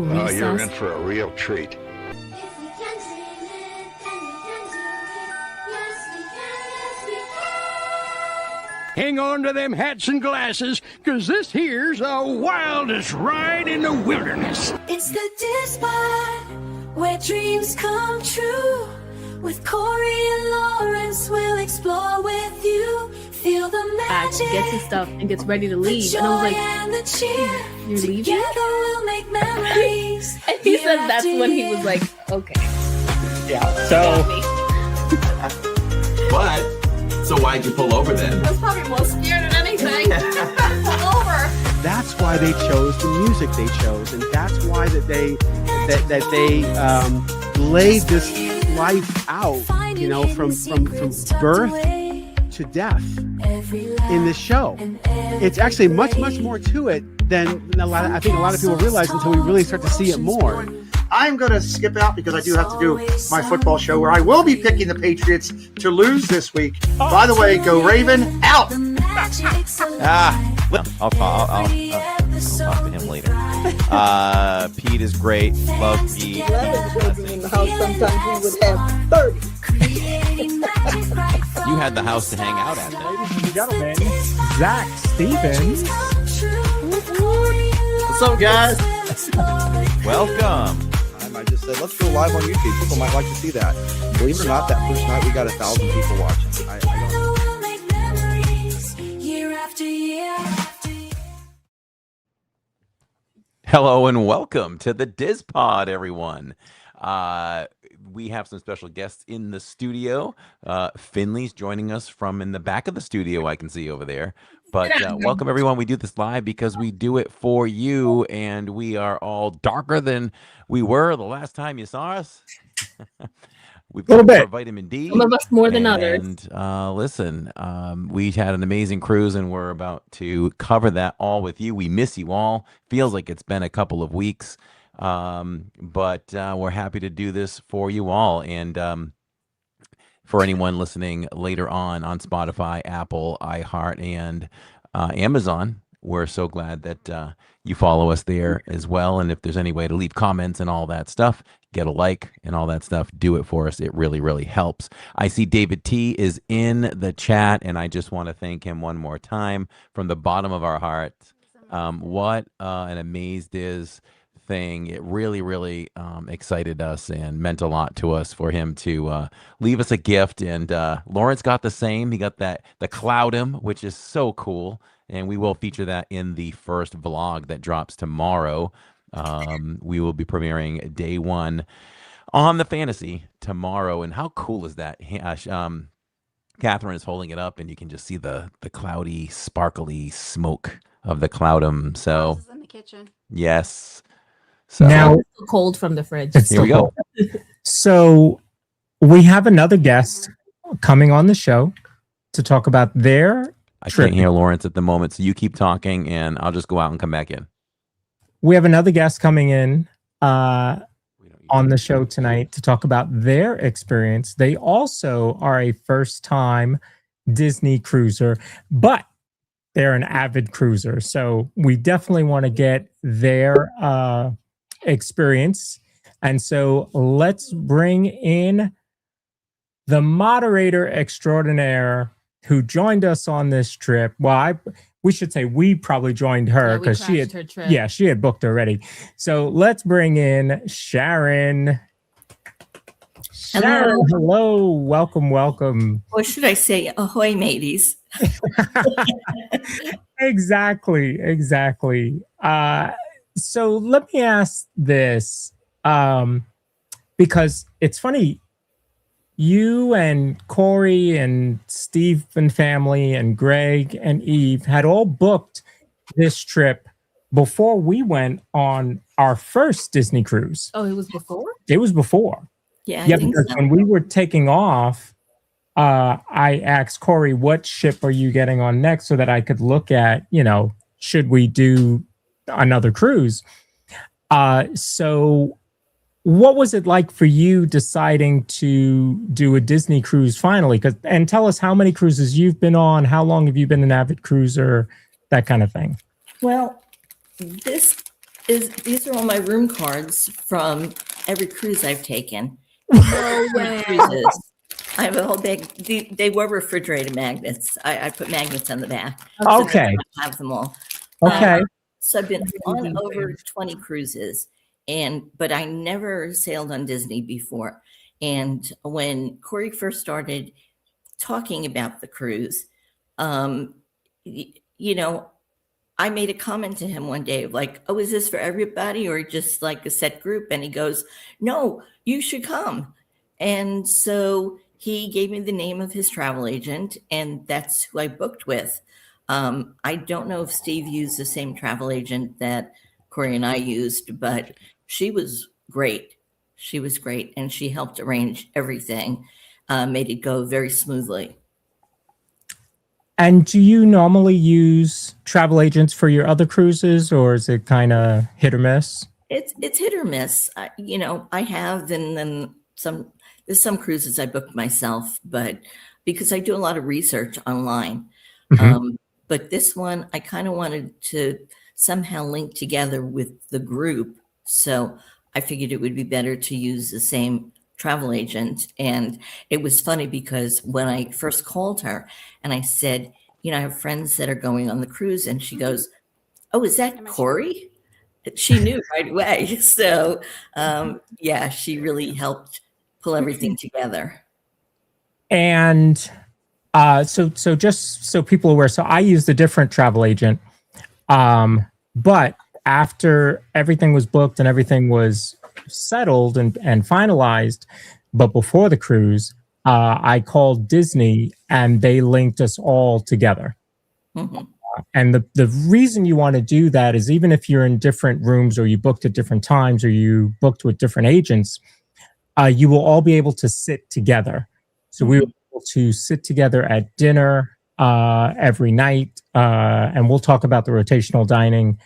recess. You're in for a real treat. Hang on to them hats and glasses, 'cause this here's the wildest ride in the wilderness. It's the DizPod, where dreams come true. With Corey and Lawrence, we'll explore with you. Feel the magic. Gets his stuff and gets ready to leave. And I was like, you're leaving? Together we'll make memories. And he said that's when he was like, okay. Yeah, so... But, so why'd you pull over then? I was probably more scared than anything. Pull over. That's why they chose the music they chose, and that's why that they laid this life out, you know, from birth to death in this show. It's actually much more to it than I think a lot of people realize until we really start to see it more. I'm going to skip out because I do have to do my football show where I will be picking the Patriots to lose this week. By the way, go Raven, out! I'll talk to him later. Pete is great. Love Pete. In the house, sometimes we would have 30. You had the house to hang out at. Ladies and gentlemen, Zach Stevens. What's up, guys? Welcome. I just said, let's go live on YouTube. People might like to see that. Believe it or not, that first night we got 1,000 people watching. I don't Hello and welcome to the DizPod, everyone. We have some special guests in the studio. Finley's joining us from in the back of the studio, I can see over there. But welcome, everyone. We do this live because we do it for you, and we are all darker than we were the last time you saw us. We've got more vitamin D. Some of us more than others. And listen, we had an amazing cruise, and we're about to cover that all with you. We miss you all. Feels like it's been a couple of weeks, but we're happy to do this for you all. And for anyone listening later on Spotify, Apple, iHeart, and Amazon, we're so glad that you follow us there as well. And if there's any way to leave comments and all that stuff, get a like and all that stuff, do it for us. It really, really helps. I see David T is in the chat, and I just want to thank him one more time from the bottom of our hearts. What an amazed is thing. It really, really excited us and meant a lot to us for him to leave us a gift. And Lawrence got the same. He got the Cloudum, which is so cool. And we will feature that in the first vlog that drops tomorrow. We will be premiering day one on the Fantasy tomorrow. And how cool is that? Catherine is holding it up, and you can just see the cloudy, sparkly smoke of the Cloudum. So in the kitchen. Yes. So Now It's still cold from the fridge. here we go. So we have another guest coming on the show to talk about their I trip. can't hear Lawrence at the moment, so you keep talking, and I'll just go out and come back in. We have another guest coming in on the show tonight to talk about their experience. They also are a first-time Disney cruiser, but they're an avid cruiser. So we definitely want to get their experience. And so let's bring in the moderator extraordinaire who joined us on this trip. Well, we should say we probably joined her because she had booked already. So let's bring in Sharon. Sharon, hello, welcome. Or should I say, ahoy, mateys? Exactly. So let me ask this, because it's funny. You and Corey and Steve and family and Greg and Eve had all booked this trip before we went on our first Disney cruise. Oh, it was before? It was before. Yeah, Because when we were taking off, I asked Corey, what ship are you getting on next, so that I could look at, should we do another cruise? So what was it like for you deciding to do a Disney cruise finally? And tell us how many cruises you've been on, how long have you been an avid cruiser, that kind of thing. Well, this these are all my room cards from every cruise I've taken. No way. Cruises. I have a whole bag. They were refrigerator magnets. I put magnets on the back. Okay. So I have them all. Okay. So I've been on over 20 cruises, but I never sailed on Disney before. And when Corey first started talking about the cruise, you know, I made a comment to him one day of like, oh, is this for everybody or just like a set group? And he goes, no, you should come. And so he gave me the name of his travel agent, and that's who I booked with. I don't know if Steve used the same travel agent that Corey and I used, but she was great. She was great, and she helped arrange everything, made it go very smoothly. And do you normally use travel agents for your other cruises, or is it kind of hit or miss? It's hit or miss. You know, I have, and then there's some cruises I booked myself, but because I do a lot of research online. Mm-hmm. But this one, I kind of wanted to somehow link together with the group. So I figured it would be better to use the same travel agent. And it was funny because when I first called her and I said, you know, I have friends that are going on the cruise, and she goes, oh, is that Corey? She knew right away. So yeah, she really helped pull everything together. And so just so people are aware, so I used a different travel agent, but after everything was booked and everything was settled and finalized, but before the cruise, I called Disney and they linked us all together. Mm-hmm. And the reason you want to do that is even if you're in different rooms or you booked at different times or you booked with different agents, you will all be able to sit together. So we were able to sit together at dinner every night, and we'll talk about the rotational dining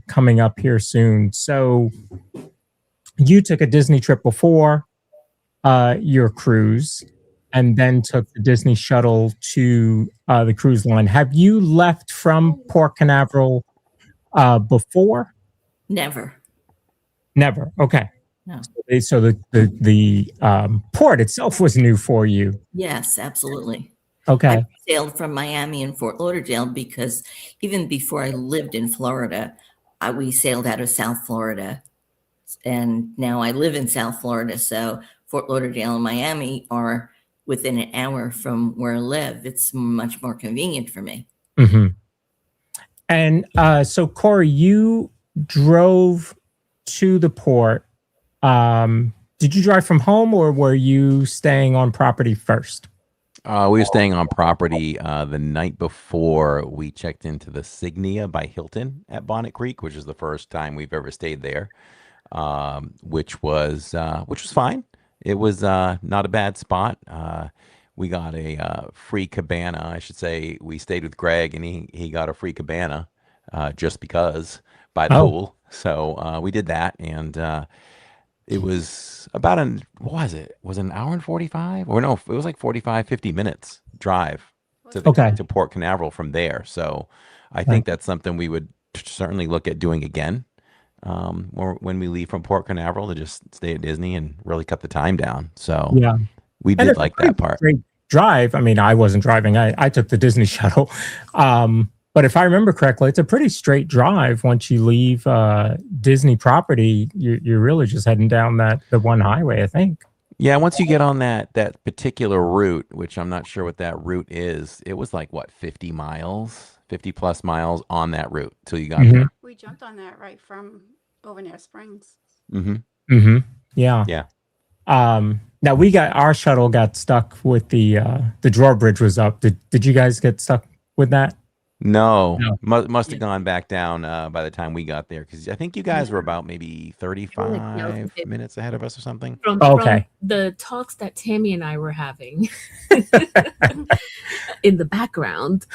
coming up here soon. So you took a Disney trip before your cruise and then took the Disney shuttle to the cruise line. Have you left from Port Canaveral before? Never. Never. Okay. No. So the port itself was new for you. Yes, absolutely. Okay. I sailed from Miami and Fort Lauderdale because even before I lived in Florida, we sailed out of South Florida. And now I live in South Florida. So Fort Lauderdale and Miami are within an hour from where I live. It's much more convenient for me. Mm-hmm. And so, Corey, you drove to the port. Did you drive from home or were you staying on property first? We were staying on property the night before we checked into the Signia by Hilton at Bonnet Creek, which is the first time we've ever stayed there, which was fine. It was not a bad spot. We got a free cabana. I should say we stayed with Greg, and he got a free cabana just because by the pool. So we did that, and it was about was it an hour and 45? Or no, it was like 45, 50 minutes drive to Port Canaveral from there. So I think that's something we would certainly look at doing again. Or when we leave from Port Canaveral to just stay at Disney and really cut the time down. So yeah, we did like that part. Great drive. I mean, I wasn't driving. I took the Disney shuttle. But if I remember correctly, it's a pretty straight drive. Once you leave Disney property, you're really just heading down the one highway, I think. Yeah, once you get on that particular route, which I'm not sure what that route is, it was like, what, 50 plus miles on that route till you got there. We jumped on that right from over near Springs. Mm-hmm. Mm-hmm. Yeah. Yeah. Now our shuttle got stuck with the drawbridge was up. Did you guys get stuck with that? No. Must have gone back down by the time we got there, because I think you guys were about maybe 35 minutes ahead of us or something. From the talks that Tammy and I were having in the background,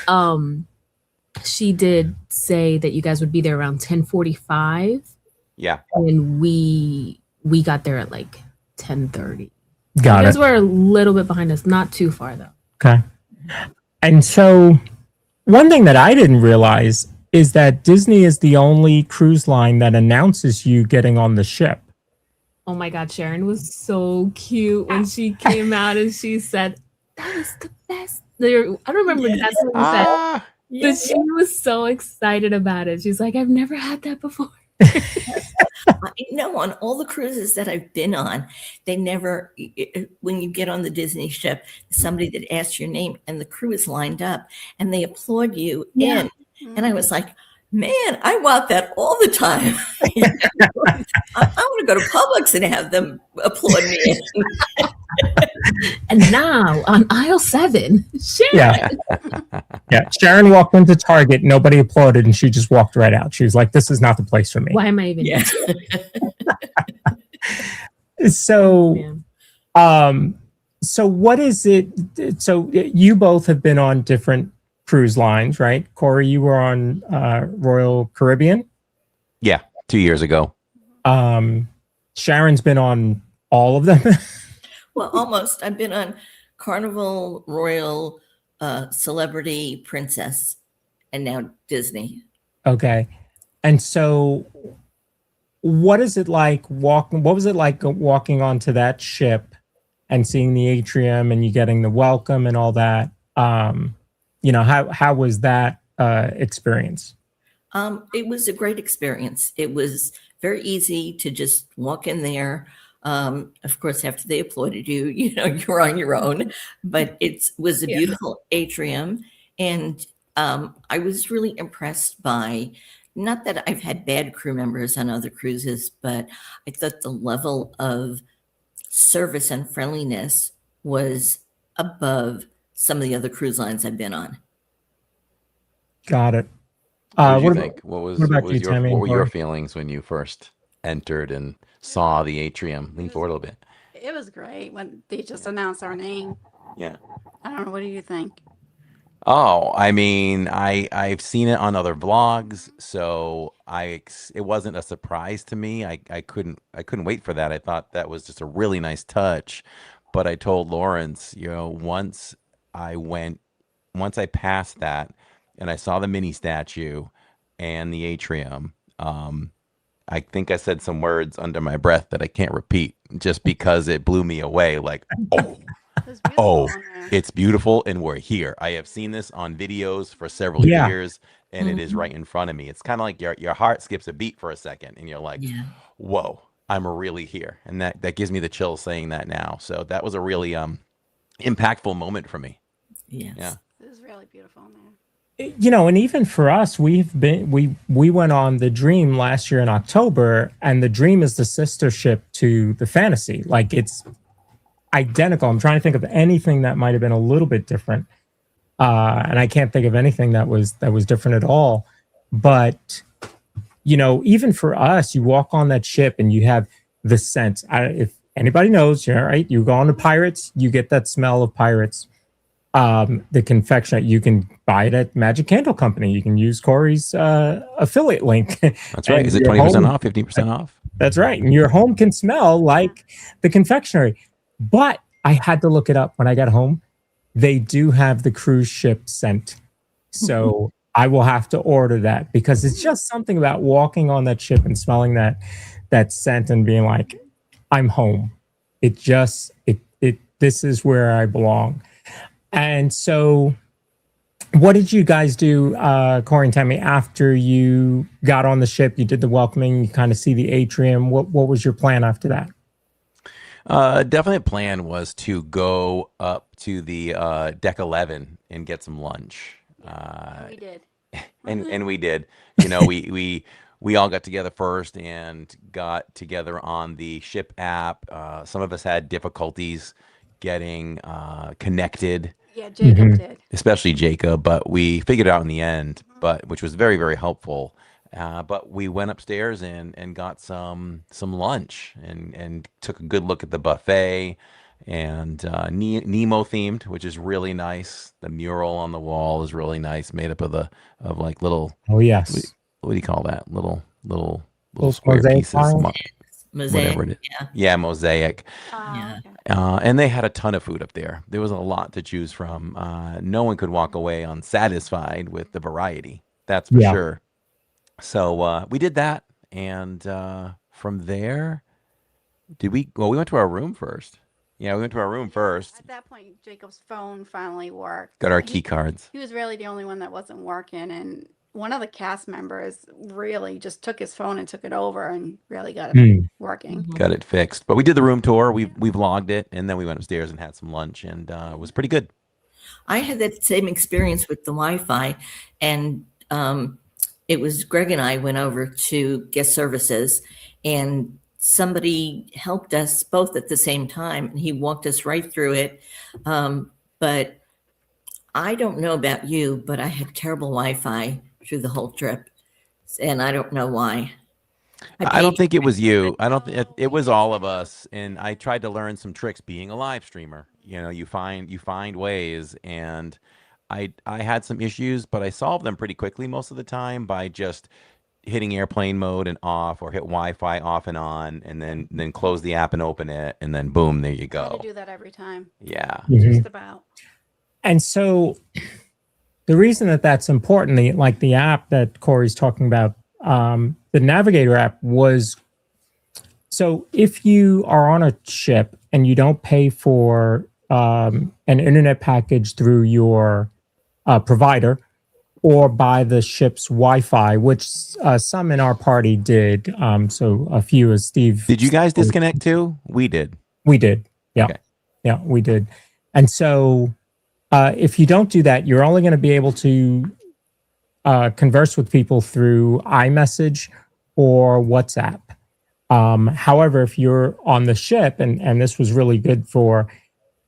she did say that you guys would be there around 10:45. Yeah. And we got there at like 10:30. Got it. You guys were a little bit behind us, not too far though. Okay. And so one thing that I didn't realize is that Disney is the only cruise line that announces you getting on the ship. Oh my God, Sharon was so cute when she came out and she said, "That was the best." I don't remember exactly what she said, but she was so excited about it. She's like, "I've never had that before." On all the cruises that I've been on, they never, when you get on the Disney ship, somebody that asks your name and the crew is lined up and they applaud you in. And I was like, man, I want that all the time. I want to go to Publix and have them applaud me in. And now on aisle 7, Sharon. Yeah. Sharon walked into Target, nobody applauded, and she just walked right out. She was like, "This is not the place for me." Why am I even here? So, so what is it? So you both have been on different cruise lines, right? Corey, you were on Royal Caribbean. Yeah, 2 years ago. Sharon's been on all of them. Well, almost. I've been on Carnival, Royal, Celebrity, Princess, and now Disney. Okay. And so what is it like what was it like walking onto that ship and seeing the atrium and you getting the welcome and all that? How was that experience? It was a great experience. It was very easy to just walk in there. Of course, after they applauded you, you're on your own, but it was a beautiful atrium. And I was really impressed by, not that I've had bad crew members on other cruises, but I thought the level of service and friendliness was above some of the other cruise lines I've been on. Got it. What did you think? What were your feelings when you first entered and saw the atrium? Lean forward a little bit. It was great when they just announced our name. Yeah. I don't know. What do you think? Oh, I mean, I've seen it on other vlogs, so it wasn't a surprise to me. I couldn't wait for that. I thought that was just a really nice touch. But I told Lawrence, once I passed that and I saw the mini statue and the atrium, I think I said some words under my breath that I can't repeat just because it blew me away. Like, it's beautiful and we're here. I have seen this on videos for several years and it is right in front of me. It's kind of like your heart skips a beat for a second and you're like, whoa, I'm really here. And that gives me the chills saying that now. So that was a really impactful moment for me. Yes. Yeah. It was really beautiful in there. And even for us, we went on the Dream last year in October, and the Dream is the sister ship to the Fantasy. Like, it's identical. I'm trying to think of anything that might have been a little bit different, and I can't think of anything that was different at all. But even for us, you walk on that ship and you have the scent. If anybody knows, right? You go on to Pirates, you get that smell of Pirates. The confectionery, you can buy it at Magic Candle Company. You can use Corey's affiliate link. That's right. Is it 20% off, 15% off? That's right. And your home can smell like the confectionery. But I had to look it up when I got home. They do have the cruise ship scent. So I will have to order that because it's just something about walking on that ship and smelling that scent and being like, I'm home. This is where I belong. And so what did you guys do, Corey and Tammy, after you got on the ship? You did the welcoming, you kind of see the atrium. What was your plan after that? Definitely plan was to go up to the deck 11 and get some lunch. We did. And we did. We all got together first and got together on the ship app. Some of us had difficulties getting connected. Yeah, Jacob did. Especially Jacob, but we figured it out in the end, which was very, very helpful. But we went upstairs and got some lunch and took a good look at the buffet and Nemo themed, which is really nice. The mural on the wall is really nice, made up of like little. Oh yes. What do you call that? Little square pieces. Mosaic. Whatever it is. Yeah, mosaic. And they had a ton of food up there. There was a lot to choose from. No one could walk away unsatisfied with the variety. That's for sure. So we did that, and from there, we went to our room first. Yeah, we went to our room first. At that point, Jacob's phone finally worked. Got our key cards. He was really the only one that wasn't working, and one of the cast members really just took his phone and took it over and really got it working. Got it fixed. But we did the room tour. We vlogged it, and then we went upstairs and had some lunch, and it was pretty good. I had that same experience with the Wi-Fi, and it was Greg and I went over to guest services, and somebody helped us both at the same time, and he walked us right through it. But I don't know about you, but I had terrible Wi-Fi through the whole trip, and I don't know why. I don't think it was you. I don't think it was all of us. And I tried to learn some tricks being a live streamer. You know, you find ways, and I had some issues, but I solved them pretty quickly most of the time by just hitting airplane mode and off, or hit Wi-Fi off and on, and then close the app and open it, and then boom, there you go. I had to do that every time. Yeah. Just about. And so the reason that that's important, like the app that Corey's talking about, the Navigator app was, so if you are on a ship and you don't pay for an internet package through your provider, or by the ship's Wi-Fi, which some in our party did. So a few, as Steve. Did you guys disconnect too? We did. We did. Yeah. Okay. Yeah, we did. And so if you don't do that, you're only going to be able to converse with people through iMessage or WhatsApp. However, if you're on the ship, and this was really good for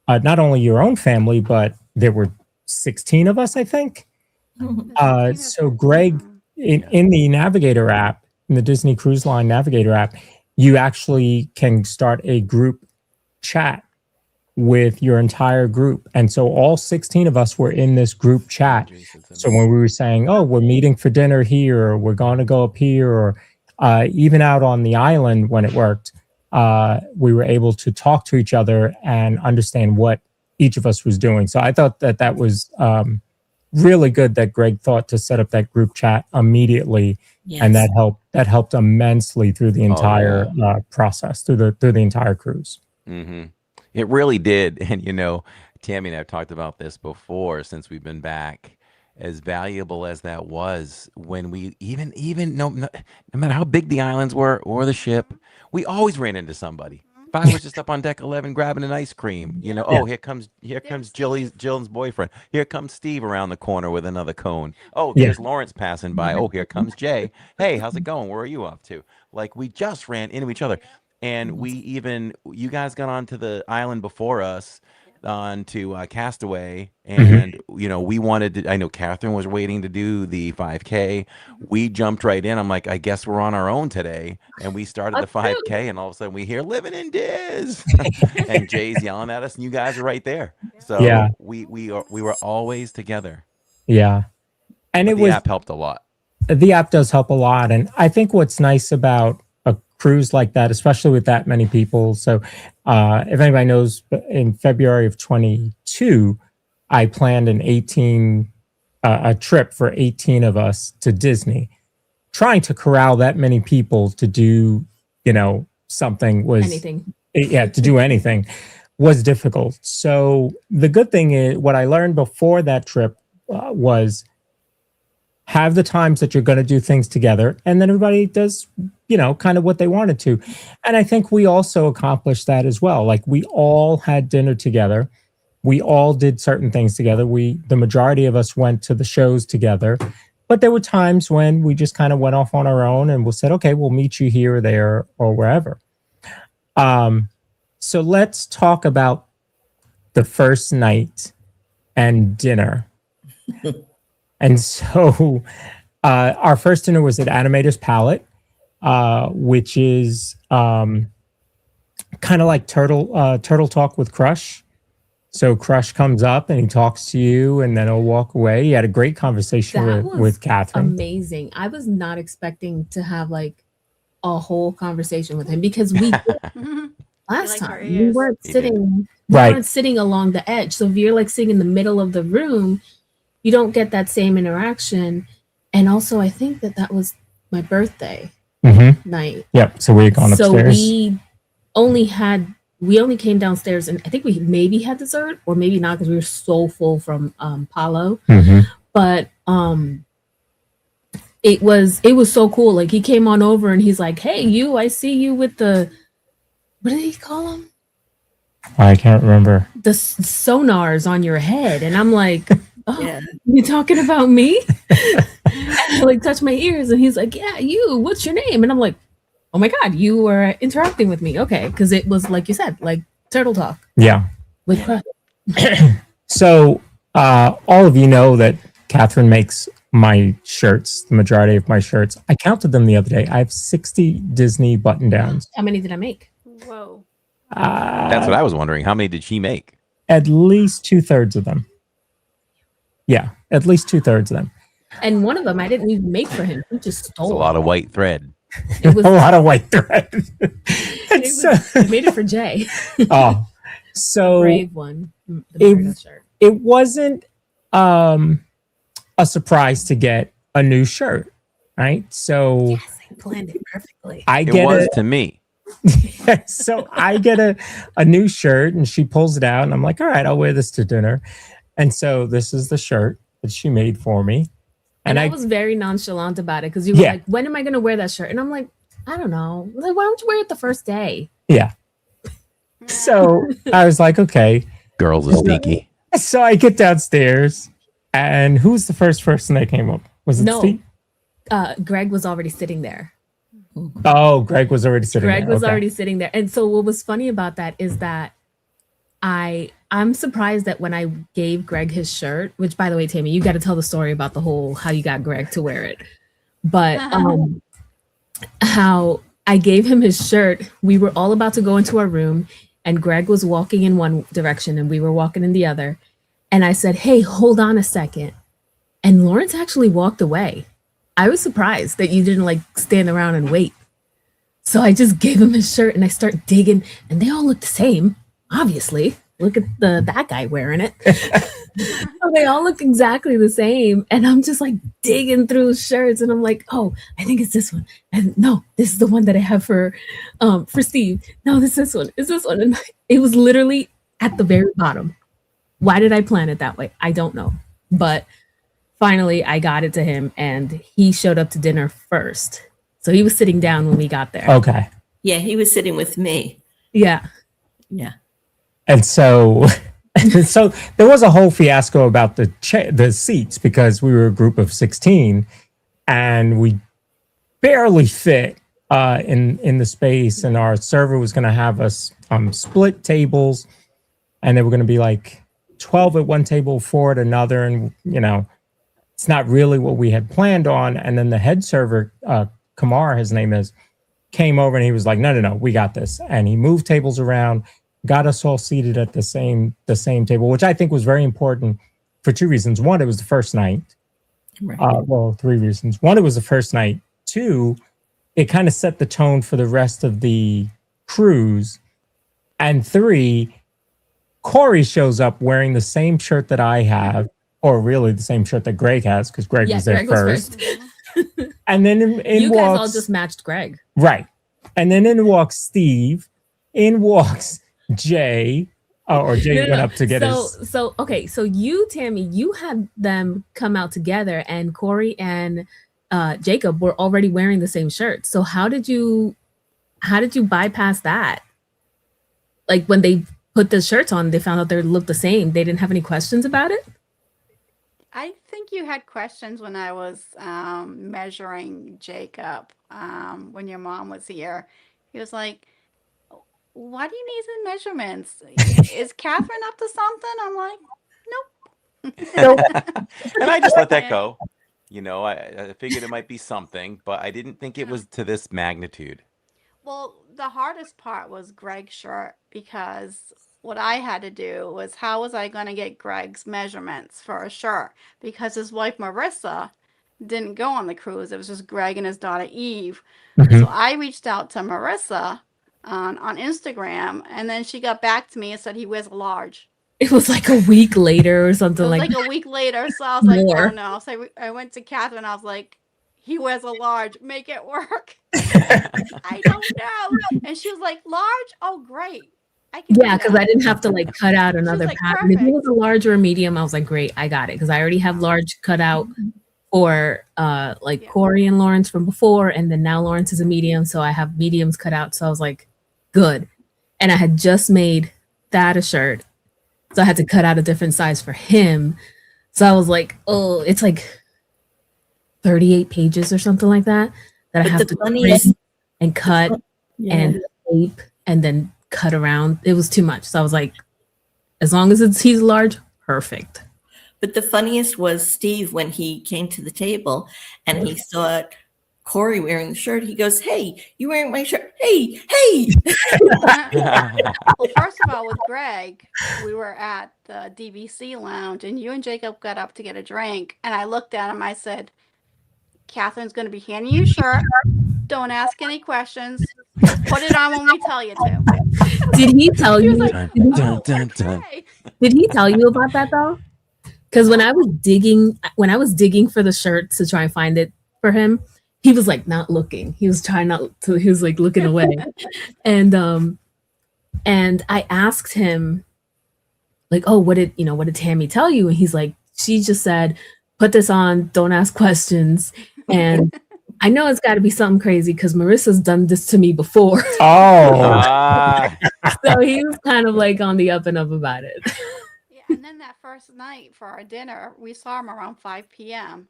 not only your own family, but there were 16 of us, I think. So Greg, in the Navigator app, in the Disney Cruise Line Navigator app, you actually can start a group chat with your entire group. And so all 16 of us were in this group chat. So when we were saying, oh, we're meeting for dinner here, or we're going to go up here, or even out on the island when it worked, we were able to talk to each other and understand what each of us was doing. So I thought that was really good that Greg thought to set up that group chat immediately. Yes. And that helped immensely through the entire process, through the entire cruise. Mm-hmm. It really did. And, you know, Tammy and I have talked about this before since we've been back. As valuable as that was, when we even no matter how big the islands were or the ship, we always ran into somebody. If I was just up on deck 11 grabbing an ice cream, you know, oh, here comes Jill's boyfriend. Here comes Steve around the corner with another cone. Oh, there's Lawrence passing by. Oh, here comes Jay. Hey, how's it going? Where are you off to? Like, we just ran into each other. And you guys got onto the island before us, onto Castaway, and you know, we wanted to, I know Catherine was waiting to do the 5K. We jumped right in. I'm like, I guess we're on our own today, and we started the 5K, and all of a sudden we hear living in Diz, and Jay's yelling at us, and you guys are right there. So yeah, we were always together. Yeah, and but the app helped a lot. The app does help a lot, and I think what's nice about a cruise like that, especially with that many people. So if anybody knows, in February of 22, I planned a trip for 18 of us to Disney. Trying to corral that many people to do, you know, something was anything. Yeah, to do anything was difficult. So the good thing is, what I learned before that trip was have the times that you're going to do things together, and then everybody does, you know, kind of what they wanted to. And I think we also accomplished that as well. Like, we all had dinner together. We all did certain things together. The majority of us went to the shows together, but there were times when we just kind of went off on our own, and we said, okay, we'll meet you here or there or wherever. So let's talk about the first night and dinner. And so our first dinner was at Animator's Palette, which is kind of like Turtle Talk with Crush. So Crush comes up and he talks to you, and then he'll walk away. He had a great conversation with Catherine. Amazing. I was not expecting to have like a whole conversation with him, because we did last time. We weren't sitting along the edge. So if you're like sitting in the middle of the room, you don't get that same interaction. And also, I think that was my birthday night. Yep. So we had gone So upstairs. we only came downstairs, and I think we maybe had dessert or maybe not because we were so full from Palo. But it was so cool. Like, he came on over and he's like, "Hey, you! I see you with the, what did he call them? I can't remember. The sonars on your head." And I'm like, "Oh, you talking about me?" And I like touch my ears, and he's like, "Yeah, you. What's your name?" And I'm like, "Oh my God, you were interacting with me." Okay, because it was like you said, like turtle talk. Yeah. With Crush. So all of you know that Catherine makes my shirts, the majority of my shirts. I counted them the other day. I have 60 Disney button downs. How many did I make? Whoa. That's what I was wondering. How many did she make? At least 2/3 of them. Yeah, at least 2/3 of them. And one of them I didn't even make for him. He just stole. It's a lot of white thread. It was a lot of white thread. I made it for Jay. Oh, so Brave one. It wasn't a surprise to get a new shirt, right? So yes, I planned it perfectly. It was to me. So I get a new shirt, and she pulls it out, and I'm like, all right, I'll wear this to dinner. And so this is the shirt that she made for me. And I was very nonchalant about it because you were like, "When am I going to wear that shirt?" And I'm like, "I don't know. Like, why don't you wear it the first day?" Yeah. So I was like, okay. Girls are sneaky. So I get downstairs, and who's the first person that came up? Was it Steve? Greg was already sitting there. Oh, Greg was already sitting there. Greg was already sitting there. And so what was funny about that is that I'm surprised that when I gave Greg his shirt, which, by the way, Tammy, you got to tell the story about the whole how you got Greg to wear it. But how I gave him his shirt, we were all about to go into our room, and Greg was walking in one direction and we were walking in the other. And I said, "Hey, hold on a second." And Lawrence actually walked away. I was surprised that you didn't like stand around and wait. So I just gave him his shirt and I start digging, and they all look the same. Obviously, look at that guy wearing it. So they all look exactly the same. And I'm just like digging through shirts, and I'm like, "Oh, I think it's this one. And no, this is the one that I have for Steve. No, this one. It's this one." And it was literally at the very bottom. Why did I plan it that way? I don't know. But finally I got it to him, and he showed up to dinner first. So he was sitting down when we got there. Okay. Yeah, he was sitting with me. Yeah. Yeah. And so there was a whole fiasco about the seats, because we were a group of 16 and we barely fit in the space, and our server was going to have us split tables, and they were going to be like 12 at one table, 4 at another, and it's not really what we had planned on. And then the head server, Kamar, his name is, came over and he was like, no, we got this. And he moved tables around, got us all seated at the same table, which I think was very important for 2 reasons. One, it was the first night. Right. Well, 3 reasons. One, it was the first night. 2, it kind of set the tone for the rest of the cruise. And 3, Corey shows up wearing the same shirt that I have, or really the same shirt that Greg has, because Greg was there first. And then in you walks, guys all just matched Greg. Right. And then in walks Steve. In walks Jay. Or Jay went up to get his. So, okay. So you, Tammy, you had them come out together, and Corey and Jacob were already wearing the same shirt. So how did you bypass that? Like, when they put the shirts on, they found out they looked the same. They didn't have any questions about it? I think you had questions when I was measuring Jacob when your mom was here. He was like, "Why do you need the measurements? Is Catherine up to something?" I'm like, "Nope." And I just let that go. I figured it might be something, but I didn't think it was to this magnitude. Well, the hardest part was Greg's shirt, because what I had to do was, how was I going to get Greg's measurements for a shirt? Because his wife, Marissa, didn't go on the cruise. It was just Greg and his daughter, Eve. So I reached out to Marissa on Instagram, and then she got back to me and said he wears a large. It was like a week later or something It was like like a week later, so I was like, More. oh no. So I went to Catherine. I was like, he wears a large. Make it work. I don't know. And she was like, large? Oh, great. I can. Yeah, because I didn't have to like cut out another like, pattern. If it was a large or a medium, I was like, great, I got it. Because I already have large cut out for like Corey and Lawrence from before, and then now Lawrence is a medium, so I have mediums cut out. So I was like, good. And I had just made that a shirt, so I had to cut out a different size for him. So I was like, oh, it's like 38 pages or something like that I have to print and cut and tape and then cut around. It was too much. So I was like, as long as he's large, perfect. But the funniest was Steve when he came to the table and he saw Corey wearing the shirt. He goes, "Hey, you wearing my shirt? Hey, hey!" Well, first of all, with Greg, we were at the DVC lounge, and you and Jacob got up to get a drink, and I looked at him. I said, "Catherine's going to be handing you a shirt. Don't ask any questions. Put it on when we tell you to." Did he tell you? Like, Did he tell you about that though? Because when I was digging for the shirt to try and find it for him, he was like not looking. He was trying not to. He was like looking away, and I asked him, like, "Oh, what did Tammy tell you?" And he's like, "She just said, put this on. Don't ask questions." And I know it's got to be something crazy because Marissa's done this to me before. Oh, so he was kind of like on the up and up about it. And then that first night for our dinner, we saw him around 5 p.m.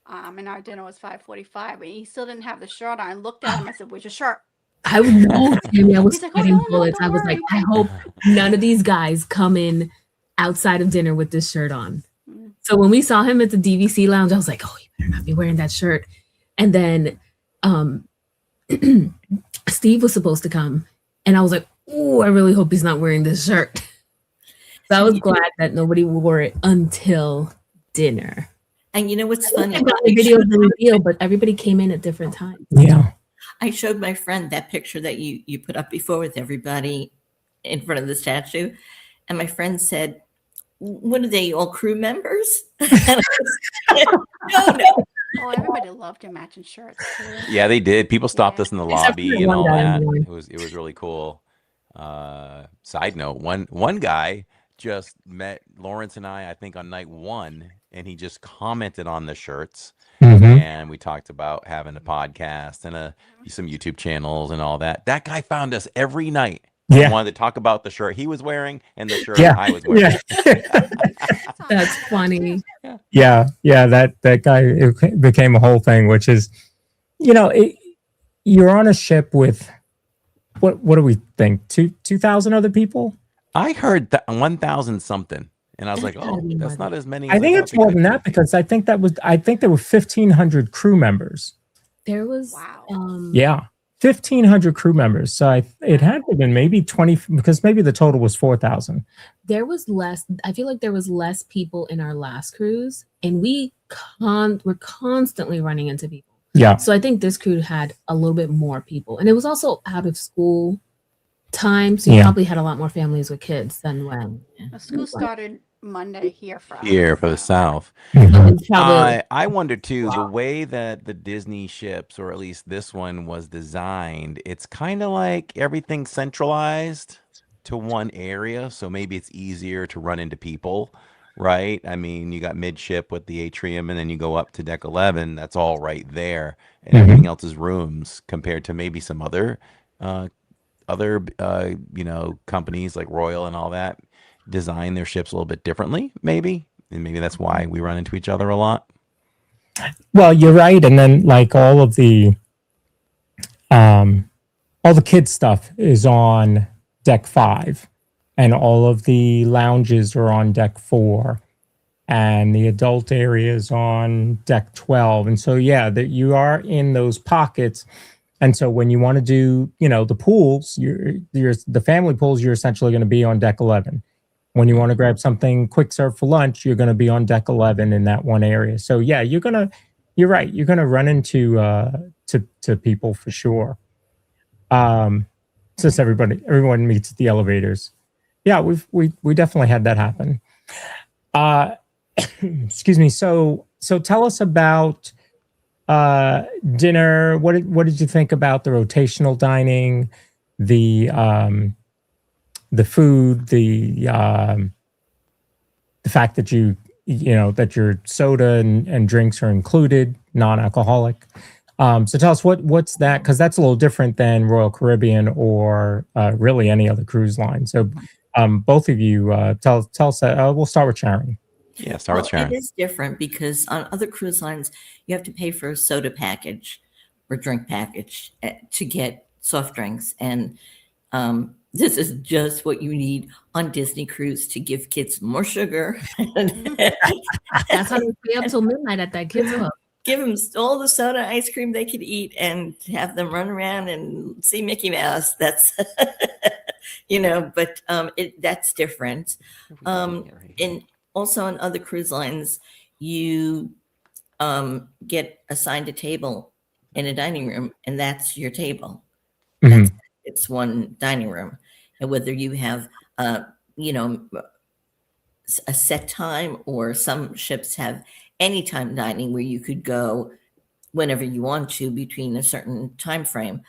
And our dinner was 5:45, and he still didn't have the shirt on. I looked at him. I said, "Where's your shirt?" I would know, Tammy. I was like, sweating no, bullets. don't I was worry. like, I hope none of these guys come in outside of dinner with this shirt on. So when we saw him at the DVC lounge, I was like, oh, you better not be wearing that shirt. And then Steve was supposed to come, and I was like, oh, I really hope he's not wearing this shirt. So I was glad that nobody wore it until dinner. And you know what's funny? I got a video of the reveal, but everybody came in at different times. yeah. I showed my friend that picture that you put up before with everybody in front of the statue. And my friend said, "What are they, all crew members?" No. Oh, everybody loved your matching shirts too. Yeah, they did. People stopped us in the Except for lobby and one all guy that. anyway. It was really cool. Side note, one guy just met Lawrence and I think on night one, and he just commented on the shirts. And we talked about having a podcast and some YouTube channels and all that. That guy found us every night. Yeah. He wanted to talk about the shirt he was wearing and the shirt I was wearing. That's funny. Yeah, that guy, it became a whole thing, which is, you're on a ship with what do we think? 2,000 other people? I heard 1,000 something, and I was like, oh, that's not as many. I think it's more than that because I think there were 1,500 crew members. There was 1,500 crew members. So it had to have been maybe 20 because maybe the total was 4,000. There was less. I feel like there was less people in our last cruise, and we're constantly running into people. Yeah. So I think this crew had a little bit more people, and it was also out of school time, so you probably had a lot more families with kids than when. The school started Monday here for us. Here for the South. Probably, I wonder too, the way that the Disney ships, or at least this one, was designed, it's kind of like everything centralized to one area, so maybe it's easier to run into people, right? I mean, you got midship with the atrium, and then you go up to deck 11. That's all right there, and everything else is rooms compared to maybe some other companies like Royal and all that design their ships a little bit differently, maybe, and maybe that's why we run into each other a lot. Well, you're right, and then like all the kids stuff is on deck 5, and all of the lounges are on deck 4, and the adult area is on deck 12, and so that you are in those pockets. And so when you want to do, the pools, the family pools, you're essentially going to be on deck 11. When you want to grab something quick serve for lunch, you're going to be on deck 11 in that one area. So you're right. You're going to run into to people for sure. Since everyone meets at the elevators. Yeah, we definitely had that happen. Excuse me. So tell us about dinner. What did you think about the rotational dining, the food, the fact that that your soda and drinks are included, non-alcoholic. So tell us what's that, because that's a little different than Royal Caribbean or really any other cruise line. So both of you tell us. We'll start with Sharon. Yeah, start with Sharon. It is different because on other cruise lines, you have to pay for a soda package or drink package to get soft drinks. And this is just what you need on Disney Cruise to give kids more sugar. That's how they stay up till midnight at that kids' club. Give them all the soda ice cream they could eat and have them run around and see Mickey Mouse. That's, but that's different. And also on other cruise lines, you get assigned a table in a dining room, and that's your table. Mm-hmm. It's one dining room. And whether you have, a set time, or some ships have anytime dining where you could go whenever you want to between a certain time frame.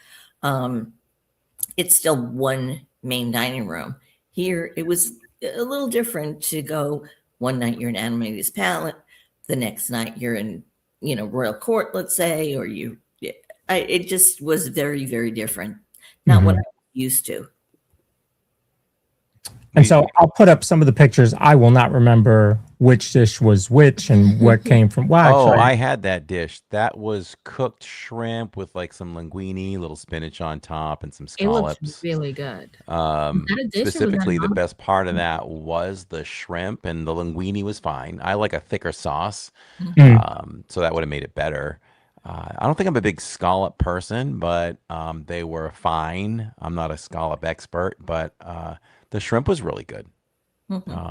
It's still one main dining room. Here, it was a little different to go. One night you're in Animated Palette, the next night you're in, Royal Court, let's say, or it just was very, very different. Not what I'm used to. And so I'll put up some of the pictures. I will not remember which dish was which and what came from what. I had that dish. That was cooked shrimp with like some linguine, little spinach on top, and some scallops. It looked really good. Specifically, the best part of that was the shrimp, and the linguine was fine. I like a thicker sauce, so that would have made it better. I don't think I'm a big scallop person, but they were fine. I'm not a scallop expert, but the shrimp was really good.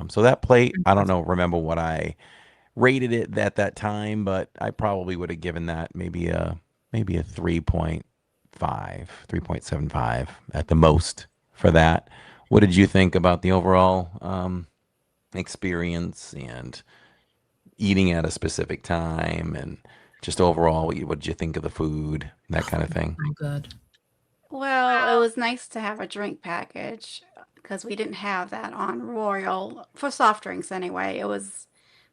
So that plate, I don't remember what I rated it at that time, but I probably would have given that maybe a 3.5, 3.75 at the most for that. What did you think about the overall experience and eating at a specific time, and just overall, what did you think of the food, that kind of thing? Good. Well, it was nice to have a drink package because we didn't have that on Royal for soft drinks anyway. It was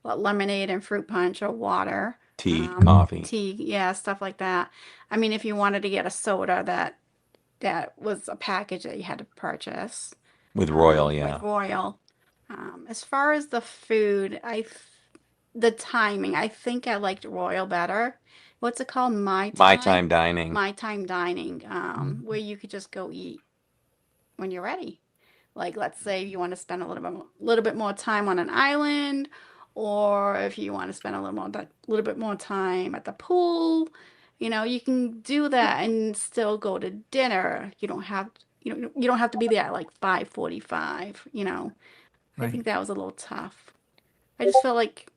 lemonade and fruit punch or water. Tea, coffee. Tea, yeah, stuff like that. I mean, if you wanted to get a soda, that was a package that you had to purchase. With Royal, yeah. With Royal. As far as the food, the timing, I think I liked Royal better. What's it called? My Time Dining. My Time Dining, where you could just go eat when you're ready. Like, let's say you want to spend a little bit more time on an island, or if you want to spend a little bit more time at the pool, you can do that and still go to dinner. You don't have to be there at like 5:45. Right. I think that was a little tough. I just felt like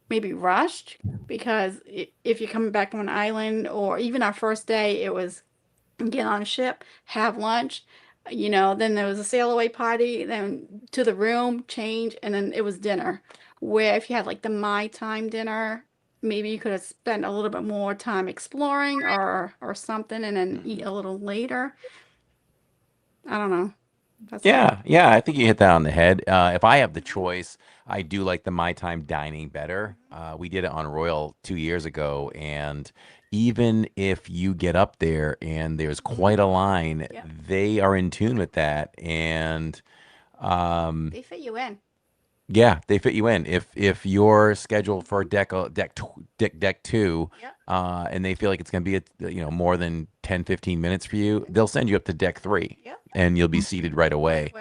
maybe rushed, because if you're coming back from an island, or even our first day, it was get on a ship, have lunch, then there was a sail away party, then to the room, change, and then it was dinner. Where if you had like the My Time dinner, maybe you could have spent a little bit more time exploring or something, and then eat a little later. I don't know. Yeah, I think you hit that on the head. If I have the choice, I do like the My Time Dining better. We did it on Royal 2 years ago, and even if you get up there and there's quite a line, they are in tune with that, and they fit you in. Yeah, they fit you in. If you're scheduled for deck 2, and they feel like it's going to be more than 10-15 minutes for you, they'll send you up to deck 3, and you'll be seated right away.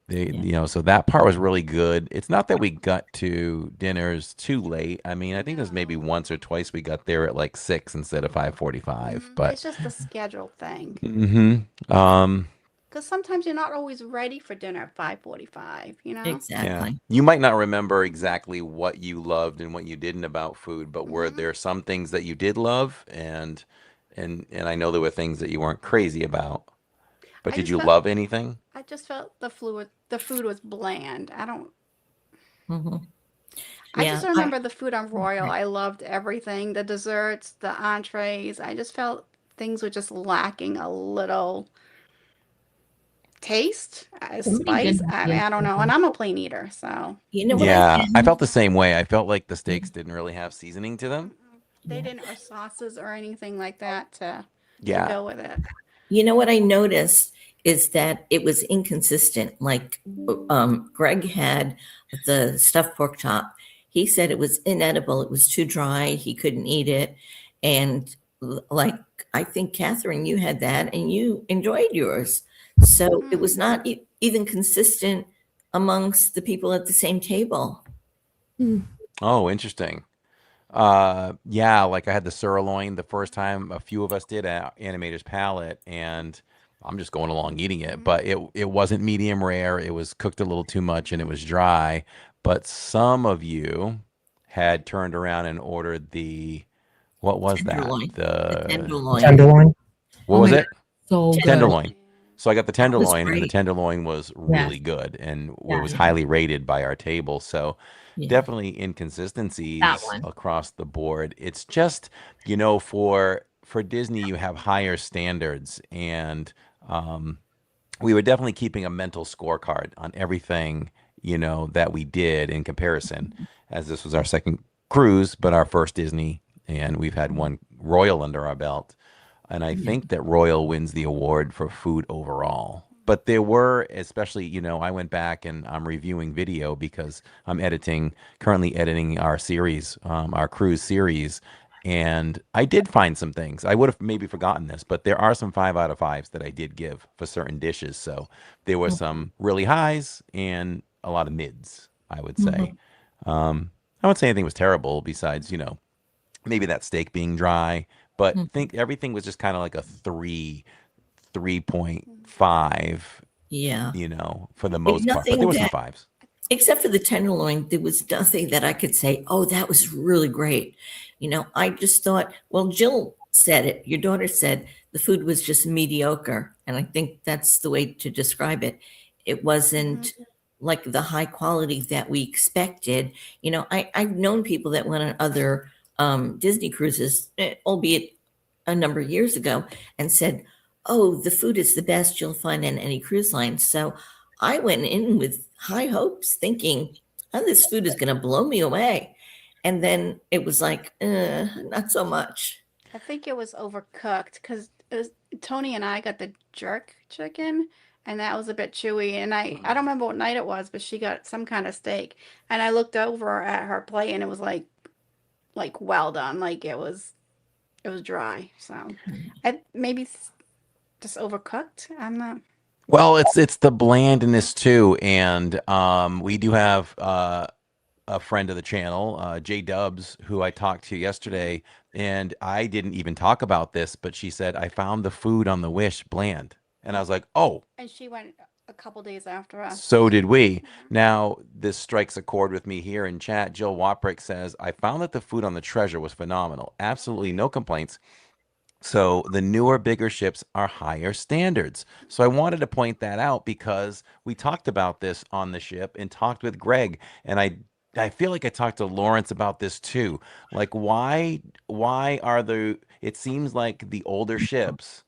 So that part was really good. It's not that we got to dinners too late. I mean, I think there's maybe once or twice we got there at like 6 instead of 5:45. But it's just a schedule thing. Because sometimes you're not always ready for dinner at 5:45. Exactly. Yeah. You might not remember exactly what you loved and what you didn't about food, but were there some things that you did love, and I know there were things that you weren't crazy about. But did you love anything? I just felt the food was bland. I don't. Mm-hmm. I just remember the food on Royal. I loved everything, the desserts, the entrees. I just felt things were just lacking a little taste, spice. I don't know. And I'm a plain eater, so. You know what? Yeah, I felt the same way. I felt like the steaks didn't really have seasoning to them. They didn't, or sauces or anything like that to Yeah. go with it. You know what I noticed is that it was inconsistent. Like Greg had the stuffed pork chop. He said it was inedible. It was too dry. He couldn't eat it. And like, I think, Catherine, you had that and you enjoyed yours. So it was not even consistent amongst the people at the same table. Oh, interesting. Yeah, like I had the sirloin the first time a few of us did at Animator's Palette, and I'm just going along eating it, but it wasn't medium rare. It was cooked a little too much and it was dry. But some of you had turned around and ordered what was Tenderloin. that? The tenderloin. Tenderloin. What was it? So good. Tenderloin. So I got the tenderloin, and the great. tenderloin was really good, and it was highly rated by our table. So definitely inconsistencies across the board. It's just, for Disney, you have higher standards, and we were definitely keeping a mental scorecard on everything, that we did in comparison, as this was our second cruise, but our first Disney, and we've had one Royal under our belt. And I think that Royal wins the award for food overall. But there were, especially, I went back and I'm reviewing video because I'm currently editing our series, our cruise series. And I did find some things. I would have maybe forgotten this, but there are some 5 out of 5s that I did give for certain dishes. So there were some really highs and a lot of mids, I would say. I wouldn't say anything was terrible besides, maybe that steak being dry. But I think everything was just kind of like a 3.5. Yeah. For the most part. But there were some 5s. Except for the tenderloin, there was nothing that I could say, oh, that was really great. I just thought, well, Jill said it. Your daughter said the food was just mediocre. And I think that's the way to describe it. It wasn't like the high quality that we expected. I've known people that went on other Disney cruises, albeit a number of years ago, and said, oh, the food is the best you'll find on any cruise line. So I went in with high hopes thinking, oh, this food is going to blow me away. And then it was like, not so much. I think it was overcooked because Tony and I got the jerk chicken, and that was a bit chewy. And I don't remember what night it was, but she got some kind of steak. And I looked over at her plate, and it was like well done. Like it was dry. So maybe just overcooked. I'm not. Well, it's the blandness too, and we do have a friend of the channel, J Dubs, who I talked to yesterday, and I didn't even talk about this, but she said I found the food on the Wish bland, and I was like, oh. And she went a couple days after us. So did we. Now, this strikes a chord with me here in chat. Jill Watrick says, I found that the food on the Treasure was phenomenal. Absolutely no complaints. So the newer, bigger ships are higher standards. So I wanted to point that out because we talked about this on the ship and talked with Greg. And I feel like I talked to Lawrence about this too. Like, why are it seems like the older ships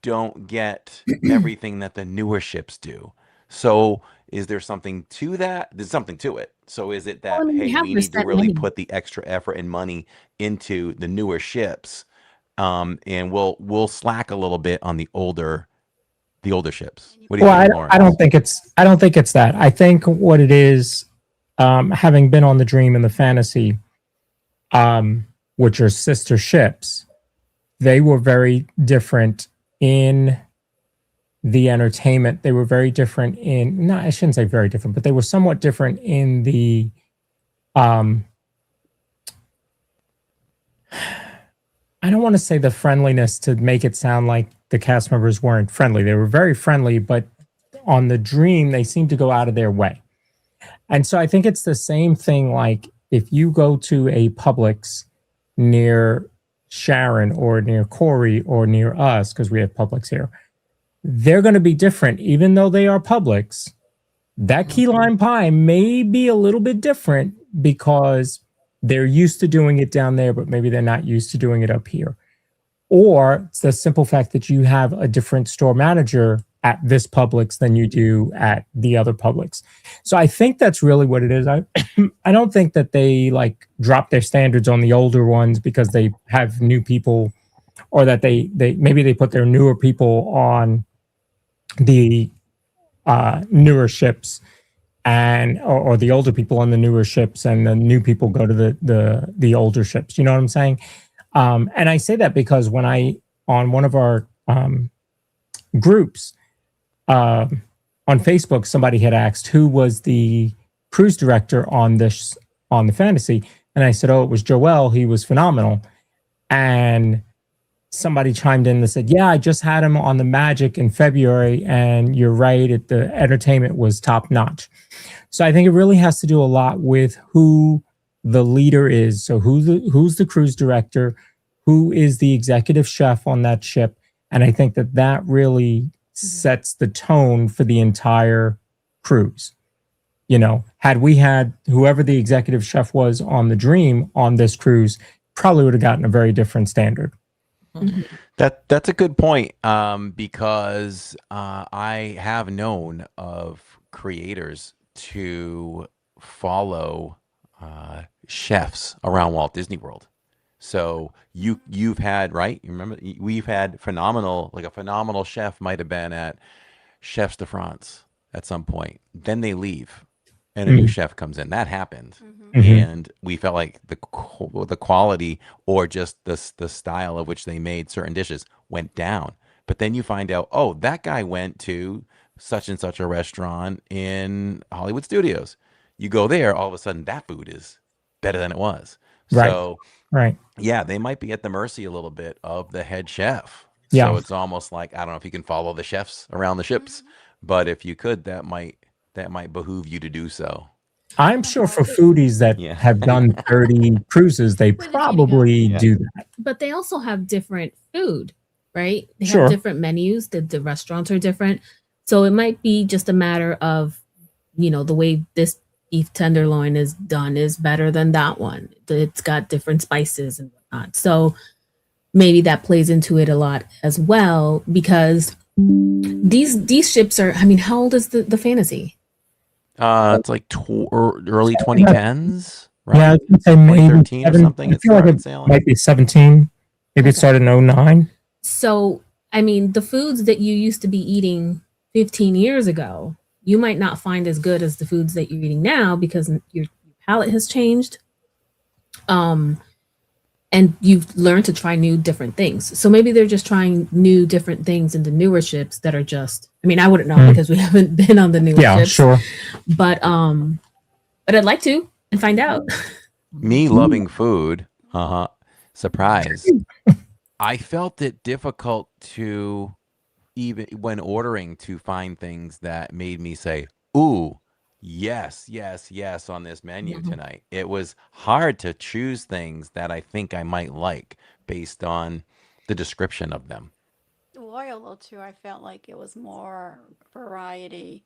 don't get everything that the newer ships do. So is there something to that? There's something to it. So is it that, hey, we need to really put the extra effort and money into the newer ships, and we'll slack a little bit on the older ships? What do you think, Lawrence? I don't think it's that. I think what it is, having been on the Dream and the Fantasy, which are sister ships, they were very different in the entertainment. They were very different I shouldn't say very different, but they were somewhat different in the I don't want to say the friendliness to make it sound like the cast members weren't friendly. They were very friendly, but on the Dream, they seemed to go out of their way. And so I think it's the same thing, like if you go to a Publix near Sharon or near Corey or near us, because we have Publix here, they're going to be different, even though they are Publix. That key lime pie may be a little bit different because they're used to doing it down there, but maybe they're not used to doing it up here. Or it's the simple fact that you have a different store manager at this Publix than you do at the other Publix. So I think that's really what it is. I don't think that they like drop their standards on the older ones because they have new people, or that they maybe they put their newer people on the newer ships, and or the older people on the newer ships, and the new people go to the older ships. You know what I'm saying? And I say that because when on one of our groups on Facebook, somebody had asked who was the cruise director on the Fantasy, and I said, "Oh, it was Joel. He was phenomenal." And somebody chimed in and said, "Yeah, I just had him on the Magic in February, and you're right, the entertainment was top notch." So I think it really has to do a lot with who the leader is. So who's the cruise director, who is the executive chef on that ship, and I think that really sets the tone for the entire cruise. You know, had we had whoever the executive chef was on the Dream on this cruise, probably would have gotten a very different standard. Mm-hmm. That's a good point, because I have known of creators to follow chefs around Walt Disney World. So you've had, right? You remember we've had a phenomenal chef might have been at Chefs de France at some point. Then they leave, and a new chef comes in. That happened, and we felt like the quality or just the style of which they made certain dishes went down. But then you find out, oh, that guy went to such and such a restaurant in Hollywood Studios. You go there, all of a sudden that food is better than it was. Right. So, right. Yeah, they might be at the mercy a little bit of the head chef. Yeah. So it's almost like, I don't know if you can follow the chefs around the ships, but if you could, that might behoove you to do so. I'm sure for foodies that have done 30 cruises, they probably do that. But they also have different food, right? They Sure. have different menus. The restaurants are different. So it might be just a matter of, the way this beef tenderloin is done is better than that one. It's got different spices and whatnot. So maybe that plays into it a lot as well, because these ships are, how old is the Fantasy? It's like early 2010s, right? Yeah, I would say maybe 2013 or something. I It feel like started it sailing. might be 17. Maybe it started in 09. So, the foods that you used to be eating 15 years ago, you might not find as good as the foods that you're eating now because your palate has changed. And you've learned to try new different things. So maybe they're just trying new different things in the newer ships that are just, I wouldn't know because we haven't been on the newer ships. Sure. But I'd like to and find out. Me loving food, surprise. I felt it difficult to, even when ordering, to find things that made me say, ooh, yes on this menu tonight. It was hard to choose things that I think I might like based on the description of them. Royal, though, too, I felt like it was more variety.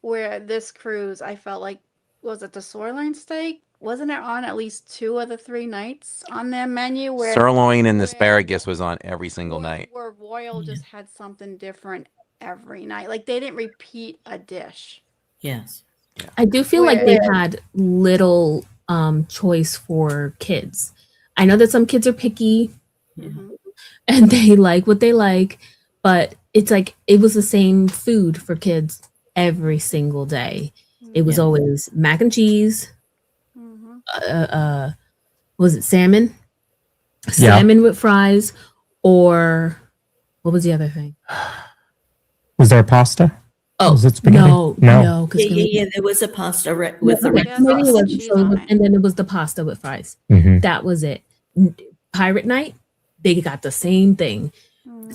Where this cruise, I felt like, was it the sirloin steak? Wasn't it on at least 2 of the 3 nights on their menu? Where Sirloin and asparagus was on every single night. Where Royal just had something different every night. Like, they didn't repeat a dish. Yes. I do feel like they had little choice for kids. I know that some kids are picky and they like what they like, but it's like it was the same food for kids every single day. It was always mac and cheese. Was it salmon? Salmon with fries, or what was the other thing? Was there pasta? Oh, was it spaghetti? No. Yeah, there was a pasta with the red Maybe it sauce. was, and then it was the pasta with fries. That was it. Pirate Night, they got the same thing.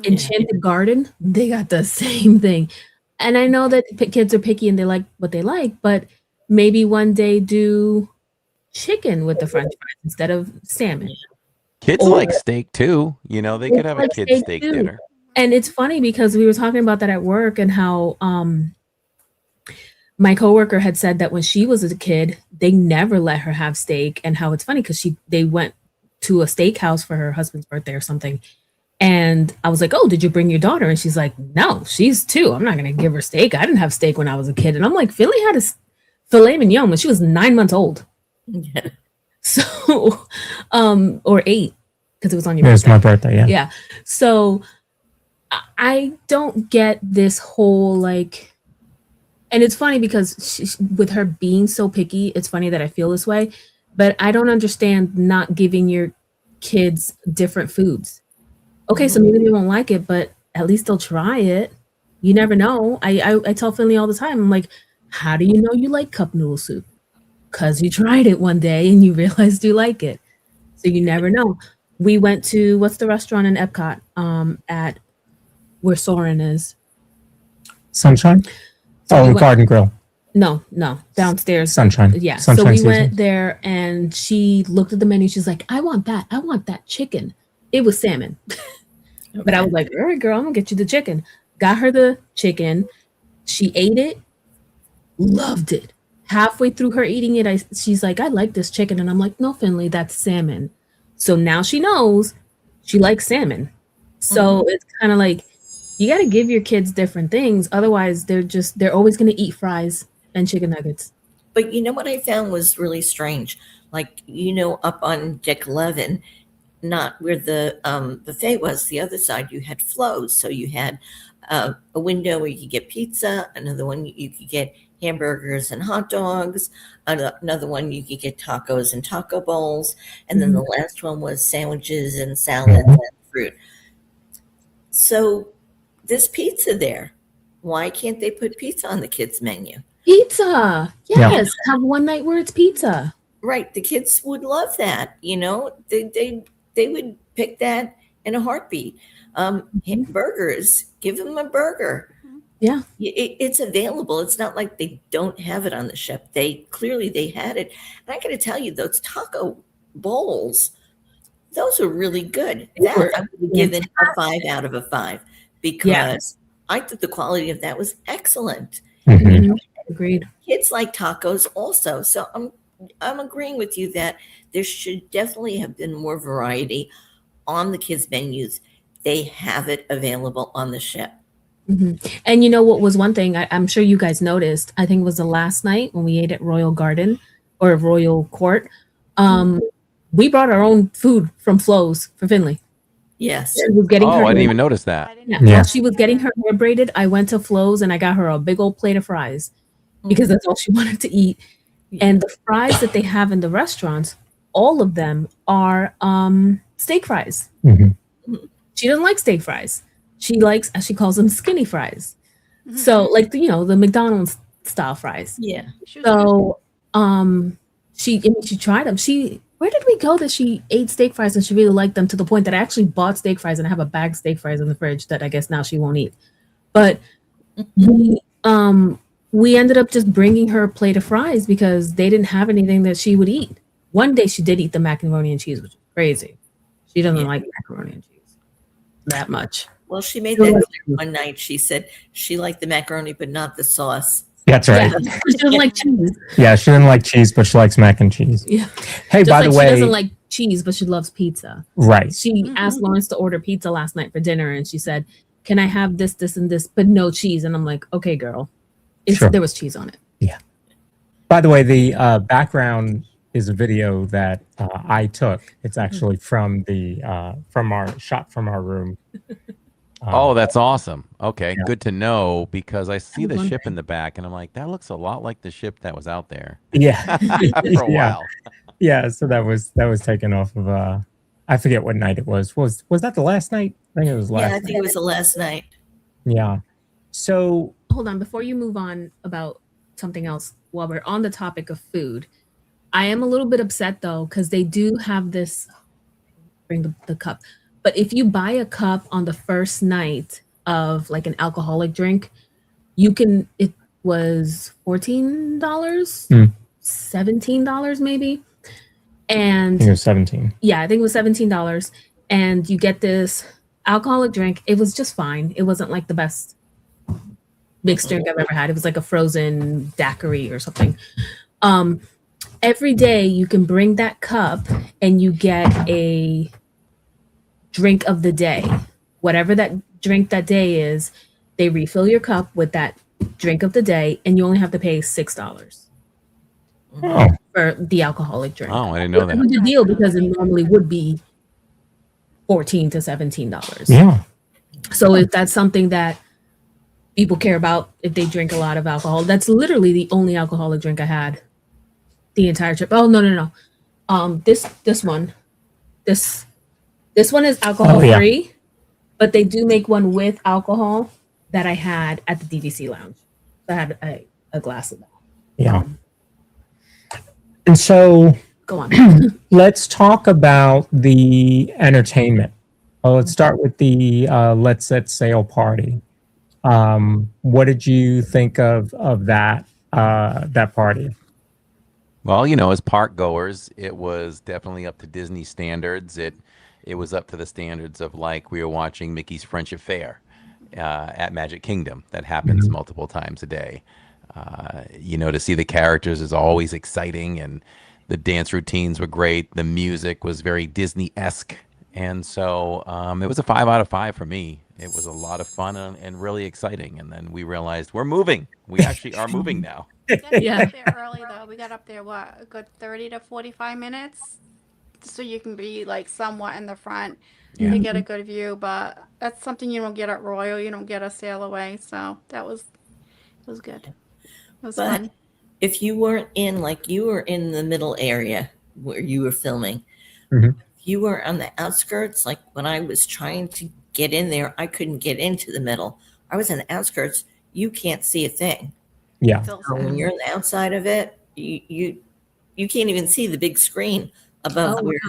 Enchanted Garden, they got the same thing. And I know that kids are picky and they like what they like, but maybe one day do chicken with the French fries instead of salmon. Kids like steak too. They could have a like kid steak steak too. dinner. And it's funny because we were talking about that at work and how my coworker had said that when she was a kid, they never let her have steak, and how it's funny because they went to a steakhouse for her husband's birthday or something. And I was like, "Oh, did you bring your daughter?" And she's like, "No, she's 2. I'm not going to give her steak. I didn't have steak when I was a kid." And I'm like, Finley had a filet mignon when she was 9 months old. Yeah. So, or 8, because it was on your It birthday. was my birthday, yeah. Yeah. So I don't get this whole like, and it's funny because with her being so picky, it's funny that I feel this way, but I don't understand not giving your kids different foods. Okay, so maybe they won't like it, but at least they'll try it. You never know. I tell Finley all the time, I'm like, how do you know you like cup noodle soup? Because you tried it one day and you realized you like it. So you never know. We went to, what's the restaurant in Epcot at where Soren is? Sunshine? So we Garden Grill. No, downstairs. Sunshine. Yeah. Sunshine so we season. went there and she looked at the menu. She's like, I want that chicken. It was salmon. But I was like, all right, girl, I'm gonna get you the chicken. Got her the chicken. She ate it, loved it. Halfway through her eating it, she's like, I like this chicken. And I'm like, no, Finley, that's salmon. So now she knows she likes salmon. So it's kind of like, you got to give your kids different things. Otherwise, they're always going to eat fries and chicken nuggets. But you know what I found was really strange? Like, up on deck 11, not where the buffet was, the other side, you had flows. So you had a window where you could get pizza, another one you could get hamburgers and hot dogs, another one you could get tacos and taco bowls, and then the last one was sandwiches and salads and fruit. So there's pizza there. Why can't they put pizza on the kids' menu? Pizza. Yes. Have one night where it's pizza. Right. The kids would love that. They would pick that in a heartbeat. Burgers, give them a burger. Yeah. It's available. It's not like they don't have it on the ship. They had it. And I got to tell you, those taco bowls, those are really good. That I would have given a 5 out of a 5 because I thought the quality of that was excellent. Agreed. Kids like tacos also. So I'm agreeing with you that there should definitely have been more variety on the kids' menus. They have it available on the ship. And you know what was one thing I'm sure you guys noticed? I think it was the last night when we ate at Royal Garden or Royal Court. We brought our own food from Flo's for Finley. Yes. She was getting I didn't even notice that. While she was getting her hair braided, I went to Flo's and I got her a big old plate of fries because that's all she wanted to eat. And the fries that they have in the restaurants, all of them are steak fries. She doesn't like steak fries. She likes, as she calls them, skinny fries. So like the McDonald's style fries. Yeah. So she tried them. Where did we go that she ate steak fries and she really liked them to the point that I actually bought steak fries and I have a bag of steak fries in the fridge that I guess now she won't eat. But we ended up just bringing her a plate of fries because they didn't have anything that she would eat. One day she did eat the macaroni and cheese, which is crazy. She doesn't like macaroni and cheese that much. Well, she made that clear one night. She said she liked the macaroni, but not the sauce. That's right. Yeah, she doesn't like cheese. Yeah, she doesn't like cheese, but she likes mac and cheese. Yeah. Hey, Just by like the way, she doesn't like cheese, but she loves pizza. Right. She asked Lawrence to order pizza last night for dinner, and she said, "Can I have this, this, and this, but no cheese?" And I'm like, "Okay, girl, Sure. There was cheese on it." Yeah. By the way, the background is a video that I took. It's actually from our room. That's awesome. Okay, good to know because I see the ship in the back and I'm like, that looks a lot like the ship that was out there. Yeah. For a while. Yeah, so that was taken off of I forget what night it was. Was that the last night? I think it was last Yeah, I think it was the last night. Yeah. So hold on, before you move on about something else, while we're on the topic of food, I am a little bit upset though, because they do have this, bring the cup. But if you buy a cup on the first night of like an alcoholic drink, it was $14, $17 maybe. And I think it was 17. Yeah, I think it was $17. And you get this alcoholic drink. It was just fine. It wasn't like the best mixed drink I've ever had. It was like a frozen daiquiri or something. Every day you can bring that cup and you get a drink of the day. Whatever that drink that day is, they refill your cup with that drink of the day, and you only have to pay $6 for the alcoholic drink. Oh, I didn't know that. It was a deal because it normally would be $14 to $17. Yeah. So if that's something that people care about, if they drink a lot of alcohol, that's literally the only alcoholic drink I had the entire trip. Oh, no. This one is alcohol free, but they do make one with alcohol that I had at the DVC lounge. I had a glass of that. Yeah. And so Go on. let's talk about the entertainment. Well, let's start with the Let's Set Sail party. What did you think of that party? Well, you know, as park goers, it was definitely up to Disney standards. It was up to the standards of like we were watching Mickey's French Affair at Magic Kingdom. That happens multiple times a day. You know, to see the characters is always exciting, and the dance routines were great. The music was very Disney-esque. And so it was a 5 out of 5 for me. It was a lot of fun and really exciting. And then we realized we're moving. We actually are moving now. We got up there early though. We got up there a good 30 to 45 minutes, so you can be like somewhat in the front to get a good view. But that's something you don't get at Royal. You don't get a sail away. So it was good. It was fun. If you weren't in, like you were in the middle area where you were filming, Mhm. if you were on the outskirts, like when I was trying to get in there, I couldn't get into the middle. I was in the outskirts. You can't see a thing. Yeah. So when you're on the outside of it, you can't even see the big screen above where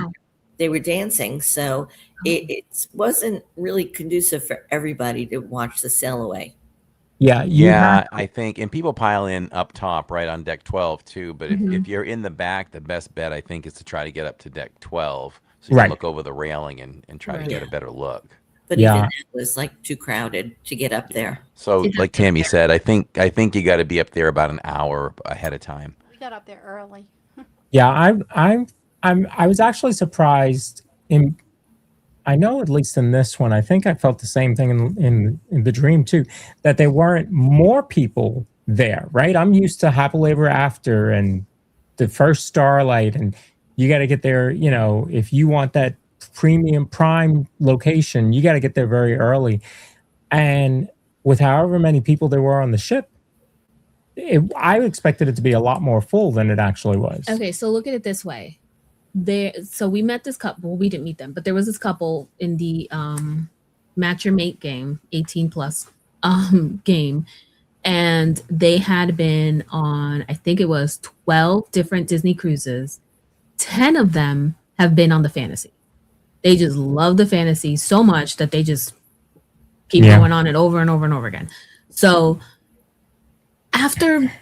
they were dancing. So it wasn't really conducive for everybody to watch the sail away. Yeah. I think, and people pile in up top, right on deck 12 too. But if you're in the back, the best bet I think is to try to get up to deck 12 so you can look over the railing and try to get a better look. But even that was like too crowded to get up there. So, like Tammy said, I think you got to be up there about an hour ahead of time. We got up there early. Yeah, I was actually surprised I know at least in this one, I think I felt the same thing in the dream too, that there weren't more people there, right? I'm used to Happily Ever After and the first Starlight, and you got to get there, you know, if you want that premium prime location, you got to get there very early. And with however many people there were on the ship, I expected it to be a lot more full than it actually was. Okay, so look at it this way. So we met this couple. Well, we didn't meet them, but there was this couple in the Match Your Mate game, 18 plus game, and they had been on, I think it was 12 different Disney cruises. 10 of them have been on the Fantasy. They just love the Fantasy so much that they just keep going on it over and over and over again. So after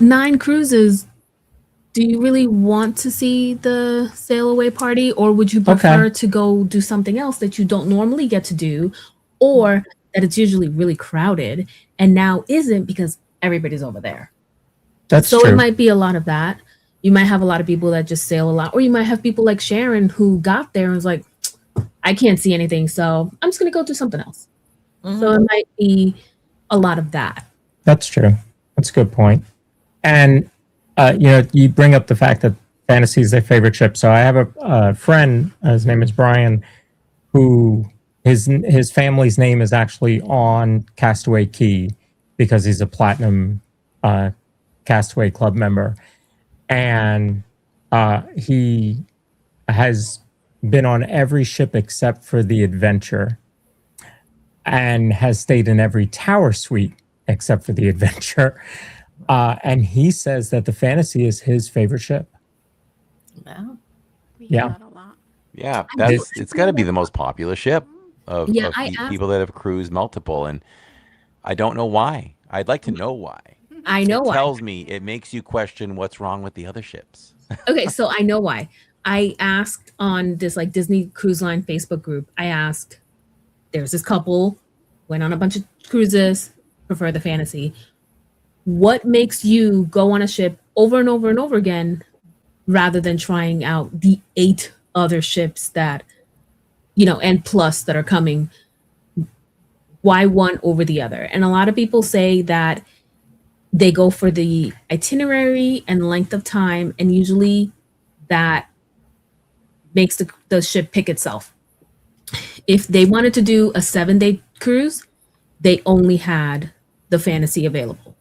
9 cruises, do you really want to see the sail away party, or would you prefer to go do something else that you don't normally get to do, or that it's usually really crowded and now isn't because everybody's over there? That's so true. It might be a lot of that. You might have a lot of people that just sail a lot, or you might have people like Sharon who got there and was like, I can't see anything, so I'm just going to go do something else. So it might be a lot of that. That's true. That's a good point. And you know, you bring up the fact that Fantasy is their favorite ship. So I have a friend, his name is Brian, who his family's name is actually on Castaway Cay because he's a platinum Castaway Club member. And he has been on every ship except for the Adventure, and has stayed in every tower suite except for the Adventure. And he says that the Fantasy is his favorite ship. Wow. Yeah. Yeah, it's got to be the most popular ship of people that have cruised multiple, and I don't know why. I'd like to know why. I know why. It tells me, it makes you question what's wrong with the other ships. Okay, so I know why. I asked on this like Disney Cruise Line Facebook group, I asked, there's this couple, went on a bunch of cruises, prefer the fantasy. What makes you go on a ship over and over and over again rather than trying out the 8 other ships that, and plus that are coming? Why one over the other? And a lot of people say that they go for the itinerary and length of time, and usually that makes the ship pick itself. If they wanted to do a 7-day cruise, they only had the fantasy available.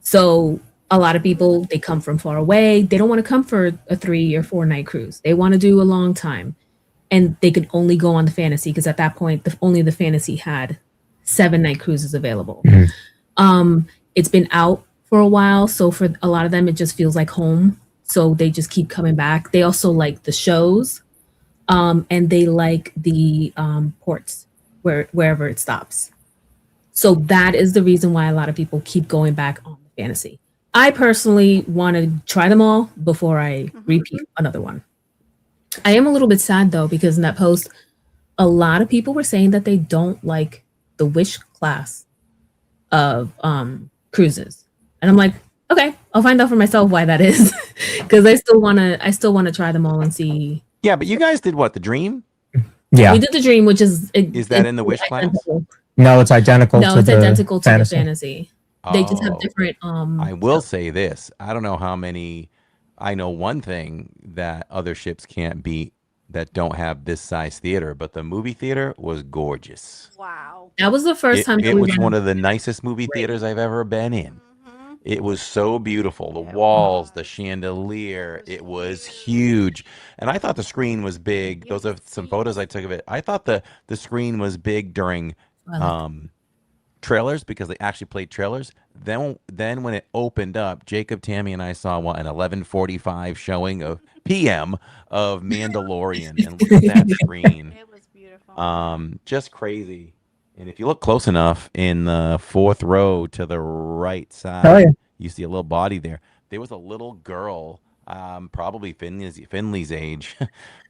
So a lot of people, they come from far away. They don't want to come for a 3 or 4 night cruise. They want to do a long time. And they could only go on the fantasy because at that point, only the fantasy had 7-night cruises available. It's been out for a while. So for a lot of them, it just feels like home. So they just keep coming back. They also like the shows, and they like the ports wherever it stops. So that is the reason why a lot of people keep going back on the fantasy. I personally want to try them all before I repeat another one. I am a little bit sad though, because in that post, a lot of people were saying that they don't like the Wish class of cruises. And I'm like, okay, I'll find out for myself why that is. Because I still wanna try them all and see. Yeah, but you guys did what? The Dream? Yeah. We did the Dream, which is that in the Wish class? No, it's identical No, to it's the identical to fantasy. the fantasy. They just have different I will say this. I don't know how many. I know one thing that other ships can't beat that don't have this size theater, but the movie theater was gorgeous. Wow. That was the first time It we was went. one of the nicest movie theaters I've ever been in. It was so beautiful. The walls, the chandelier, it was huge. And I thought the screen was big. Those are some photos I took of it. I thought the screen was big during trailers because they actually played trailers. Then when it opened up, Jacob, Tammy, and I saw an 11:45 showing of PM of Mandalorian, and look at that screen. It was beautiful. Just crazy. And if you look close enough in the 4th row to the right side, you see a little body there. There was a little girl, probably Finley's age,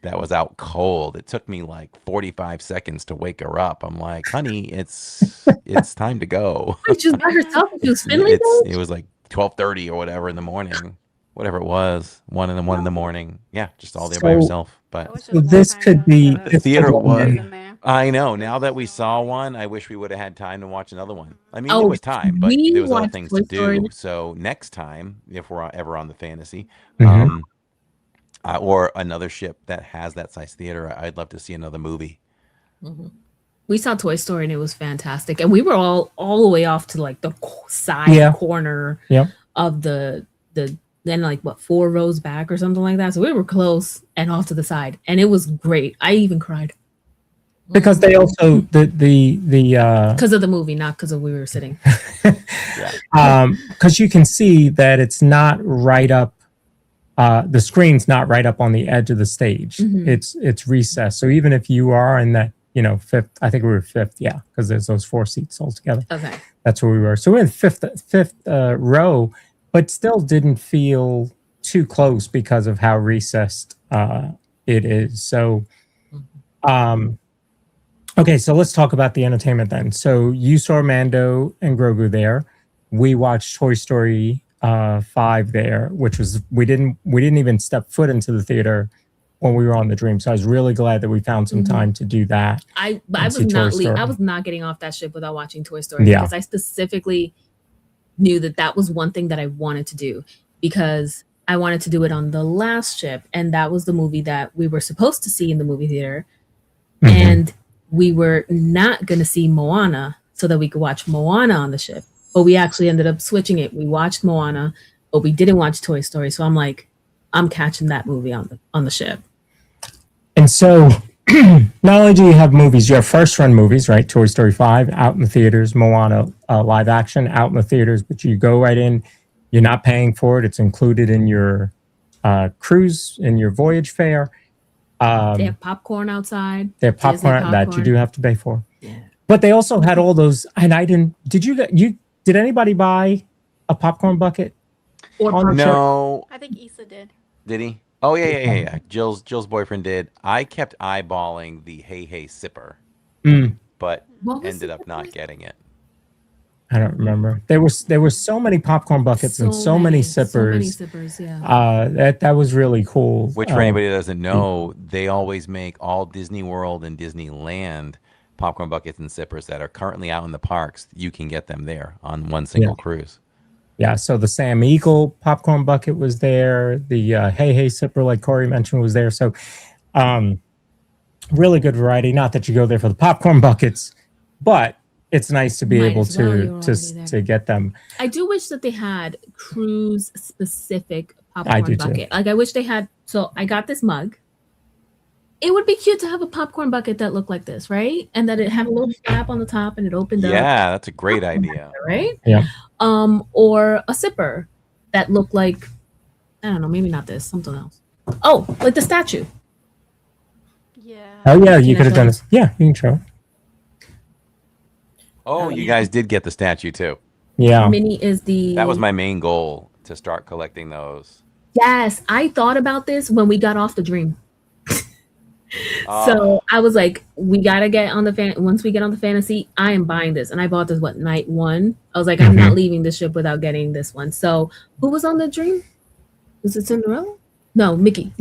that was out cold. It took me like 45 seconds to wake her up. I'm like, honey, it's time to go. She was by herself. She was Finley. It was like 12:30 or whatever in the morning, whatever it was, 1 in the morning. Yeah, just all there by herself. But So this could be the theater was. I know. Now that we saw one, I wish we would have had time to watch another one. I mean, there was time, but there was other things to do. So next time, if we're ever on the fantasy, or another ship that has that size theater, I'd love to see another movie. We saw Toy Story and it was fantastic, and we were all the way off to like the side corner of the then like 4 rows back or something like that. So we were close and off to the side, and it was great. I even cried because they also the because of the movie, not because of where we were sitting. Because you can see that it's not right up. The screen's not right up on the edge of the stage. It's recessed. So even if you are in that 5th, I think we were 5th, because there's those 4 seats all together. Okay, that's where we were. So we're in 5th row, but still didn't feel too close because of how recessed it is. So, okay, so let's talk about the entertainment then. So you saw Mando and Grogu there. We watched Toy Story 5 there, which was we didn't even step foot into the theater when we were on the Dream. So I was really glad that we found some time to do that. I was not getting off that ship without watching Toy Story because I specifically knew that was one thing that I wanted to do, because I wanted to do it on the last ship, and that was the movie that we were supposed to see in the movie theater, and we were not going to see Moana so that we could watch Moana on the ship, but we actually ended up switching it. We watched Moana, but we didn't watch Toy Story. So I'm like, I'm catching that movie on the ship. And so not only do you have movies, you have first run movies, right? Toy Story 5 out in the theaters, Moana live action out in the theaters, but you go right in, you're not paying for it. It's included in your cruise, in your voyage fare. They have popcorn outside. They have popcorn that you do have to pay for. Yeah. But they also had all those, and I didn't, did anybody buy a popcorn bucket? No. I think Issa did. Did he? Oh yeah. Jill's boyfriend did. I kept eyeballing the Hey Hey sipper. but What was ended the up not getting it. I don't remember. There were so many popcorn buckets and so many sippers. So many sippers, yeah. That was really cool. Which, for anybody that doesn't know, they always make all Disney World and Disneyland popcorn buckets and sippers that are currently out in the parks. You can get them there on one single cruise. Yeah, so the Sam Eagle popcorn bucket was there. The Hey Hey sipper, like Corey mentioned, was there. So really good variety. Not that you go there for the popcorn buckets, but it's nice to be able to get them. I do wish that they had cruise specific popcorn bucket. Too. Like I wish they had. So I got this mug. It would be cute to have a popcorn bucket that looked like this, right? And that it had a little flap on the top and it opened up. Yeah, that's a great idea. Bucket, right? Yeah. Or a sipper that looked like, I don't know, maybe not this, something else. Oh, like the statue. Yeah. Oh yeah, you could have done this. Yeah, you can show. Oh, you guys did get the statue too. Yeah. Minnie is the. That was my main goal, to start collecting those. Yes, I thought about this when we got off the Dream. So I was like, we gotta get on the once we get on the Fantasy, I am buying this. And I bought this night 1. I was like, I'm not leaving the ship without getting this one. So who was on the Dream? Was it Cinderella? No, Mickey.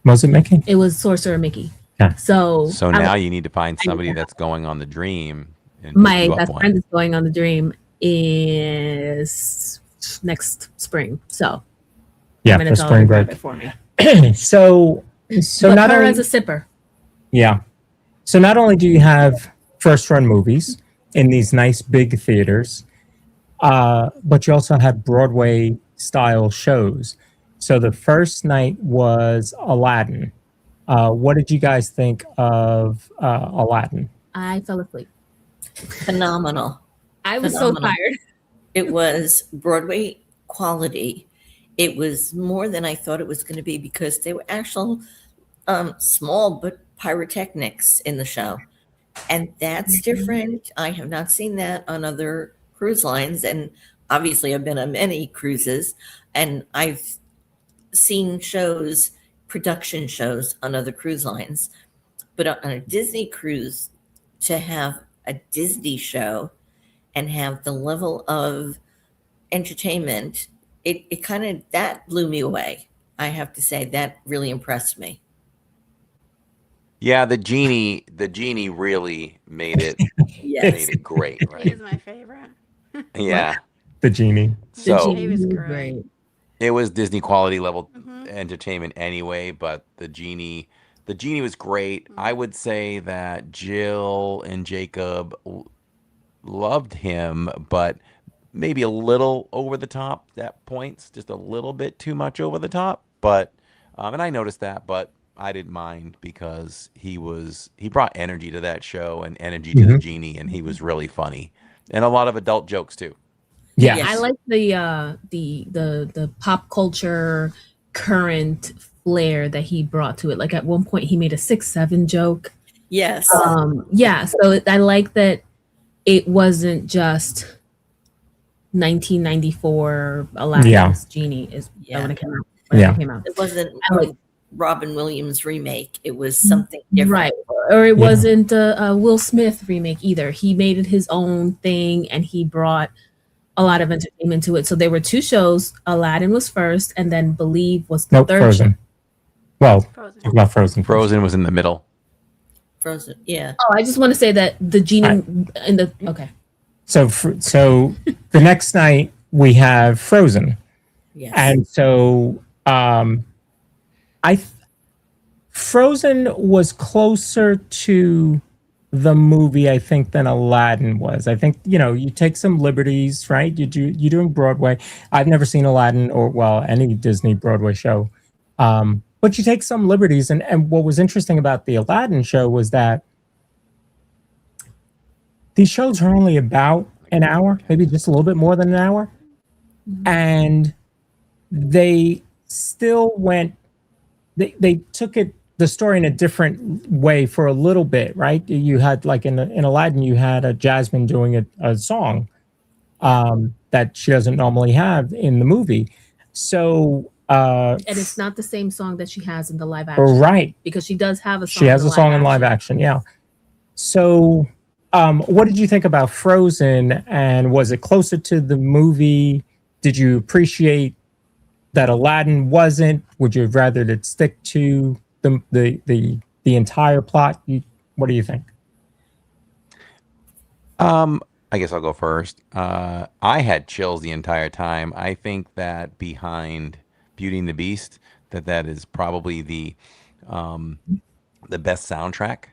Was it Mickey? It was Sorcerer Mickey. Yeah. So now you need to find somebody that's going on the Dream. And my best friend is going on the Dream is next spring. So yeah, I'm gonna tell her to grab it for me. So but not her only as a sipper. Yeah. So not only do you have first run movies in these nice big theaters, but you also have Broadway style shows. So the first night was Aladdin. What did you guys think of Aladdin? I fell asleep. Phenomenal. I was so tired. It was Broadway quality. It was more than I thought it was going to be because they were actual small but pyrotechnics in the show. And that's different. I have not seen that on other cruise lines. And obviously I've been on many cruises and I've seen production shows on other cruise lines. But on a Disney cruise, to have a Disney show and have the level of entertainment, it kind of, that blew me away. I have to say that really impressed me. Yeah, the genie really made it made it great, right? He's my favorite. Yeah. The genie. So he was great. It was Disney quality level entertainment anyway, but the genie was great. I would say that Jill and Jacob loved him, but maybe a little over the top at points, just a little bit too much over the top. But and I noticed that, but I didn't mind because he brought energy to that show and energy to the genie, and he was really funny and a lot of adult jokes too. Yeah, I like the pop culture current flair that he brought to it. Like at one point, he made a 6'7" joke. Yes. Yeah. So I like that it wasn't just 1994 Aladdin's Genie when it came out. It came out. It wasn't Robin Williams remake. It was something different. Right. Or it wasn't a Will Smith remake either. He made it his own thing and he brought a lot of entertainment to it. So there were 2 shows. Aladdin was first and then Believe was the third Frozen. show. Well, talk about Frozen. Frozen was in the middle. Frozen, yeah. Oh, I just want to say that the genie in the So the next night we have Frozen. Yes. And so Frozen was closer to the movie, I think, than Aladdin was. I think, you take some liberties, right? You're doing Broadway. I've never seen Aladdin or any Disney Broadway show. But you take some liberties. And what was interesting about the Aladdin show was that these shows are only about an hour, maybe just a little bit more than an hour. And they still they took the story in a different way for a little bit, right? You had, like in Aladdin, you had a Jasmine doing a song that she doesn't normally have in the movie. So and it's not the same song that she has in the live action. Right. Because she does have a song. She has a song in live action, yeah. So, what did you think about Frozen? And was it closer to the movie? Did you appreciate that Aladdin wasn't? Would you have rather it stick to the entire plot? What do you think? I guess I'll go first. I had chills the entire time. I think that behind Beauty and the Beast, that is probably the best soundtrack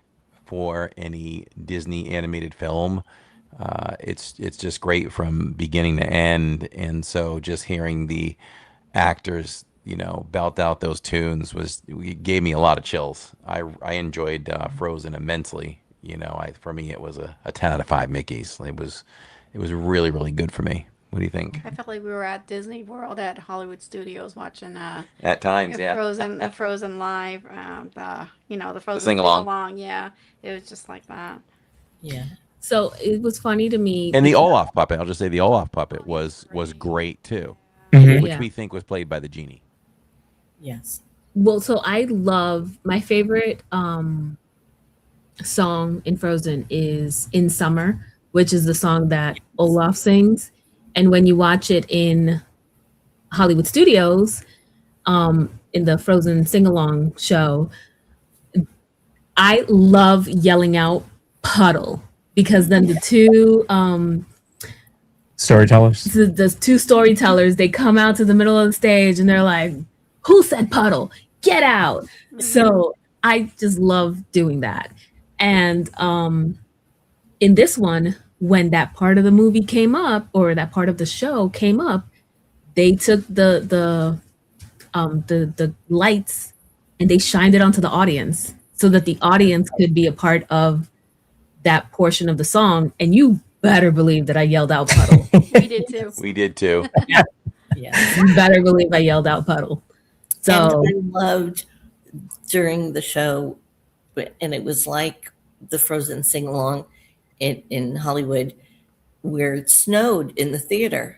for any Disney animated film. It's just great from beginning to end, and so just hearing the actors, belt out those tunes gave me a lot of chills. I enjoyed Frozen immensely. For me it was a 10 out of 5 Mickeys. It was really, really good for me. What do you think? I felt like we were at Disney World at Hollywood Studios watching at times, yeah, Frozen live, the Frozen sing along. Yeah, it was just like that. Yeah. So it was funny to me. And the Olaf puppet, I'll just say the Olaf puppet was great too, Mhm. which we think was played by the genie. Yes. Well, so I love my favorite song in Frozen is In Summer, which is the song that Olaf sings. And when you watch it in Hollywood Studios, in the Frozen sing-along show, I love yelling out puddle, because then the two Storytellers. the two storytellers, they come out to the middle of the stage and they're like, who said puddle? Get out. So I just love doing that. And in this one, when that part of the movie came up, or that part of the show came up, they took the lights and they shined it onto the audience so that the audience could be a part of that portion of the song. And you better believe that I yelled out puddle. We did too. We did too. Yeah. You better believe I yelled out puddle. So And I loved during the show, and it was like the Frozen sing along in Hollywood, where it snowed in the theater.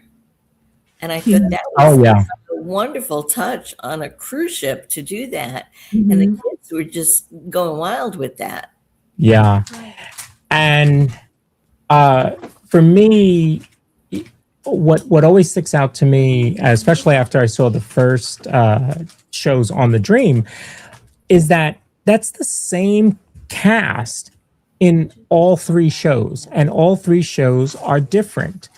And I thought that was a wonderful touch on a cruise ship to do that. And the kids were just going wild with that. Yeah. And for me, what always sticks out to me, especially after I saw the first shows on the Dream, is that that's the same cast in all three shows, and all three shows are different.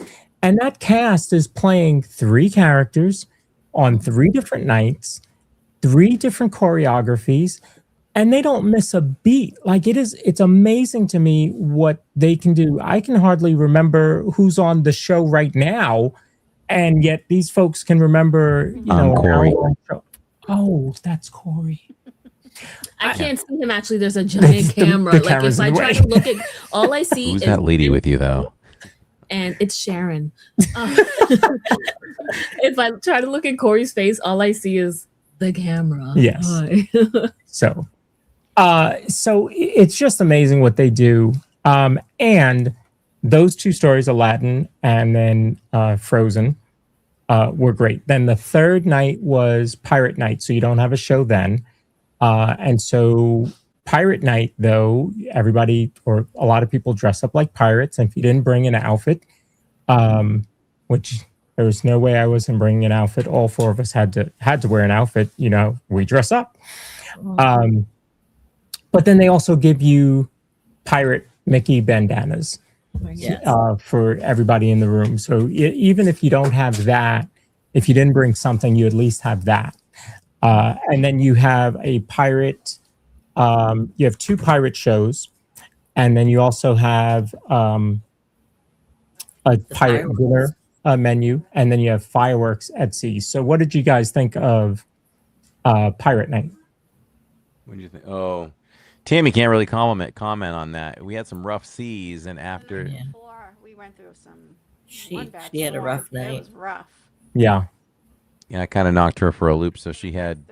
And that cast is playing three characters on 3 different nights, 3 different choreographies, and they don't miss a beat. Like, it's amazing to me what they can do. I can hardly remember who's on the show right now, and yet these folks can remember, Corey. Oh, that's Corey. I can't see him. Actually, there's a giant camera. Like, if I try to look at, all I see Who's is that lady with you though? And it's Sharon. If I try to look at Corey's face, all I see is the camera. Yes. So it's just amazing what they do. And those 2 stories, Aladdin and then Frozen, were great. Then the third night was Pirate Night, so you don't have a show then. And so Pirate Night, though, everybody or a lot of people dress up like pirates. And if you didn't bring an outfit, which there was no way I wasn't bringing an outfit, all 4 of us had to wear an outfit. We dress up. But then they also give you pirate Mickey bandanas for everybody in the room. So even if you don't have that, if you didn't bring something, you at least have that. And then you have a pirate. You have 2 pirate shows, and then you also have a pirate dinner menu, and then you have fireworks at sea. So, what did you guys think of Pirate Night? What do you think? Oh, Tammy can't really comment on that. We had some rough seas, and after We went through some. She had a rough night. It was rough. Yeah. Yeah, I kind of knocked her for a loop. So she had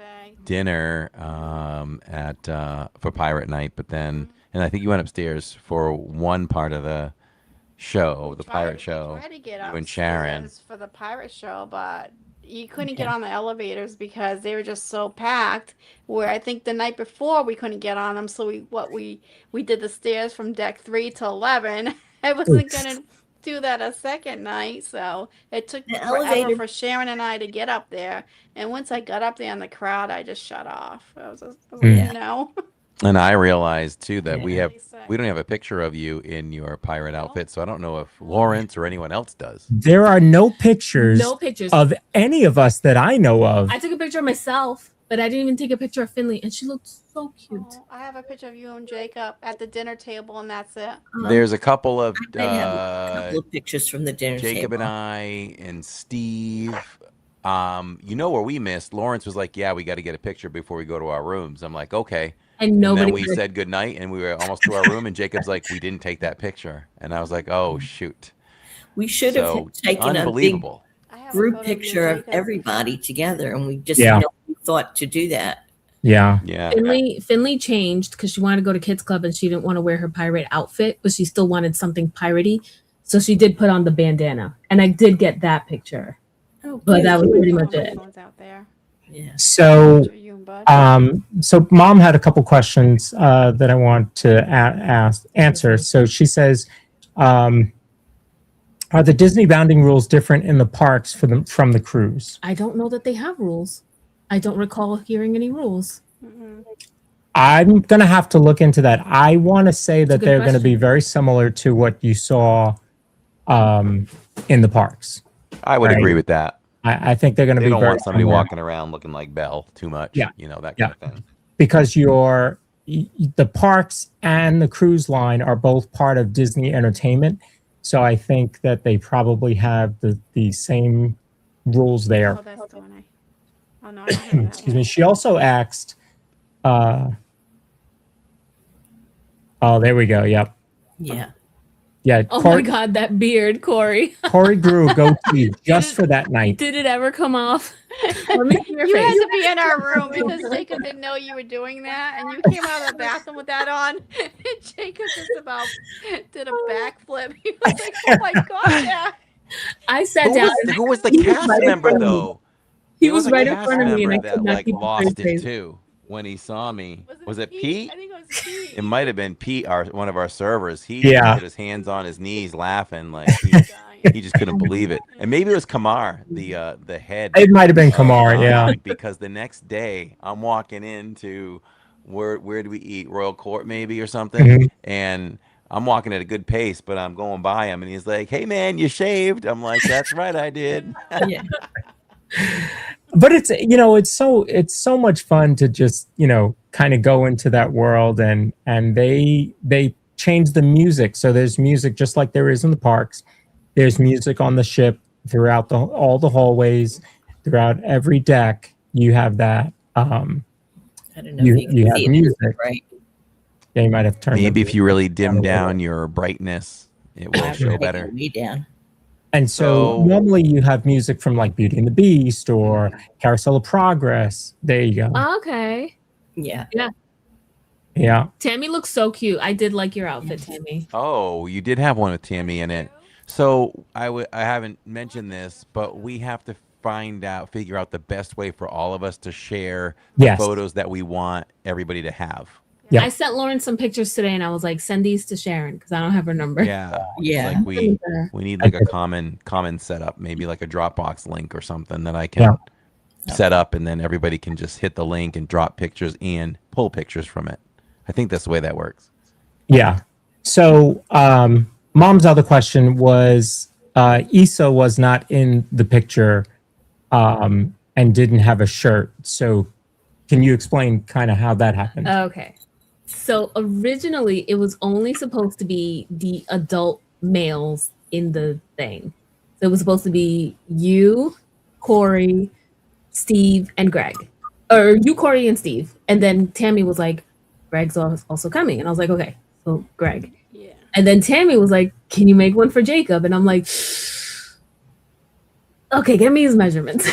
dinner for Pirate Night, but then, and I think you went upstairs for one part of the show, the pirate show. Tried to get you and Sharon for the pirate show, but you couldn't get on the elevators because they were just so packed. Where I think the night before we couldn't get on them, so we did the stairs from deck 3 to 11. I wasn't gonna do that a second night, so it took The forever elevator- for Sharon and I to get up there. And once I got up there in the crowd, I just shut off. I was like, no. And I realized too that Yeah. we don't have a picture of you in your pirate outfit, so I don't know if Lawrence or anyone else does. There are no pictures, No pictures. of any of us that I know of. I took a picture of myself, but I didn't even take a picture of Finley, and she looked so cute. Oh, I have a picture of you and Jacob at the dinner table, and that's it. There's a couple of I have a couple of pictures from the dinner Jacob table. and I and Steve. You know where we missed? Lawrence was like, "Yeah, we got to get a picture before we go to our rooms." I'm like, "Okay." And And nobody. then we said goodnight, and we were almost to our room, and Jacob's like, "We didn't take that picture," and I was like, "Oh shoot!" We should have So taken a big unbelievable. I have a group photo of you and picture of Jacob. everybody together, and we just Yeah. nobody thought to do that. Yeah. Yeah. Finley changed because she wanted to go to kids club and she didn't want to wear her pirate outfit, but she still wanted something piratey. So she did put on the bandana, and I did get that picture. Oh, But that was My pretty much phone- it. phone's out there. yeah. So, Picture of you and Bud. so Mom had a couple questions that I want to answer. So she says, are the Disney bounding rules different in the parks from the cruise? I don't know that they have rules. I don't recall hearing any rules. Mm-mm. I'm going to have to look into that. I want to say that good they're going to be question. very similar to what you saw in the parks. I would Right. agree with that. I think they're going to They be don't very want somebody similar. walking around looking like Belle too much. Yeah. You know, that Yeah. kind of thing. Because the parks and the cruise line are both part of Disney Entertainment. So I think that they probably have the same rules there. Oh, that's the one I. Oh no, I don't have that Excuse one. me. She also asked, oh, there we go. Yep. Yeah. Yeah. Oh my God, that beard, Corey. Corey grew a goatee just for that night. Did it ever come off? Let me see your You had face. to be in our room because Jacob didn't know you were doing that, and you came out of the bathroom with that on. And Jacob just about did a backflip. He was like, "Oh my God, yeah!" I sat down. Who was the He was cast right in member front of me. though? He There was a right in cast front of me, and I member could that not like keep a lost straight it face. too when he saw me. Was it Pete? Pete? I think it was Pete. It might have been Pete, one of our servers. He Yeah. put his hands on his knees, laughing like Dying. he just couldn't believe it. And maybe it was Kamar, the head. It might have been Kamar. Yeah. Because the next day I'm walking into where do we eat? Royal Court maybe or something, Mhm. and I'm walking at a good pace, but I'm going by him, and he's like, "Hey man, you shaved?" I'm like, "That's right, I did." Yeah. But it's so much fun to just kind of go into that world, and they change the music, so there's music just like there is in the parks. There's music on the ship throughout all the hallways, throughout every deck. You have that. I don't know You if you can have see it, music. right? Yeah, you might have turned. Maybe the- if you really dim down your brightness, it will I've show taken better. it way down. And so So- normally you have music from like Beauty and the Beast or Carousel of Progress. There you go. Okay. Yeah. Yeah. Tammy looks so cute. I did like your outfit, Tammy. Oh, you did have one with Tammy in it. So I haven't mentioned this, but we have to figure out the best way for all of us to share the Yes. photos that we want everybody to have. Yeah. I sent Lauren some pictures today, and I was like, "Send these to Sharon because I don't have her number." Yeah. Yeah. Like we need like a common setup, maybe like a Dropbox link or something that I can set up, and then everybody can just hit the link and drop pictures and pull pictures from it. I think that's the way that works. Yeah. So Mom's other question was Issa was not in the picture and didn't have a shirt. So can you explain kind of how that happened? Okay. So originally, it was only supposed to be the adult males in the thing. So it was supposed to be you, Corey, Steve, and Greg. Or you, Corey, and Steve. And then Tammy was like, Greg's also coming. And I was like, okay, so Greg. Yeah. And then Tammy was like, can you make one for Jacob? And I'm like, okay, get me his measurements.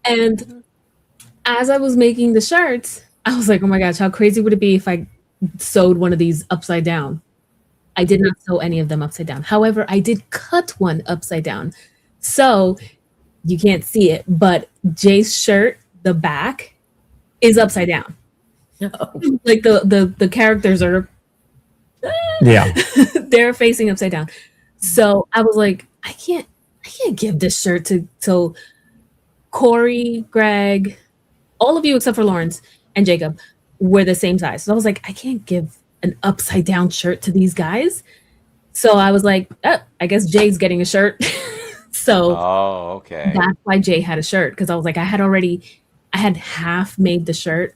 And as I was making the shirts, I was like, oh my gosh, how crazy would it be if I sewed one of these upside down? I did not sew any of them upside down. However, I did cut one upside down. So you can't see it, but Jay's shirt, the back, is upside down. Like the characters are they're facing upside down. So I was like, I can't give this shirt to so Corey, Greg, all of you except for Lawrence and Jacob were the same size. So I was like, I can't give an upside down shirt to these guys. So I was like, oh, I guess Jay's getting a shirt. So okay. That's why Jay had a shirt, because I was like, I had half made the shirt,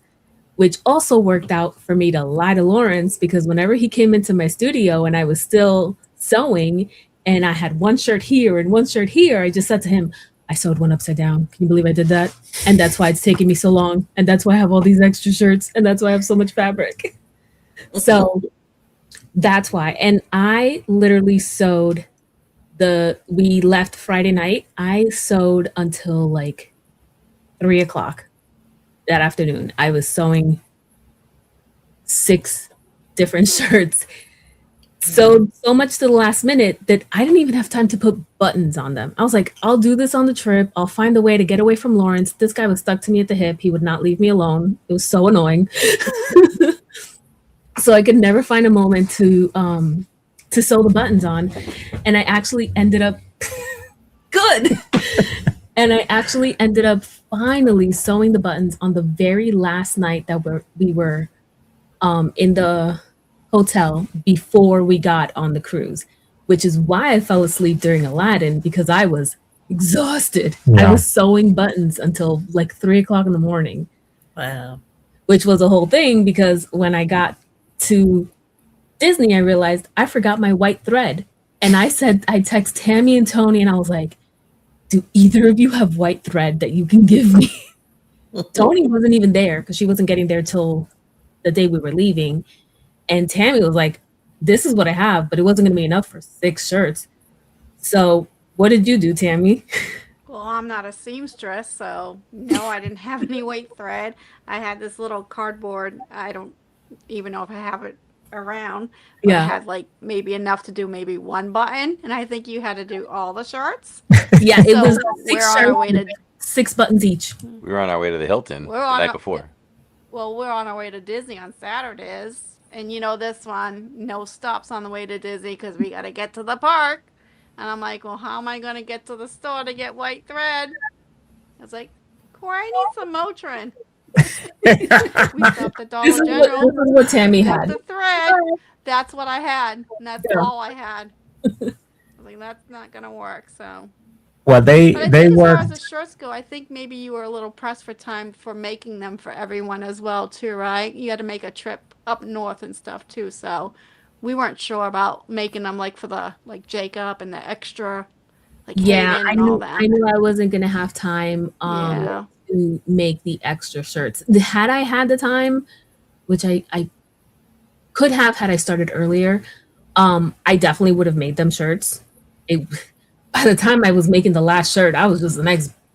which also worked out for me to lie to Lawrence, because whenever he came into my studio and I was still sewing and I had one shirt here and one shirt here, I just said to him, I sewed one upside down. Can you believe I did that? And that's why it's taking me so long. And that's why I have all these extra shirts. And that's why I have so much fabric. So that's why. And I literally sewed we left Friday night. I sewed until like 3:00 that afternoon. I was sewing 6 different shirts. So much to the last minute that I didn't even have time to put buttons on them. I was like, I'll do this on the trip. I'll find a way to get away from Lawrence. This guy was stuck to me at the hip. He would not leave me alone. It was so annoying. So I could never find a moment to sew the buttons on. And I actually ended up good. And I actually ended up finally sewing the buttons on the very last night that we were in the hotel before we got on the cruise, which is why I fell asleep during Aladdin, because I was exhausted. I was sewing buttons until like 3:00 in the morning. Wow. Which was a whole thing, because when I got to Disney, I realized I forgot my white thread. And I text Tammy and Tony and I was like, do either of you have white thread that you can give me? Tony wasn't even there because she wasn't getting there till the day we were leaving. And Tammy was like, this is what I have, but it wasn't going to be enough for 6 shirts. So what did you do, Tammy? Well, I'm not a seamstress, so no, I didn't have any white thread. I had this little cardboard. I don't even know if I have it around. But I had like maybe enough to do maybe 1 button, and I think you had to do all the shirts. Yeah, it was 6 we're on our way to 6 buttons each. We were on our way to the Hilton the night before. Well, we're on our way to Disney on Saturdays. And you know this one, no stops on the way to Disney because we got to get to the park. And I'm like, well, how am I going to get to the store to get white thread? I was like, Corey, I need some Motrin. We stopped at Dollar General. This is what Tammy had. The thread. That's what I had. And that's all I had. I was like, that's not going to work. So. Well, they as were. far as the shirts go, I think maybe you were a little pressed for time for making them for everyone as well, too, right? You had to make a trip up north and stuff too, so we weren't sure about making them like for the Jacob and the extra I knew I wasn't gonna have time to make the extra shirts. Had I had the time, which I could have had I started earlier, I definitely would have made them shirts. By the time I was making the last shirt, I was just an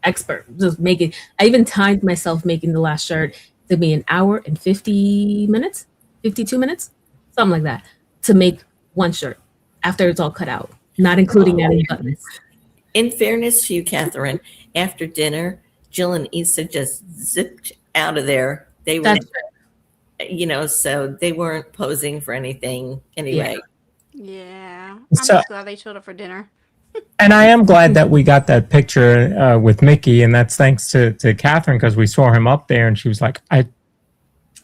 expert just making. I even timed myself making the last shirt. It took me 1 hour and 50 minutes. 52 minutes, something like that, to make 1 shirt after it's all cut out, not including any buttons. In fairness to you, Catherine, after dinner, Jill and Issa just zipped out of there. They were, so they weren't posing for anything anyway. Yeah. I'm just glad they showed up for dinner. And I am glad that we got that picture with Mickey, and that's thanks to Catherine, because we saw him up there and she was like,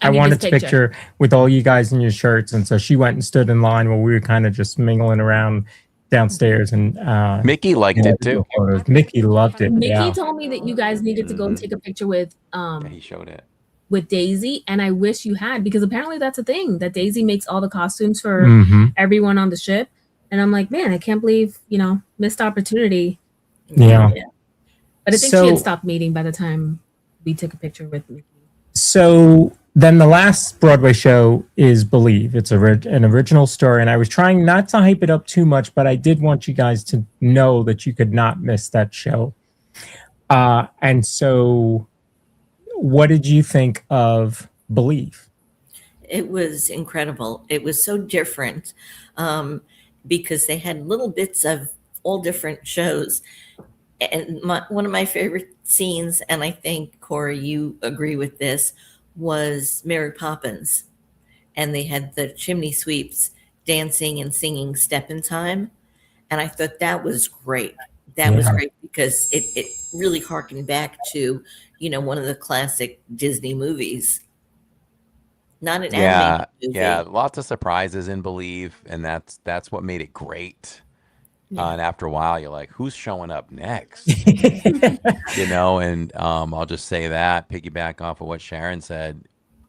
I wanted this picture with all you guys in your shirts. And so she went and stood in line while we were kind of just mingling around downstairs. And Mickey liked it too. Mickey loved it. Mickey told me that you guys needed to go and take a picture with he showed it with Daisy, and I wish you had, because apparently that's a thing that Daisy makes all the costumes for everyone on the ship. And I'm like, man, I can't believe, missed opportunity. Yeah. But I think she had stopped meeting by the time we took a picture with Mickey. So then the last Broadway show is Believe. It's an original story. And I was trying not to hype it up too much, but I did want you guys to know that you could not miss that show. And so what did you think of Believe? It was incredible. It was so different because they had little bits of all different shows. And one of my favorite scenes, and I think, Corey, you agree with this, was Mary Poppins. And they had the chimney sweeps dancing and singing Step in Time. And I thought that was great. That was great because it really harkened back to, one of the classic Disney movies. Not an animated movie. Yeah, lots of surprises in Believe, and that's what made it great. And after a while, you're like, who's showing up next? And I'll just say that, piggyback off of what Sharon said,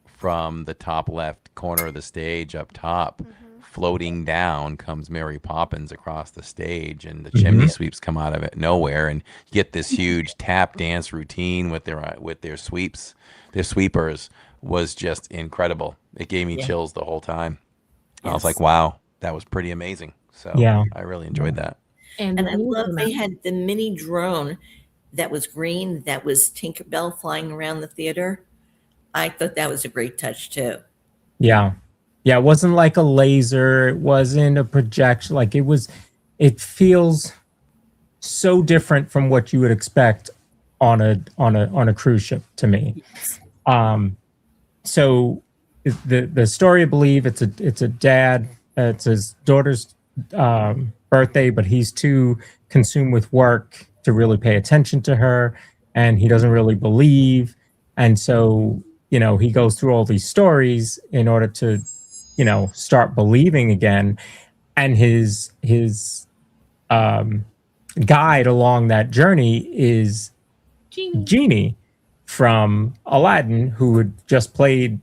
from the top left corner of the stage up top, floating down comes Mary Poppins across the stage, and the chimney sweeps come out of it nowhere, and you get this huge tap dance routine with their sweeps. Their sweepers was just incredible. It gave me chills the whole time. I was like, wow, that was pretty amazing. So I really enjoyed that. And I love they had the mini drone that was green, that was Tinkerbell flying around the theater. I thought that was a great touch too. Yeah. Yeah, it wasn't like a laser, it wasn't a projection, it feels so different from what you would expect on a cruise ship to me. So the story, I believe, it's a dad, it's his daughter's birthday, but he's too consumed with work to really pay attention to her, and he doesn't really believe, and so he goes through all these stories in order to start believing again, and his guide along that journey is Genie from Aladdin, who had just played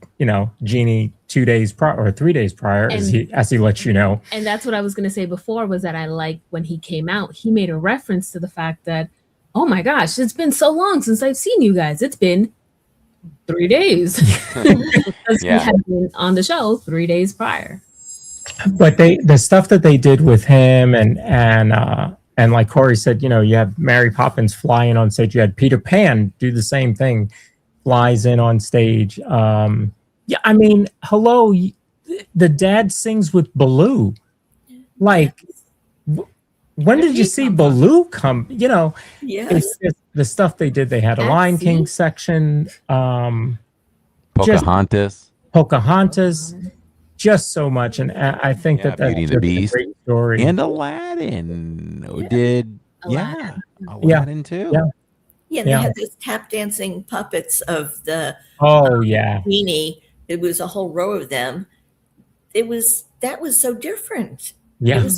Genie 2 days prior or 3 days prior, as he lets you know. And that's what I was going to say before, was that I like when he came out, he made a reference to the fact that, oh my gosh, it's been so long since I've seen you guys. It's been 3 days. Because he had been on the show 3 days prior. But the stuff that they did with him and like Corey said, you have Mary Poppins flying on stage. You had Peter Pan do the same thing, flies in on stage. Hello, the dad sings with Baloo. Like, when did you see Baloo come? It's just the stuff they did. They had a Lion King section. Pocahontas. Just so much, and I think that's Beauty and the Beast, a great story. And Aladdin Aladdin too. Yeah, they had those tap dancing puppets of the genie. It was a whole row of them. That was so different. Yeah,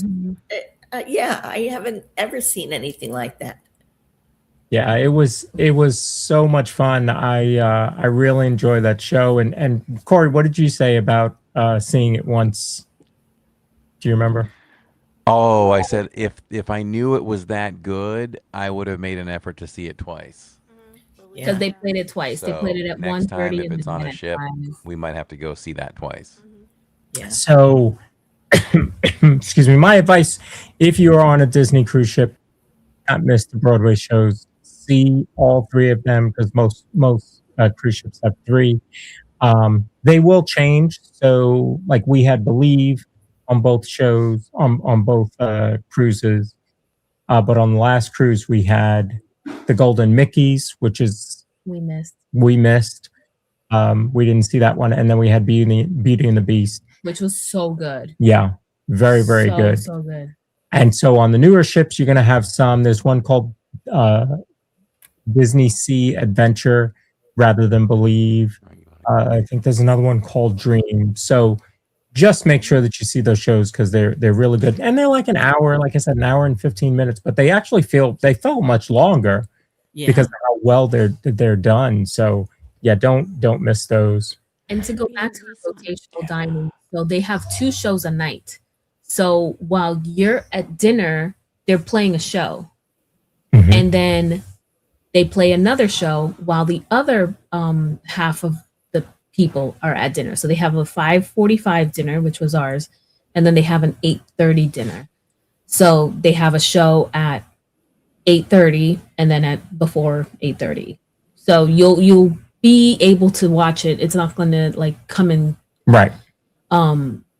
I haven't ever seen anything like that. Yeah, it was so much fun. I really enjoyed that show. And Corey, what did you say about seeing it once? Do you remember? Oh, I said if I knew it was that good, I would have made an effort to see it twice. Because they played it twice. So they played it at 1:30. If it's on a ship, we might have to go see that twice. Yeah. So, excuse me. My advice: if you are on a Disney cruise ship, not miss the Broadway shows. See all three of them, because most cruise ships have three. They will change. So, like, we had Believe on both shows, on both cruises. But on the last cruise, we had the Golden Mickeys, which is we missed. We didn't see that one. And then we had Beauty and the Beast, which was so good. Yeah, very, very good. So good. And so on the newer ships, you're going to have some. There's one called Disney Sea Adventure rather than Believe. I think there's another one called Dream. So just make sure that you see those shows, because they're really good. And they're like an hour, like I said, an hour and 15 minutes, but they actually felt much longer because of how well they're done. So yeah, don't miss those. And to go back to the rotational dining, so they have 2 shows a night. So while you're at dinner, they're playing a show. Mm-hmm. And then they play another show while the other half of the people are at dinner. So they have a 5:45 dinner, which was ours, and then they have an 8:30 dinner. So they have a show at 8:30 and then before 8:30. So you'll be able to watch it. It's not going to like come in. Right.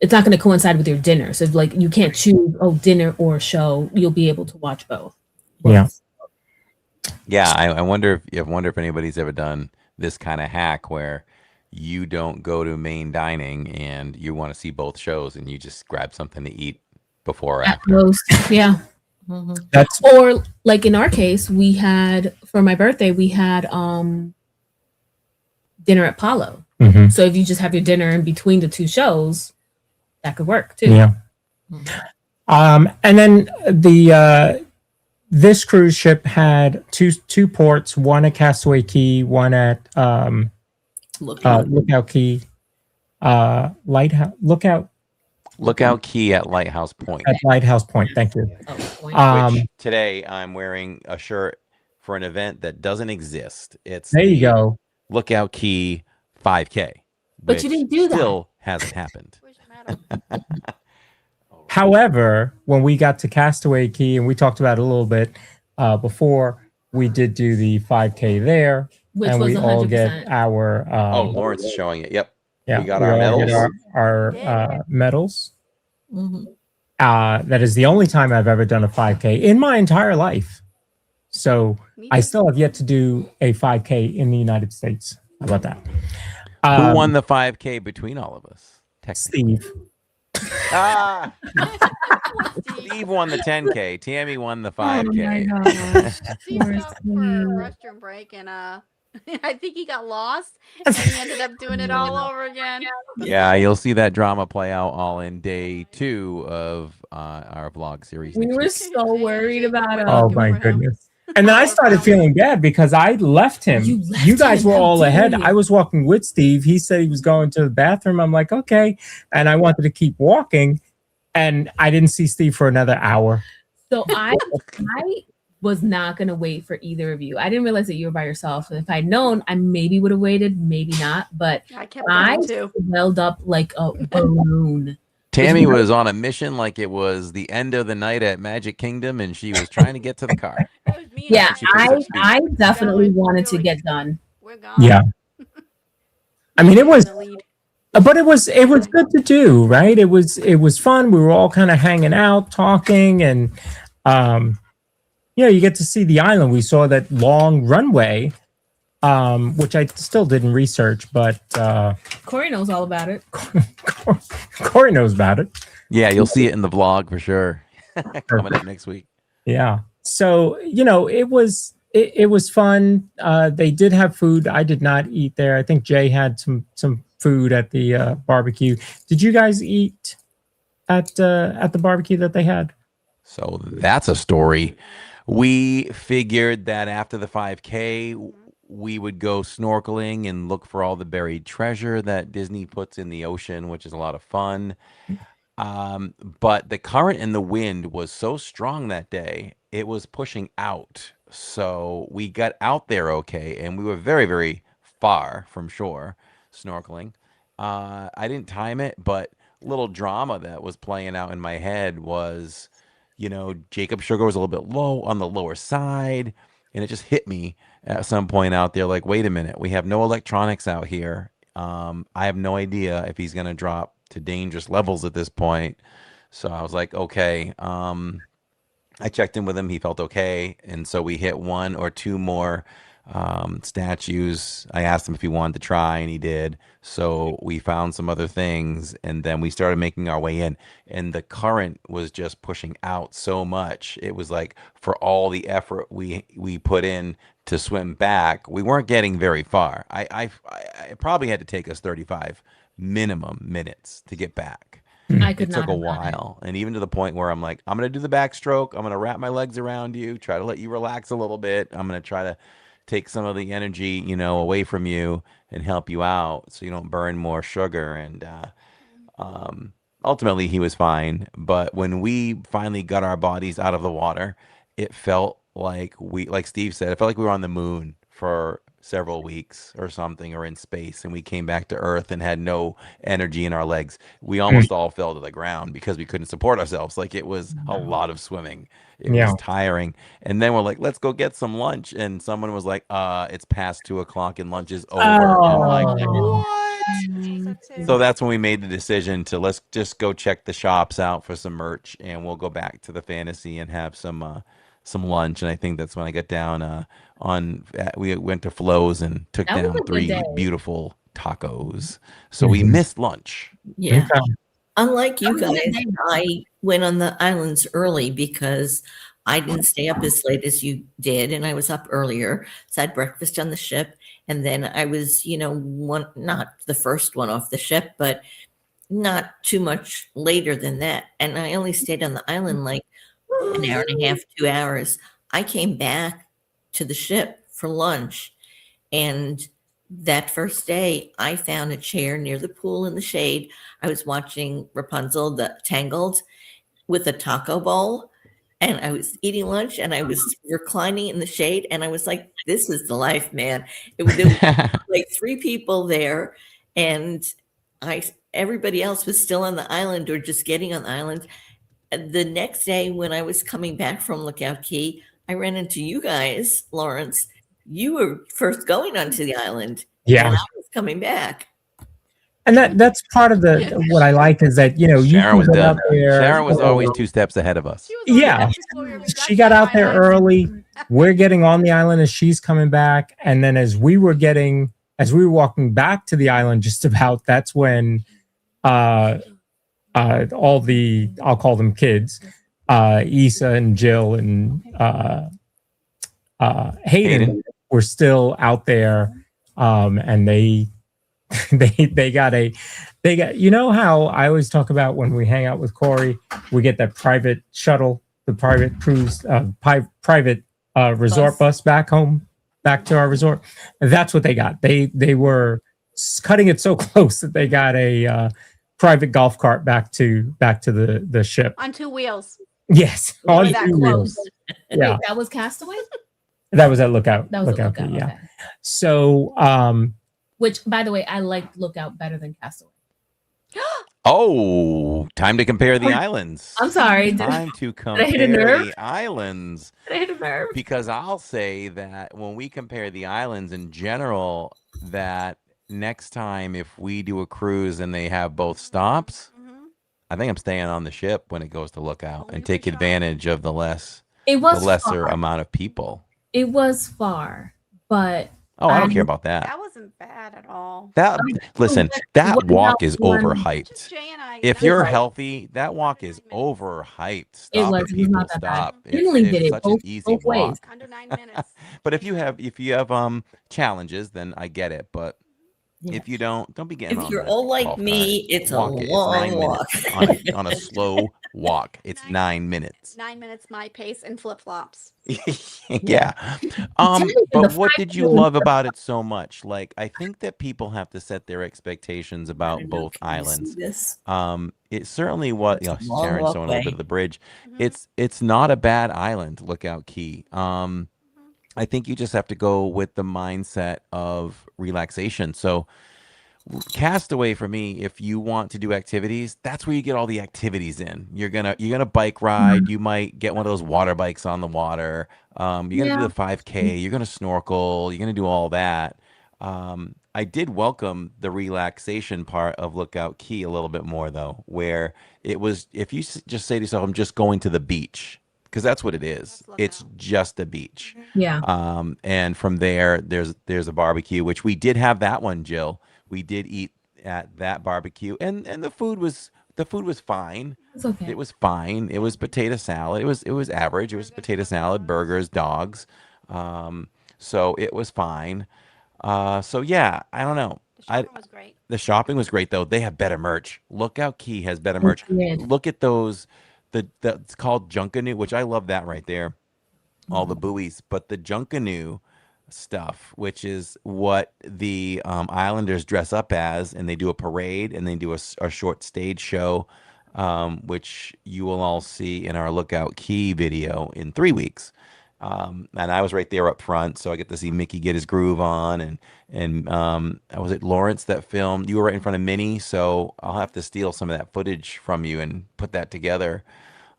It's not going to coincide with your dinner. So like you can't choose dinner or show. You'll be able to watch both. Yeah. Yeah, I wonder if anybody's ever done this kind of hack where you don't go to main dining and you want to see both shows and you just grab something to eat before or At after. most, yeah. That's Or like in our case, we had for my birthday, we had dinner at Palo. Mhm. So if you just have your dinner in between the two shows, that could work too. Yeah. And then this cruise ship had two ports, one at Castaway Cay, one at Lookout Key, Lighthouse Lookout Key at Lighthouse Point. At Lighthouse Point, thank you. Which today I'm wearing a shirt for an event that doesn't exist. It's there you go. Lookout Key 5K. But you didn't do that. Still hasn't happened. However, when we got to Castaway Cay, and we talked about it a little bit before, we did do the 5K there, Which and was we all 100%. get our Lawrence is showing it. Yep. yeah, We got our all medals. get our medals. That is the only time I've ever done a 5K in my entire life. So I still have yet to do a 5K in the United States. How about that? Who won the 5K between all of us? Steve. Ah! Steve won the 10K. Tammy won the 5K. Oh my gosh. Steve stopped for a restroom break and I think he got lost and he ended up doing it all over again. Yeah, you'll see that drama play out all in day 2 of our vlog series. We next were week. so worried about it. Oh my goodness. And then I started feeling bad because I left him. You guys were all ahead. I was walking with Steve. He said he was going to the bathroom. I'm like, okay. And I wanted to keep walking. And I didn't see Steve for another hour. So I was not going to wait for either of you. I didn't realize that you were by yourself. And if I'd known, I maybe would have waited, maybe not. But I swelled up like a balloon. Tammy was on a mission like it was the end of the night at Magic Kingdom, and she was trying to get to the car. Yeah, I definitely wanted to get done. Yeah. I mean, it was good to do, right? It was fun. We were all kind of hanging out, talking, and you get to see the island. We saw that long runway, which I still didn't research, but Corey knows all about it. Corey knows about it. Yeah, you'll see it in the vlog for sure. Coming up next week. Yeah. So, it was fun. They did have food. I did not eat there. I think Jay had some food at the barbecue. Did you guys eat at the barbecue that they had? So that's a story. We figured that after the 5K, we would go snorkeling and look for all the buried treasure that Disney puts in the ocean, which is a lot of fun. But the current and the wind was so strong that day, it was pushing out. So we got out there okay, and we were very, very far from shore snorkeling. I didn't time it, but little drama that was playing out in my head was, Jacob Sugar was a little bit low on the lower side, and it just hit me at some point out there like, wait a minute, we have no electronics out here. I have no idea if he's going to drop to dangerous levels at this point. So I was like, okay. I checked in with him. He felt okay. And so we hit 1 or 2 more statues. I asked him if he wanted to try, and he did. So we found some other things, and then we started making our way in. And the current was just pushing out so much. It was like, for all the effort we put in to swim back, we weren't getting very far. I probably had to take us 35 minimum minutes to get back. It took a while, and even to the point where I'm like, I'm going to do the backstroke. I'm going to wrap my legs around you, try to let you relax a little bit. I'm going to try to take some of the energy, away from you and help you out so you don't burn more sugar. And ultimately, he was fine. But when we finally got our bodies out of the water, it felt like like Steve said, it felt like we were on the moon for several weeks or something, or in space, and we came back to Earth and had no energy in our legs. We almost all fell to the ground because we couldn't support ourselves. Like, it was a lot of swimming. It was tiring. And then we're like, let's go get some lunch. And someone was like, it's past 2:00 and lunch is over. And we're like, what? So that's when we made the decision to let's just go check the shops out for some merch, and we'll go back to the Fantasy and have some some lunch, and I think that's when I got down we went to Flo's and took That was down a good 3 day. beautiful tacos. So we missed lunch. Yeah. Okay. Unlike you That was a guys, good day. I went on the islands early because I didn't stay up as late as you did, and I was up earlier. So I had breakfast on the ship, and then I was, not the first one off the ship, but not too much later than that. And I only stayed on the island like an hour and a half, 2 hours. I came back to the ship for lunch, and that first day, I found a chair near the pool in the shade. I was watching Rapunzel, the Tangled, with a taco bowl, and I was eating lunch, and I was reclining in the shade, and I was like, "This is the life, man!" There was like 3 people there, and everybody else was still on the island or just getting on the island. And the next day, when I was coming back from Lookout Key, I ran into you guys, Lawrence. You were first going onto the island. Yeah. And I was coming back. And that's part of what I like is that, you Sharon was can get done. out there. Sharon was always 2 steps ahead of us. Yeah. She got out there early. We're getting on the island as she's coming back. And then as we were walking back to the island, just about, that's when all the, I'll call them kids, Issa and Jill and Hayden were still out there. And they got, how I always talk about when we hang out with Corey, we get that private shuttle, the private cruise, private resort bus back home, back to our resort. And that's what they got. They were cutting it so close that they got a private golf cart back to the ship On 2 wheels. Yes, on that 2 close. wheels. Yeah, Wait, that was Castaway? that was at Lookout. That was Lookout, Lookout, yeah. okay. So, Which, by the way, I liked Lookout better than Castaway. Oh, time to compare the islands. I'm sorry. Time to I hit a compare nerve? the islands. Did I hit a nerve? Because I'll say that when we compare the islands in general, that next time if we do a cruise and they have both stops, I think I'm staying on the ship when it goes to Lookout and take advantage of the lesser amount of people. It was far, but I don't care about that. That wasn't bad at all. Listen, that walk is overhyped. Jay and I, If you're healthy, that walk is overhyped. Stop was at people, not that bad. stop. We only did it such an both easy walk. ways. under 9 minutes. But if you have challenges, then I get it. But if you don't be getting. If you're all like me, it's a long walk. on a slow walk. It's 9 minutes. 9 minutes, my pace, and flip flops. Yeah. But what did you love about it so much? Like, I think that people have to set their expectations about both islands. It certainly was. Sharon's showing a little bit of the bridge. It's not a bad island, Lookout Key. I think you just have to go with the mindset of relaxation. So Castaway, for me, if you want to do activities, that's where you get all the activities in. You're gonna bike ride. You might get one of those water bikes on the water. You're gonna do the 5K. You're gonna snorkel. You're gonna do all that. I did welcome the relaxation part of Lookout Key a little bit more, though, where it was, if you just say to yourself, I'm just going to the beach, because that's what it is. It's just a beach. Yeah. And from there, there's a barbecue, which we did have that one, Jill. We did eat at that barbecue, and the food was fine. It's okay. It was fine. It was potato salad. It was average. It was potato salad, burgers, dogs. So it was fine. So yeah, I don't know. The shopping was great. The shopping was great, though. They have better merch. Lookout Key has better merch. Look at those. It's called Junkanoo, which I love that right there. All the buoys, but the Junkanoo stuff, which is what the Islanders dress up as, and they do a parade and they do a short stage show, which you will all see in our Lookout Key video in 3 weeks. And I was right there up front, so I get to see Mickey get his groove on, and was it Lawrence that filmed? You were right in front of Minnie, so I'll have to steal some of that footage from you and put that together.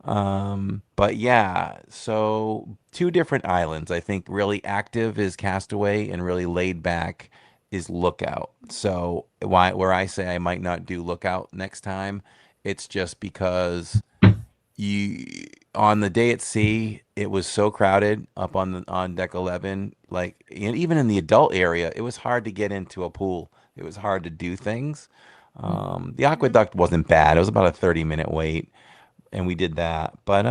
But yeah, so 2 different islands. I think really active is Castaway, and really laid back is Lookout. So where I say I might not do Lookout next time, it's just because you on the day at sea, it was so crowded up on deck 11. Like, and even in the adult area, it was hard to get into a pool. It was hard to do things. The aqueduct wasn't bad. It was about a 30-minute wait, and we did that. But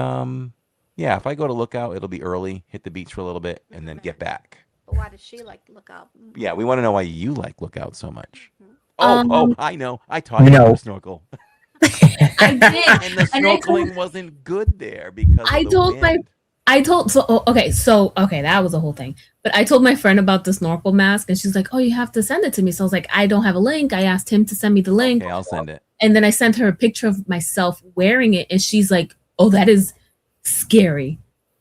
yeah, if I go to Lookout, it'll be early, hit the beach for a little bit, and then get back. But why does she like Lookout? Yeah, we want to know why you like Lookout so much. Um, Oh, I know. I taught you how to snorkel. I did. And the And I snorkeling told, wasn't good there because I of the told my, wind. I told, okay, that was a whole thing. But I told my friend about the snorkel mask, and she's like, "Oh, you have to send it to me." So I was like, "I don't have a link." I asked him to send me the link, Okay, I'll send it. and then I sent her a picture of myself wearing it, and she's like, "Oh, that is scary.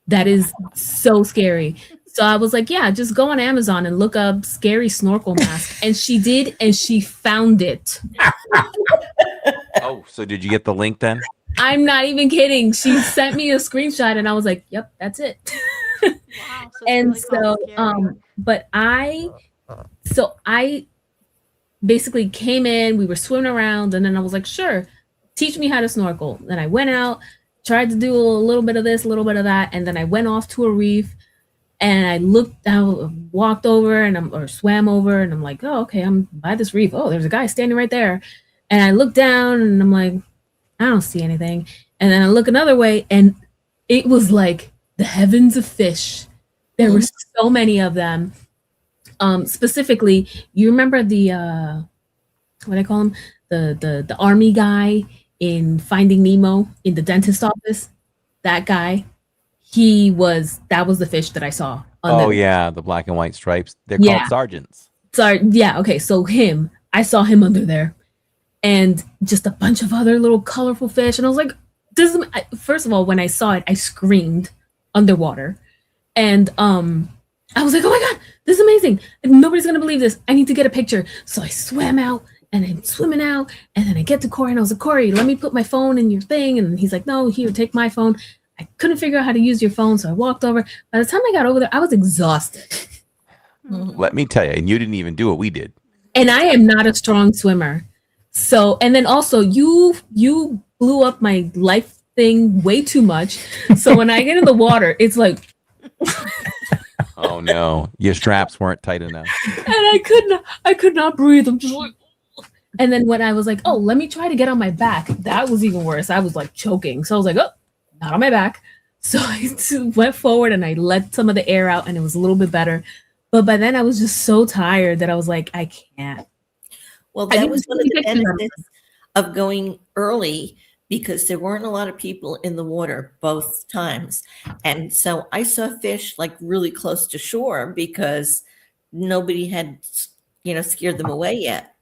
That is so scary." So I was like, "Yeah, just go on Amazon and look up scary snorkel mask," and she did, and she found it. Oh, so did you get the link then? I'm not even kidding. She sent me a screenshot, and I was like, "Yep, that's it." Wow, so And it's really so, scary. but I basically came in, we were swimming around, and then I was like, "Sure, teach me how to snorkel." Then I went out, tried to do a little bit of this, a little bit of that, and then I went off to a reef, and I looked down, walked over, or swam over, and I'm like, "Oh, okay, I'm by this reef. Oh, there's a guy standing right there." And I look down, and I'm like, "I don't see anything." And then I look another way, and it was like the heavens of fish. There were so many of them. Specifically, you remember the what do I call him? The army guy in Finding Nemo in the dentist office? That guy. That was the fish that I saw. Oh yeah, the black and white stripes. They're Yeah. called sergeants. Sorry, yeah, okay, so him. I saw him under there. And just a bunch of other little colorful fish. And I was like, first of all, when I saw it, I screamed underwater. And I was like, "Oh my God, this is amazing. Nobody's going to believe this. I need to get a picture." So I swam out, and I'm swimming out. And then I get to Corey, and I was like, "Corey, let me put my phone in your thing." And he's like, "No, here, take my phone." I couldn't figure out how to use your phone. So I walked over. By the time I got over there, I was exhausted. Let me tell you, and you didn't even do what we did. And I am not a strong swimmer. So, and then also you blew up my life thing way too much. So when I get in the water, it's like, Oh no, your straps weren't tight enough. and I could not breathe. I'm just like, and then when I was like, "Oh, let me try to get on my back," that was even worse. I was like choking. So I was like, "Oh, not on my back." So I went forward and I let some of the air out, and it was a little bit better. But by then I was just so tired that I was like, "I can't." Well, I that didn't was one of see the pictures of benefits of going early because there weren't a lot of people in the water both times. And so I saw fish like really close to shore because nobody had, scared them away yet.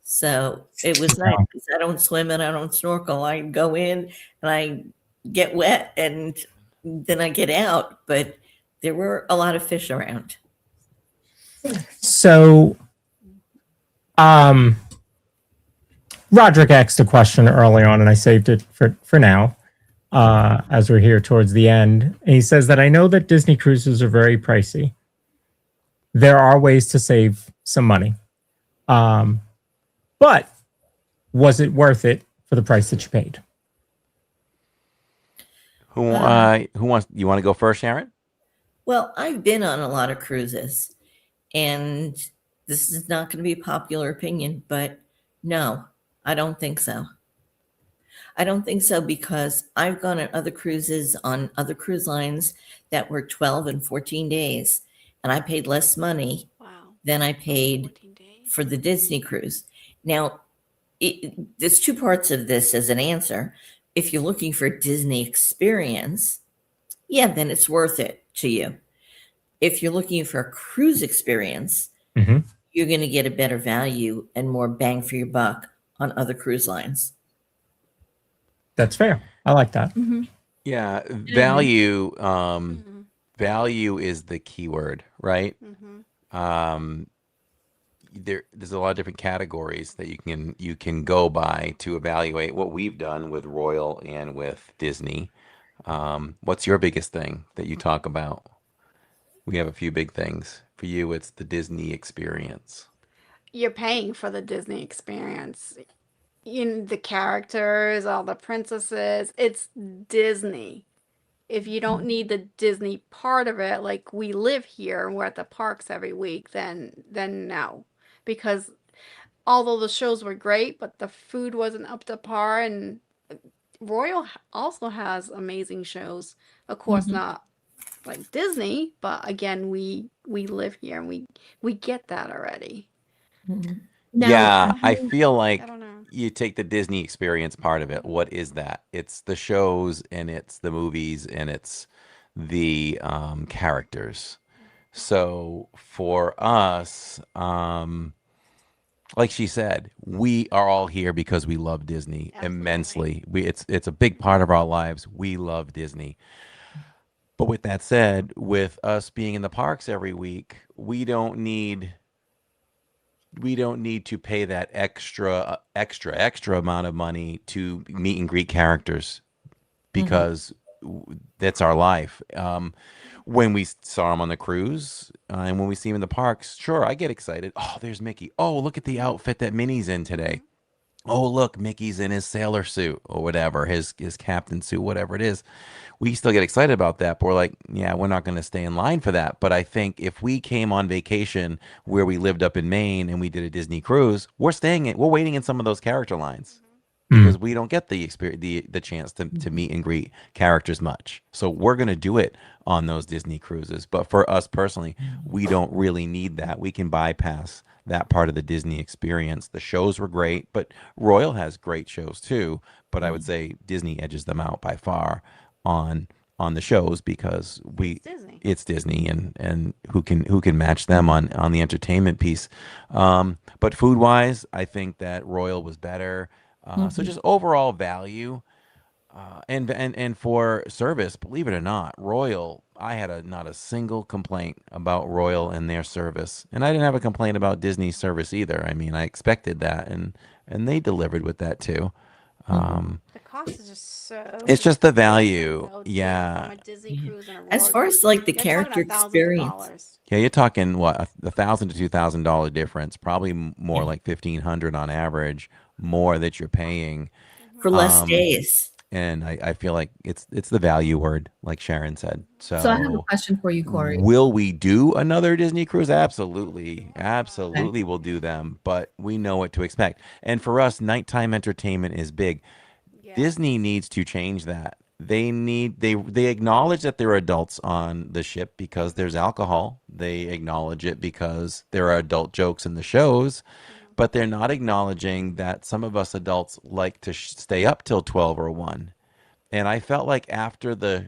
So it was nice because I don't swim and I don't snorkel. I go in and I get wet and then I get out. But there were a lot of fish around. So, Roderick asked a question early on, and I saved it for now, as we're here towards the end. And he says that I know that Disney cruises are very pricey. There are ways to save some money, but was it worth it for the price that you paid? Who wants? You want to go first, Sharon? Well, I've been on a lot of cruises, and this is not going to be a popular opinion, but no, I don't think so. I don't think so because I've gone on other cruises on other cruise lines that were 12 and 14 days, and I paid less money than I paid for the Disney cruise. Now, there's two parts of this as an answer. If you're looking for a Disney experience, yeah, then it's worth it to you. If you're looking for a cruise experience, you're going to get a better value and more bang for your buck on other cruise lines. That's fair. I like that. Yeah, value. Value is the key word, right? There's a lot of different categories that you can go by to evaluate what we've done with Royal and with Disney. What's your biggest thing that you talk about? We have a few big things. For you, it's the Disney experience. You're paying for the Disney experience. the characters, all the princesses. It's Disney. If you don't need the Disney part of it, like we live here and we're at the parks every week, then no. Because although the shows were great, but the food wasn't up to par, and Royal also has amazing shows. Of course, not like Disney, but again, we live here and we get that already. Yeah, I feel like I don't know. you take the Disney experience part of it. What is that? It's the shows and it's the movies and it's the characters. So for us, like she said, we are all here because we love Disney immensely. It's a big part of our lives. We love Disney. But with that said, with us being in the parks every week, we don't need to pay that extra amount of money to meet and greet characters because that's our life. When we saw him on the cruise and when we see him in the parks, sure, I get excited. Oh, there's Mickey. Oh, look at the outfit that Minnie's in today. Oh, look, Mickey's in his sailor suit or whatever, his captain suit, whatever it is. We still get excited about that, but we're like, yeah, we're not going to stay in line for that. But I think if we came on vacation where we lived up in Maine and we did a Disney cruise, we're waiting in some of those character lines because we don't get the experience, the chance to meet and greet characters much. So we're going to do it on those Disney cruises. But for us personally, we don't really need that. We can bypass that part of the Disney experience. The shows were great, but Royal has great shows too. But I would say Disney edges them out by far on the shows because it's Disney and who can match them on the entertainment piece. But food wise, I think that Royal was better. So just overall value and for service, believe it or not, Royal, I had not a single complaint about Royal and their service, and I didn't have a complaint about Disney's service either. I mean, I expected that, and they delivered with that too. The cost is just so. It's just the value, yeah. From a Disney cruise and a As road far trip, as like the you're character talking experience, Yeah, you're talking what $1,000 to $2,000 difference, probably more like $1,500 on average, more that you're paying for less days. And I feel like it's the value word, like Sharon said. So I have a question for you, Corey. Will we do another Disney cruise? Absolutely. Absolutely we'll do them, but we know what to expect. And for us, nighttime entertainment is big. Yeah. Disney needs to change that. They acknowledge that there are adults on the ship because there's alcohol. They acknowledge it because there are adult jokes in the shows. But they're not acknowledging that some of us adults like to stay up till 12 or 1. And I felt like after the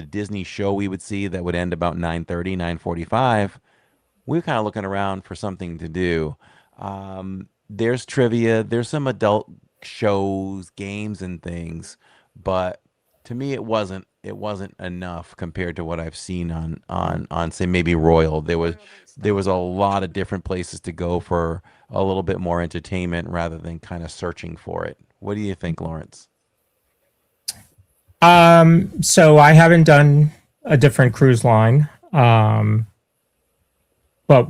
Disney show we would see that would end about 9:30, 9:45, we were kind of looking around for something to do. There's trivia, there's some adult shows, games and things, but to me it wasn't enough compared to what I've seen on say maybe Royal. There was a lot of different places to go for a little bit more entertainment rather than kind of searching for it. What do you think, Lawrence? So I haven't done a different cruise line. But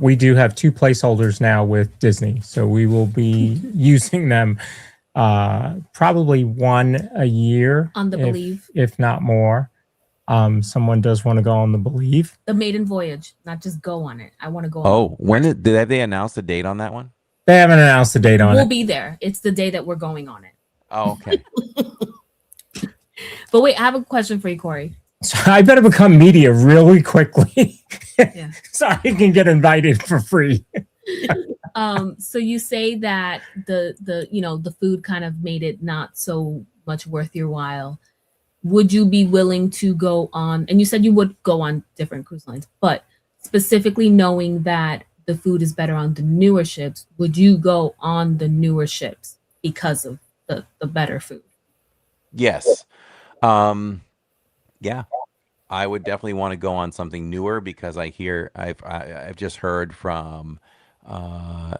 we do have 2 placeholders now with Disney. So we will be using them probably 1 a year on the Believe, if not more. Someone does want to go on the Believe. The maiden voyage, not just go on it. I want to go on it. When did they announce the date on that one? They haven't announced the date on it. We'll be there. It's the day that we're going on it. Oh, okay. But wait, I have a question for you, Corey. So I better become media really quickly. Yeah. So I can get invited for free. So you say that the food kind of made it not so much worth your while. Would you be willing to go on, and you said you would go on different cruise lines, but specifically knowing that the food is better on the newer ships, would you go on the newer ships because of the better food? Yes. Yeah, I would definitely want to go on something newer because I've just heard from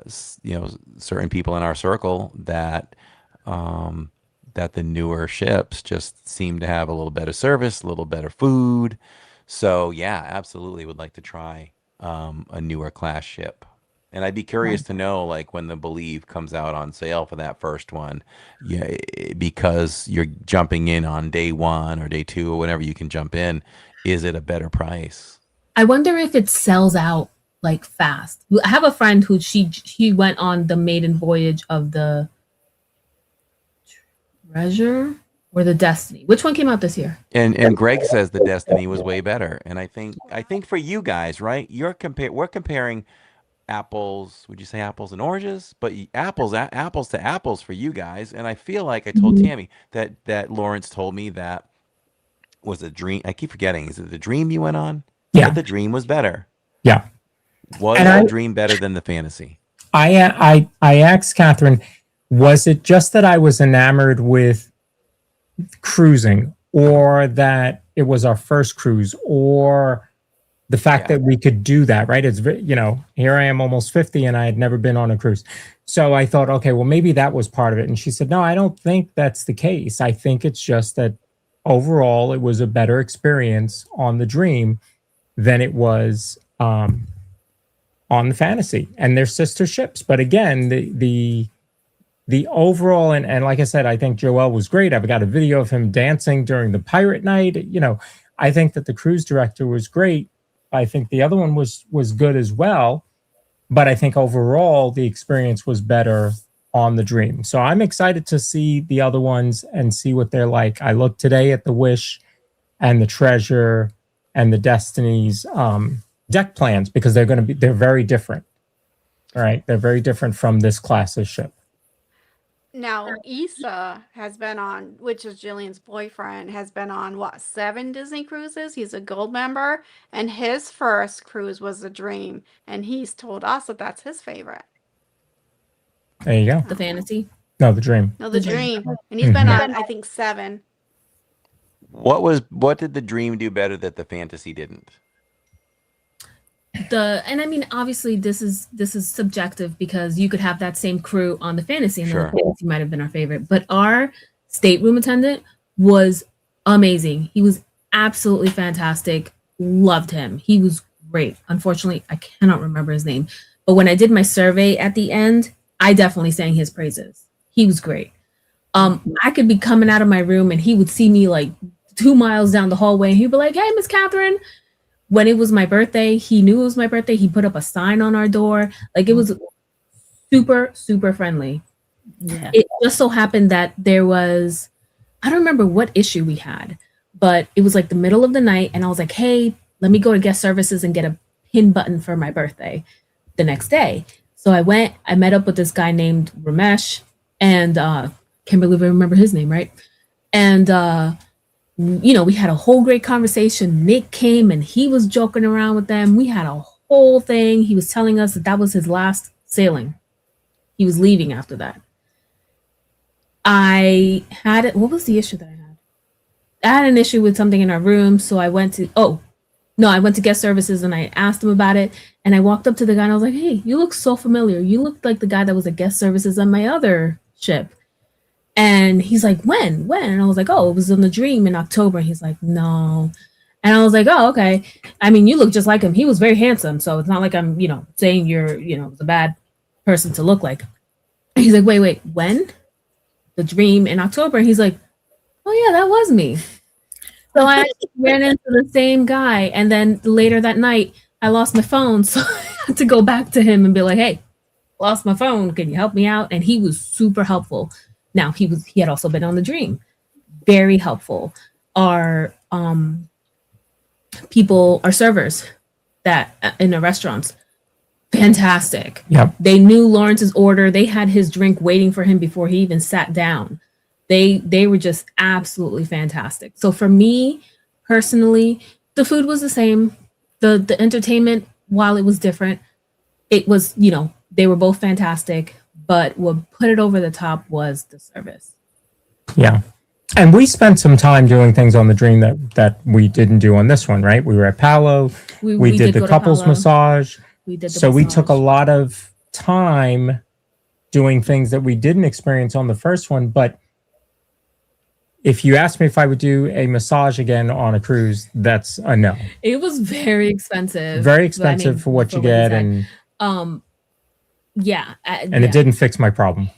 certain people in our circle that that the newer ships just seem to have a little better service, a little better food. So yeah, absolutely would like to try a newer class ship. And I'd be curious to know, like, when the Believe comes out on sale for that first one, yeah, because you're jumping in on day 1 or day 2 or whenever you can jump in, is it a better price? I wonder if it sells out like fast. I have a friend who she went on the maiden voyage of the Treasure or the Destiny. Which one came out this year? And Greg says the Destiny was way better. And I think for you guys, right? We're comparing apples. Would you say apples and oranges? But apples to apples for you guys. And I feel like I told Tammy that Lawrence told me that was a dream. I keep forgetting. Is it the dream you went on? Yeah. But the dream was better. Yeah. Was the dream better than the fantasy? I asked Catherine, was it just that I was enamored with cruising, or that it was our first cruise, or the fact that we could do that, right? It's, here I am almost 50 and I had never been on a cruise. So I thought, okay, well, maybe that was part of it. And she said, no, I don't think that's the case. I think it's just that overall it was a better experience on the Dream than it was on the Fantasy. And they're sister ships. But again, the overall, and like I said, I think Joel was great. I've got a video of him dancing during the pirate night. I think that the cruise director was great. I think the other one was good as well. But I think overall the experience was better on the Dream. So I'm excited to see the other ones and see what they're like. I looked today at the Wish and the Treasure and the Destiny's deck plans, because they're very different. All right. They're very different from this class of ship. Now, Issa has been on, which is Jillian's boyfriend, has been on, 7 Disney cruises? He's a gold member, and his first cruise was the Dream, and he's told us that that's his favorite. There you go. The Fantasy? No, the Dream. No, the Dream. And he's been on, I think, 7. What did the Dream do better that the Fantasy didn't? And I mean, obviously this is subjective, because you could have that same crew on the Fantasy, and the Fantasy might have been our favorite. But our stateroom attendant was amazing. He was absolutely fantastic. Loved him. He was great. Unfortunately, I cannot remember his name. But when I did my survey at the end, I definitely sang his praises. He was great. I could be coming out of my room and he would see me like 2 miles down the hallway, and he'd be like, "Hey, Miss Catherine." When it was my birthday, he knew it was my birthday. He put up a sign on our door. Like, it was super, super friendly. Yeah. It just so happened that there was, I don't remember what issue we had, but it was like the middle of the night. And I was like, hey, let me go to guest services and get a pin button for my birthday the next day. So I met up with this guy named Ramesh, and can't believe I remember his name, right? And, we had a whole great conversation. Nick came and he was joking around with them. We had a whole thing. He was telling us that was his last sailing. He was leaving after that. What was the issue that I had? I had an issue with something in our room. So I went to guest services and I asked him about it. And I walked up to the guy and I was like, hey, you look so familiar. You look like the guy that was at guest services on my other ship. And he's like, when? And I was like, oh, it was on the Dream in October. And he's like, no. And I was like, oh, okay. I mean, you look just like him. He was very handsome. So it's not like I'm, saying you're, the bad person to look like. And he's like, wait, when? The Dream in October. And he's like, oh, yeah, that was me. So I ran into the same guy. And then later that night, I lost my phone. So I had to go back to him and be like, hey, lost my phone. Can you help me out? And he was super helpful. Now, he had also been on the Dream. Very helpful. Our servers that in the restaurants, fantastic. Yep. They knew Lawrence's order. They had his drink waiting for him before he even sat down. They were just absolutely fantastic. So for me, personally, the food was the same. The entertainment, while it was different, it was, they were both fantastic. But what put it over the top was the service. Yeah. And we spent some time doing things on the Dream that we didn't do on this one, right? We were at Palo. We did the couples massage. We took a lot of time doing things that we didn't experience on the first one. But if you asked me if I would do a massage again on a cruise, that's a no. It was very expensive. Very expensive for what you get. And Yeah. And it didn't fix my problem.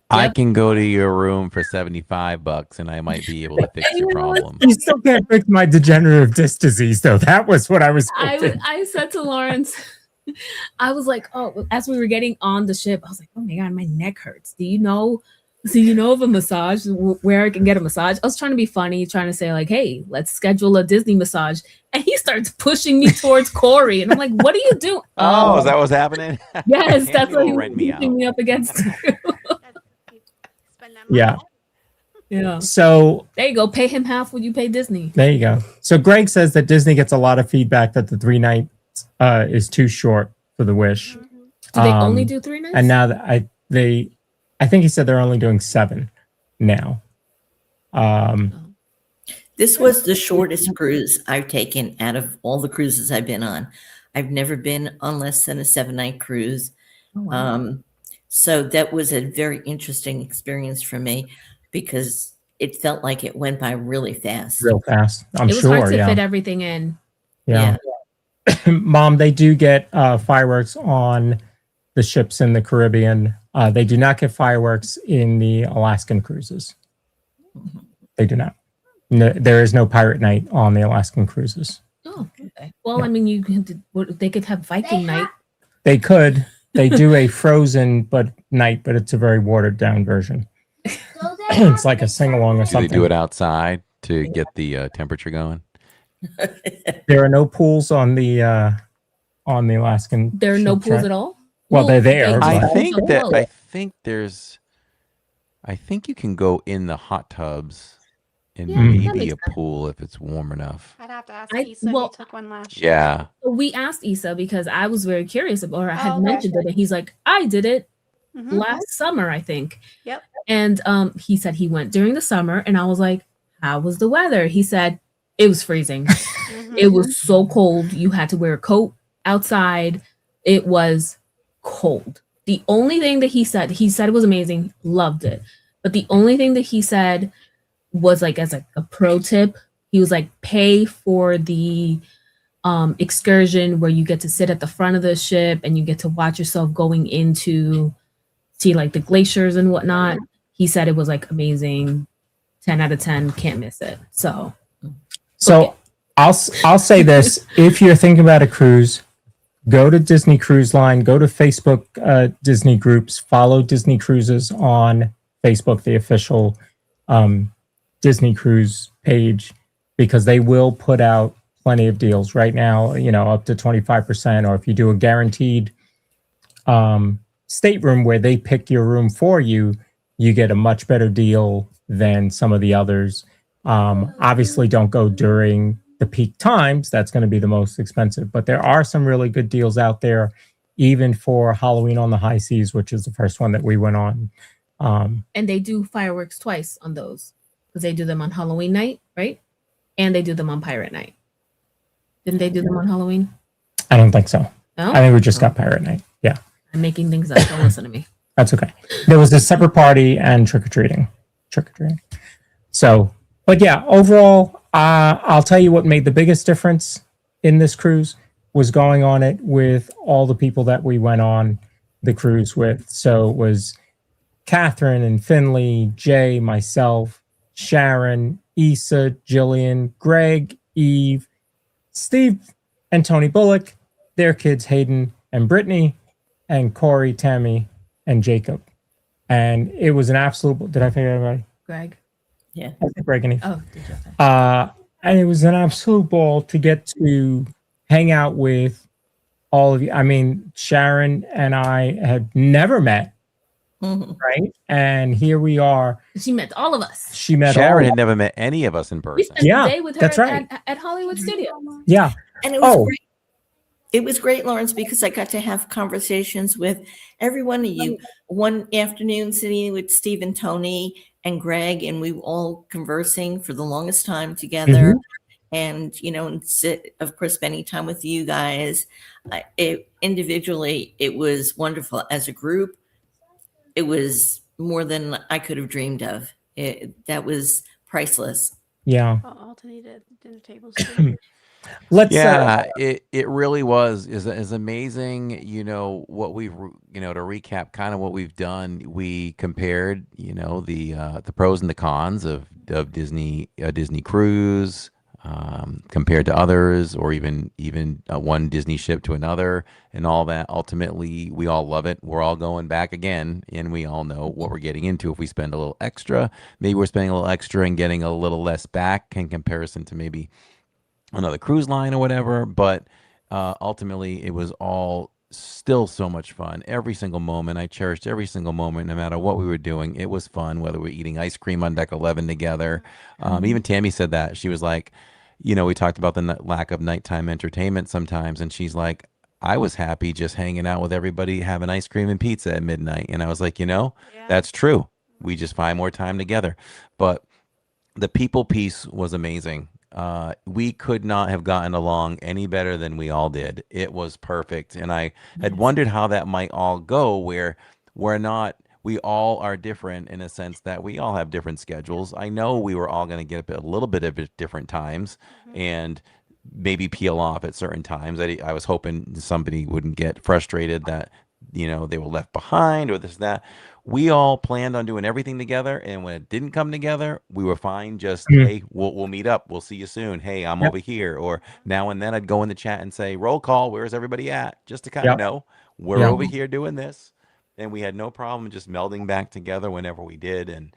I can go to your room for $75 and I might be able to fix your problem. You still can't fix my degenerative disc disease, though. That was what I was hoping. I said to Lawrence, I was like, oh, as we were getting on the ship, I was like, oh my God, my neck hurts. Do you know of a massage where I can get a massage? I was trying to be funny, trying to say like, hey, let's schedule a Disney massage. And he starts pushing me towards Corey. And I'm like, what are you doing? Oh, is that what's happening? Yes, that's what he was rent me pushing me up against. Yeah. Yeah. So there you go. Pay him half what you pay Disney. There you go. So Greg says that Disney gets a lot of feedback that the 3 nights is too short for the Wish. Do they only do 3 nights? And now that I think he said they're only doing 7 now. This was the shortest cruise I've taken out of all the cruises I've been on. I've never been on less than a 7-night cruise. Oh, wow. So that was a very interesting experience for me because it felt like it went by really fast. Real fast. I'm it was sure. hard to Yeah. fit everything in. Yeah. Mom, they do get fireworks on the ships in the Caribbean. They do not get fireworks in the Alaskan cruises. They do not. No, there is no pirate night on the Alaskan cruises. Oh, okay. Well, I mean, they could have Viking night. They could. They do a frozen night, but it's a very watered down version. It's like a sing along or Do something. they do it outside to get the temperature going? There are no pools on the Alaskan. There are no ship pools track. at all. Well, they're there. I but- think you can go in the hot tubs and Yeah, that maybe makes a pool if it's warm enough. I'd have to ask Issa if he took one last year. Yeah. We asked Issa because I was very curious about, or I had okay. mentioned it, and he's like, I did it Mhm. last summer, I think. Yep. And he said he went during the summer, and I was like, how was the weather? He said it was freezing. It was so cold. You had to wear a coat outside. It was cold. The only thing that he said it was amazing, loved it. But the only thing that he said was like, as a pro tip, he was like, pay for the excursion where you get to sit at the front of the ship and you get to watch yourself going into see like the glaciers and whatnot. He said it was like amazing. 10 out of 10, can't miss it. So I'll say this: if you're thinking about a cruise, go to Disney Cruise Line, go to Facebook Disney groups, follow Disney Cruises on Facebook, the official Disney Cruise page, because they will put out plenty of deals right now, up to 25%, or if you do a guaranteed stateroom where they pick your room for you, you get a much better deal than some of the others. Obviously don't go during the peak times. That's going to be the most expensive, but there are some really good deals out there, even for Halloween on the High Seas, which is the first one that we went on. And they do fireworks twice on those, because they do them on Halloween night, right? And they do them on Pirate Night. Didn't they do them on Halloween? I don't think so. No? I think we just got Pirate Night. Yeah. I'm making things up. Don't listen to me. That's okay. There was a separate party and trick-or-treating. So, but yeah, overall, I'll tell you what made the biggest difference in this cruise was going on it with all the people that we went on the cruise with. So it was Catherine and Finley, Jay, myself, Sharon, Issa, Jillian, Greg, Eve, Steve, and Tony Bullock, their kids Hayden and Brittany, and Corey, Tammy, and Jacob. And it was an absolute. Did I forget everybody? Greg. Yeah. Oh, Greg and Eve. did you say? And it was an absolute ball to get to hang out with all of you. I mean, Sharon and I had never met, right? And here we are. She met all of us. She met Sharon all had never met any of us in We person. spent Yeah, the day with her that's right. at Hollywood Studios. Yeah. And it was great. It was great, Lawrence, because I got to have conversations with every one of you. One afternoon sitting with Steve and Tony and Greg, and we were all conversing for the longest time together. And, of course, spending time with you guys. Individually, it was wonderful. As a group, it was more than I could have dreamed of. That was priceless. Yeah. Alternated dinner tables too. It really was is amazing. What we've to recap kind of what we've done. We compared the pros and the cons of Disney a Disney cruise compared to others, or even one Disney ship to another, and all that. Ultimately, we all love it. We're all going back again, and we all know what we're getting into. If we spend a little extra, maybe we're spending a little extra and getting a little less back in comparison to maybe another cruise line or whatever. But ultimately, it was all still so much fun. Every single moment, I cherished every single moment, no matter what we were doing. It was fun, whether we're eating ice cream on deck 11 together. Even Tammy said that. She was like, we talked about the lack of nighttime entertainment sometimes, and she's like, I was happy just hanging out with everybody, having ice cream and pizza at midnight. And I was like, that's true. We just find more time together. But the people piece was amazing. We could not have gotten along any better than we all did. It was perfect. And I had wondered how that might all go, where we all are different in a sense that we all have different schedules. I know we were all going to get up at a little bit of different times and maybe peel off at certain times. I was hoping somebody wouldn't get frustrated that, they were left behind or this, that. We all planned on doing everything together, and when it didn't come together, we were fine. Just, hey, we'll meet up. We'll see you soon. Hey, I'm over here. Or now and then I'd go in the chat and say, roll call, where's everybody at? Just to kind of know we're over here doing this. And we had no problem just melding back together whenever we did. And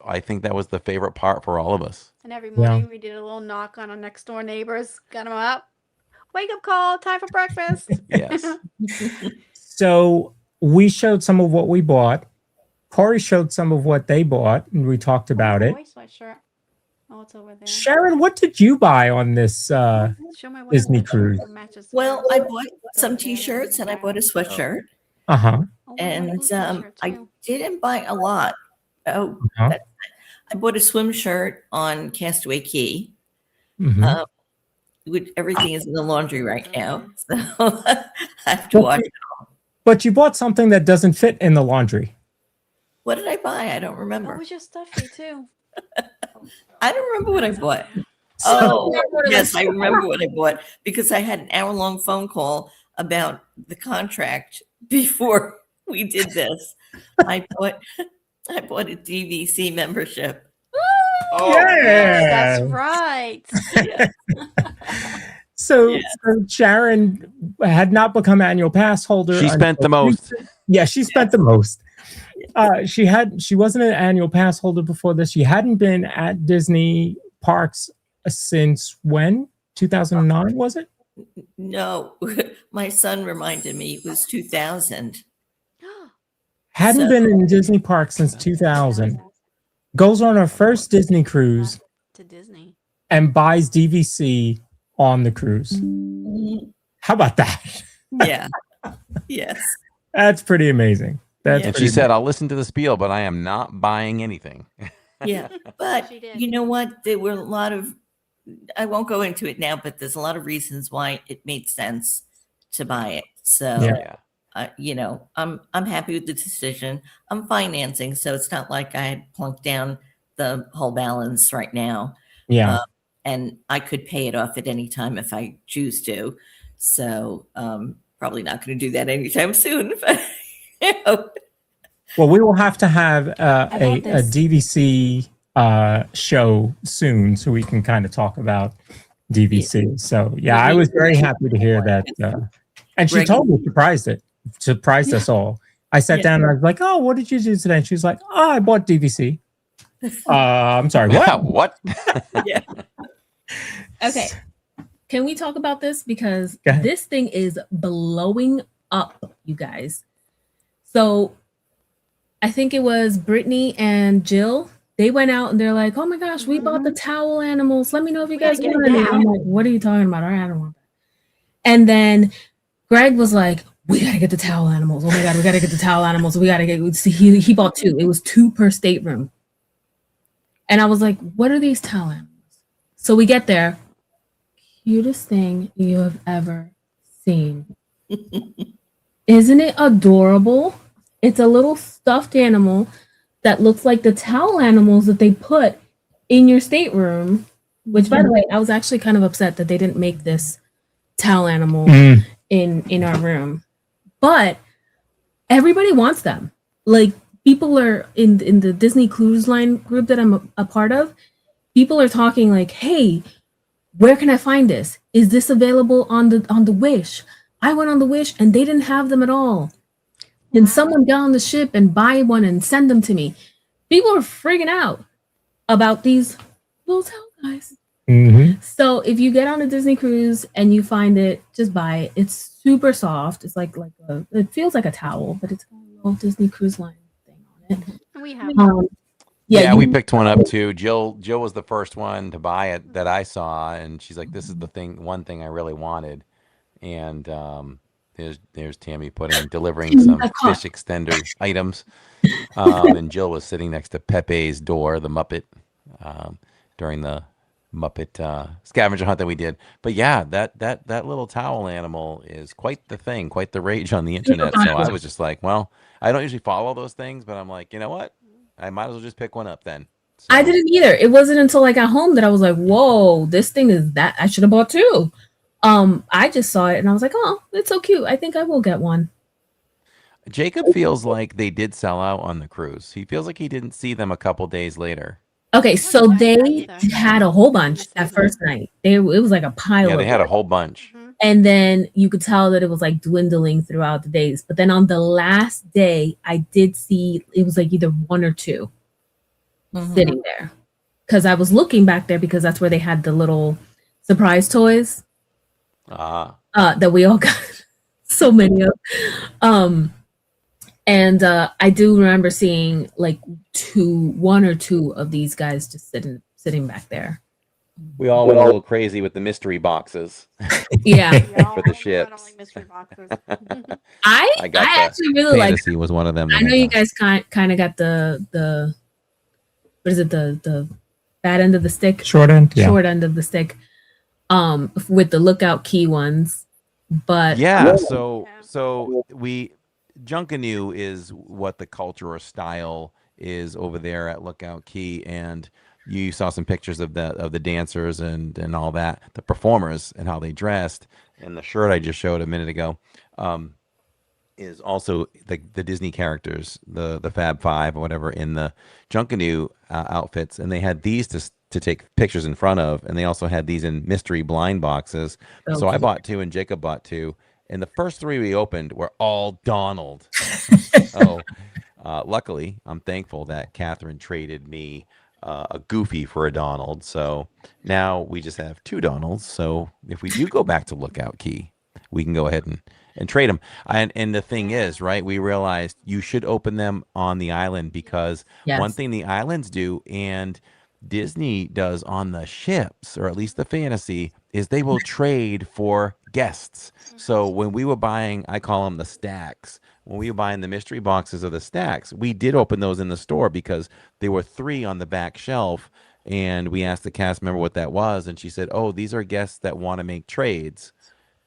I think that was the favorite part for all of us. And every morning we did a little knock on our next door neighbors, got them up. Wake up call, time for breakfast. Yes. So we showed some of what we bought. Corey showed some of what they bought, and we talked about it. Sweatshirt. Oh, it's over there. Sharon, what did you buy on this Disney cruise? Well, I bought some t-shirts and I bought a sweatshirt. Uh-huh. And I didn't buy a lot. I bought a swim shirt on Castaway Cay. Everything is in the laundry right now, so I have to wash it all. But you bought something that doesn't fit in the laundry. What did I buy? I don't remember. It was your stuffy too. I don't remember what I bought. Yes, I remember what I bought because I had an hour-long phone call about the contract before we did this. I bought a DVC membership. Oh, yeah, that's right. Yes. So Sharon had not become annual pass holder. She spent the most. Yeah, she spent the most. She wasn't an annual pass holder before this. She hadn't been at Disney parks since when? 2009, was it? No, my son reminded me it was 2000. Hadn't been in Disney parks since 2000. Goes on her first Disney cruise to Disney and buys DVC on the cruise. How about that? Yeah. Yes. That's pretty amazing. And she said, I'll listen to the spiel, but I am not buying anything. Yeah. But you know what? There were a lot of, I won't go into it now, but there's a lot of reasons why it made sense to buy it. So, I'm happy with the decision. I'm financing, so it's not like I had plunked down the whole balance right now. Yeah. And I could pay it off at any time if I choose to. So probably not going to do that anytime soon. But, Well, we will have to have a DVC show soon so we can kind of talk about DVC. Yeah. So, I was very happy to hear that. And she totally surprised us all. I sat down and I was like, oh, what did you do today? And she was like, oh, I bought DVC. I'm sorry, what? What? Yeah. Okay. Can we talk about this? Because this thing is blowing up, you guys. So I think it was Brittany and Jill. They went out and they're like, oh my gosh, we bought the towel animals. Let me know if you guys want any. I'm like, what are you talking about? I don't want that. And then Greg was like, we got to get the towel animals. Oh my God, we got to get the towel animals. We got to get, see, he bought 2. It was 2 per stateroom. And I was like, what are these towel animals? So we get there. Cutest thing you have ever seen. Isn't it adorable? It's a little stuffed animal that looks like the towel animals that they put in your stateroom Which, by the way, I was actually kind of upset that they didn't make this towel animal in our room. But everybody wants them. Like, people are in the Disney Cruise Line group that I'm a part of. People are talking like, "Hey, where can I find this? Is this available on the Wish?" I went on the Wish and they didn't have them at all. And someone got on the ship and buy one and send them to me. People are freaking out about these little towel guys. So if you get on a Disney cruise and you find it, just buy it. It's super soft. It's like it feels like a towel, but it's got a little Disney Cruise Line thing on it. We have. We picked one up too. Jill was the first one to buy it that I saw, and she's like, "This is the one thing I really wanted." And there's Tammy delivering some fish extender items. And Jill was sitting next to Pepe's door, the Muppet, during the Muppet scavenger hunt that we did. But yeah, that little towel animal is quite the thing, quite the rage on the internet. So I was just like, well, I don't usually follow those things, but I'm like, you know what? I might as well just pick one up then. So. I didn't either. It wasn't until I got home that I was like, whoa, this thing is that I should have bought two. I just saw it and I was like, oh, it's so cute. I think I will get one. Jacob feels like they did sell out on the cruise. He feels like he didn't see them a couple days later. Okay, so they had a whole bunch that first night. It was like a pile. Yeah, they had a whole bunch. And then you could tell that it was like dwindling throughout the days. But then on the last day, I did see it was like either one or two sitting there. Because I was looking back there because that's where they had the little surprise toys that we all got so many of. And I do remember seeing like one or two of these guys just sitting back there. We all went a little crazy with the mystery boxes. Yeah, for the ships. I actually really like. Fantasy was one of them. I know you guys kind of got the what is it, the bad end of the stick, short end of the stick, with the Lookout Key ones. But so we Junkanoo is what the culture or style is over there at Lookout Key, and you saw some pictures of the dancers and all that, the performers and how they dressed, and the shirt I just showed a minute ago is also the Disney characters, the Fab Five or whatever, in the Junkanoo outfits, and they had these to take pictures in front of, and they also had these in mystery blind boxes. So I bought two and Jacob bought two, and the first three we opened were all Donald. So luckily, I'm thankful that Catherine traded me a Goofy for a Donald. So now we just have two Donalds. So if we do go back to Lookout Key, we can go ahead and trade them. And the thing is, right, we realized you should open them on the island because one thing the islands do and Disney does on the ships, or at least the fantasy, is they will trade for guests. So when we were buying, I call them the stacks. When we were buying the mystery boxes of the stacks, we did open those in the store because there were 3 on the back shelf. And we asked the cast member what that was. And she said, oh, these are guests that want to make trades.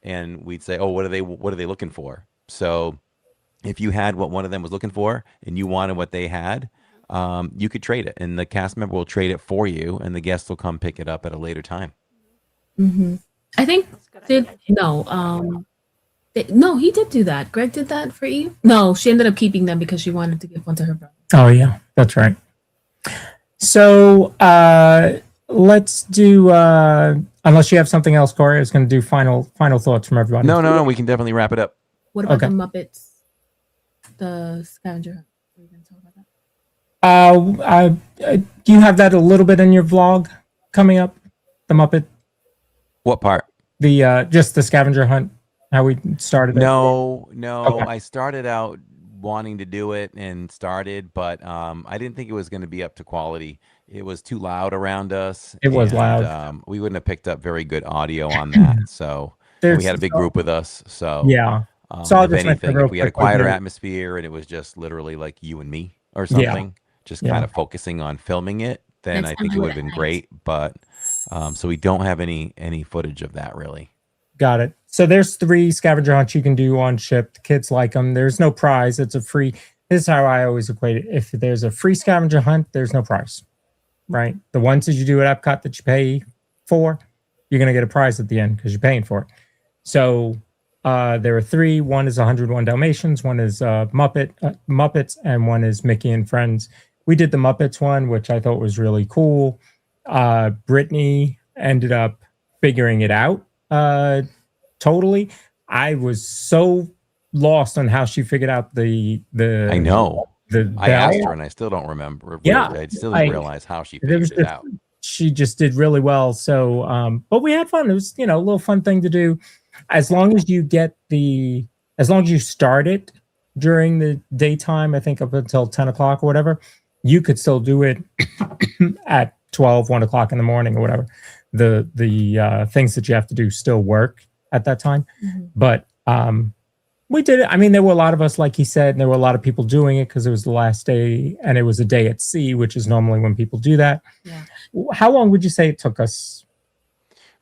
And we'd say, oh, what are they looking for? So if you had what one of them was looking for and you wanted what they had, you could trade it. And the cast member will trade it for you. And the guests will come pick it up at a later time. Mm-hmm. I think no, he did do that. Greg did that for Eve. No, she ended up keeping them because she wanted to give one to her brother. Oh yeah, that's right. So let's do. Unless you have something else, Corey, I was going to do final thoughts from everybody. No, we can definitely wrap it up. What about the Muppets? The scavenger hunt. Are you going to talk about that? Do you have that a little bit in your vlog coming up? The Muppet. What part? The just the scavenger hunt. How we started it? No. Okay. I started out wanting to do it and started, but I didn't think it was going to be up to quality. It was too loud around us. It was loud. We wouldn't have picked up very good audio on that. So we had a big group with us. So yeah. So I'll if just anything, if we had a quieter atmosphere and it was just literally like you and me or something, just kind of focusing on filming it, then I think it would have been great. But so we don't have any footage of that really. Got it. So there's 3 scavenger hunts you can do on ship. The kids like them. There's no prize. It's a free. This is how I always equate it. If there's a free scavenger hunt, there's no prize, right? The ones that you do at Epcot that you pay 4, you're going to get a prize at the end because you're paying for it. So there are 3. One is 101 Dalmatians, one is Muppets, and one is Mickey and Friends. We did the Muppets one, which I thought was really cool. Brittany ended up figuring it out totally. I was so lost on how she figured out the I know. I asked her and I still don't remember. Yeah, I still didn't realize how she figured it out. She just did really well. So, but we had fun. It was, a little fun thing to do. As long as you start it during the daytime, I think up until 10 o'clock or whatever, you could still do it at 12, 1 o'clock in the morning or whatever. The things that you have to do still work at that time. Mm-hmm. But we did it. I mean, there were a lot of us, like he said, and there were a lot of people doing it because it was the last day and it was a day at sea, which is normally when people do that. Yeah. How long would you say it took us?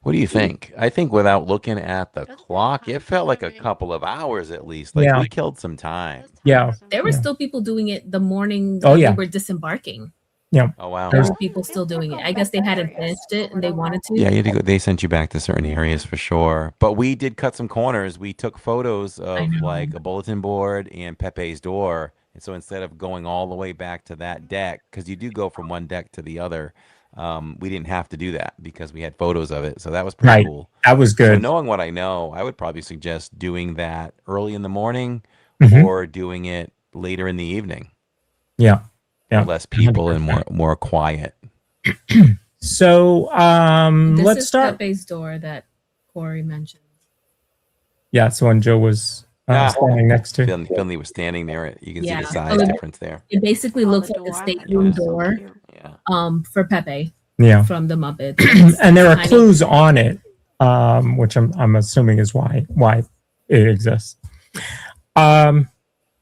What do you think? I think without looking at the clock, it felt like a couple of hours at least. Like we killed some time. Yeah. There were still people doing it the morning that we were disembarking. Yeah. Oh wow. There were people still doing it. I guess they hadn't finished it and they wanted to. Yeah, you had to go. They sent you back to certain areas for sure. But we did cut some corners. We took photos of like a bulletin board and Pepe's door. And so instead of going all the way back to that deck, because you do go from one deck to the other, we didn't have to do that because we had photos of it. So that was pretty cool. That was good. So knowing what I know, I would probably suggest doing that early in the morning or doing it later in the evening. Yeah. Yeah. Less people and more quiet. So let's start. Pepe's door that Corey mentioned. Yeah, so when Joe was standing next to. Finley was standing there. You can see the size difference there. It basically looks like a stateroom door. For Pepe. Yeah. From the Muppets. And there are clues on it, which I'm assuming is why it exists.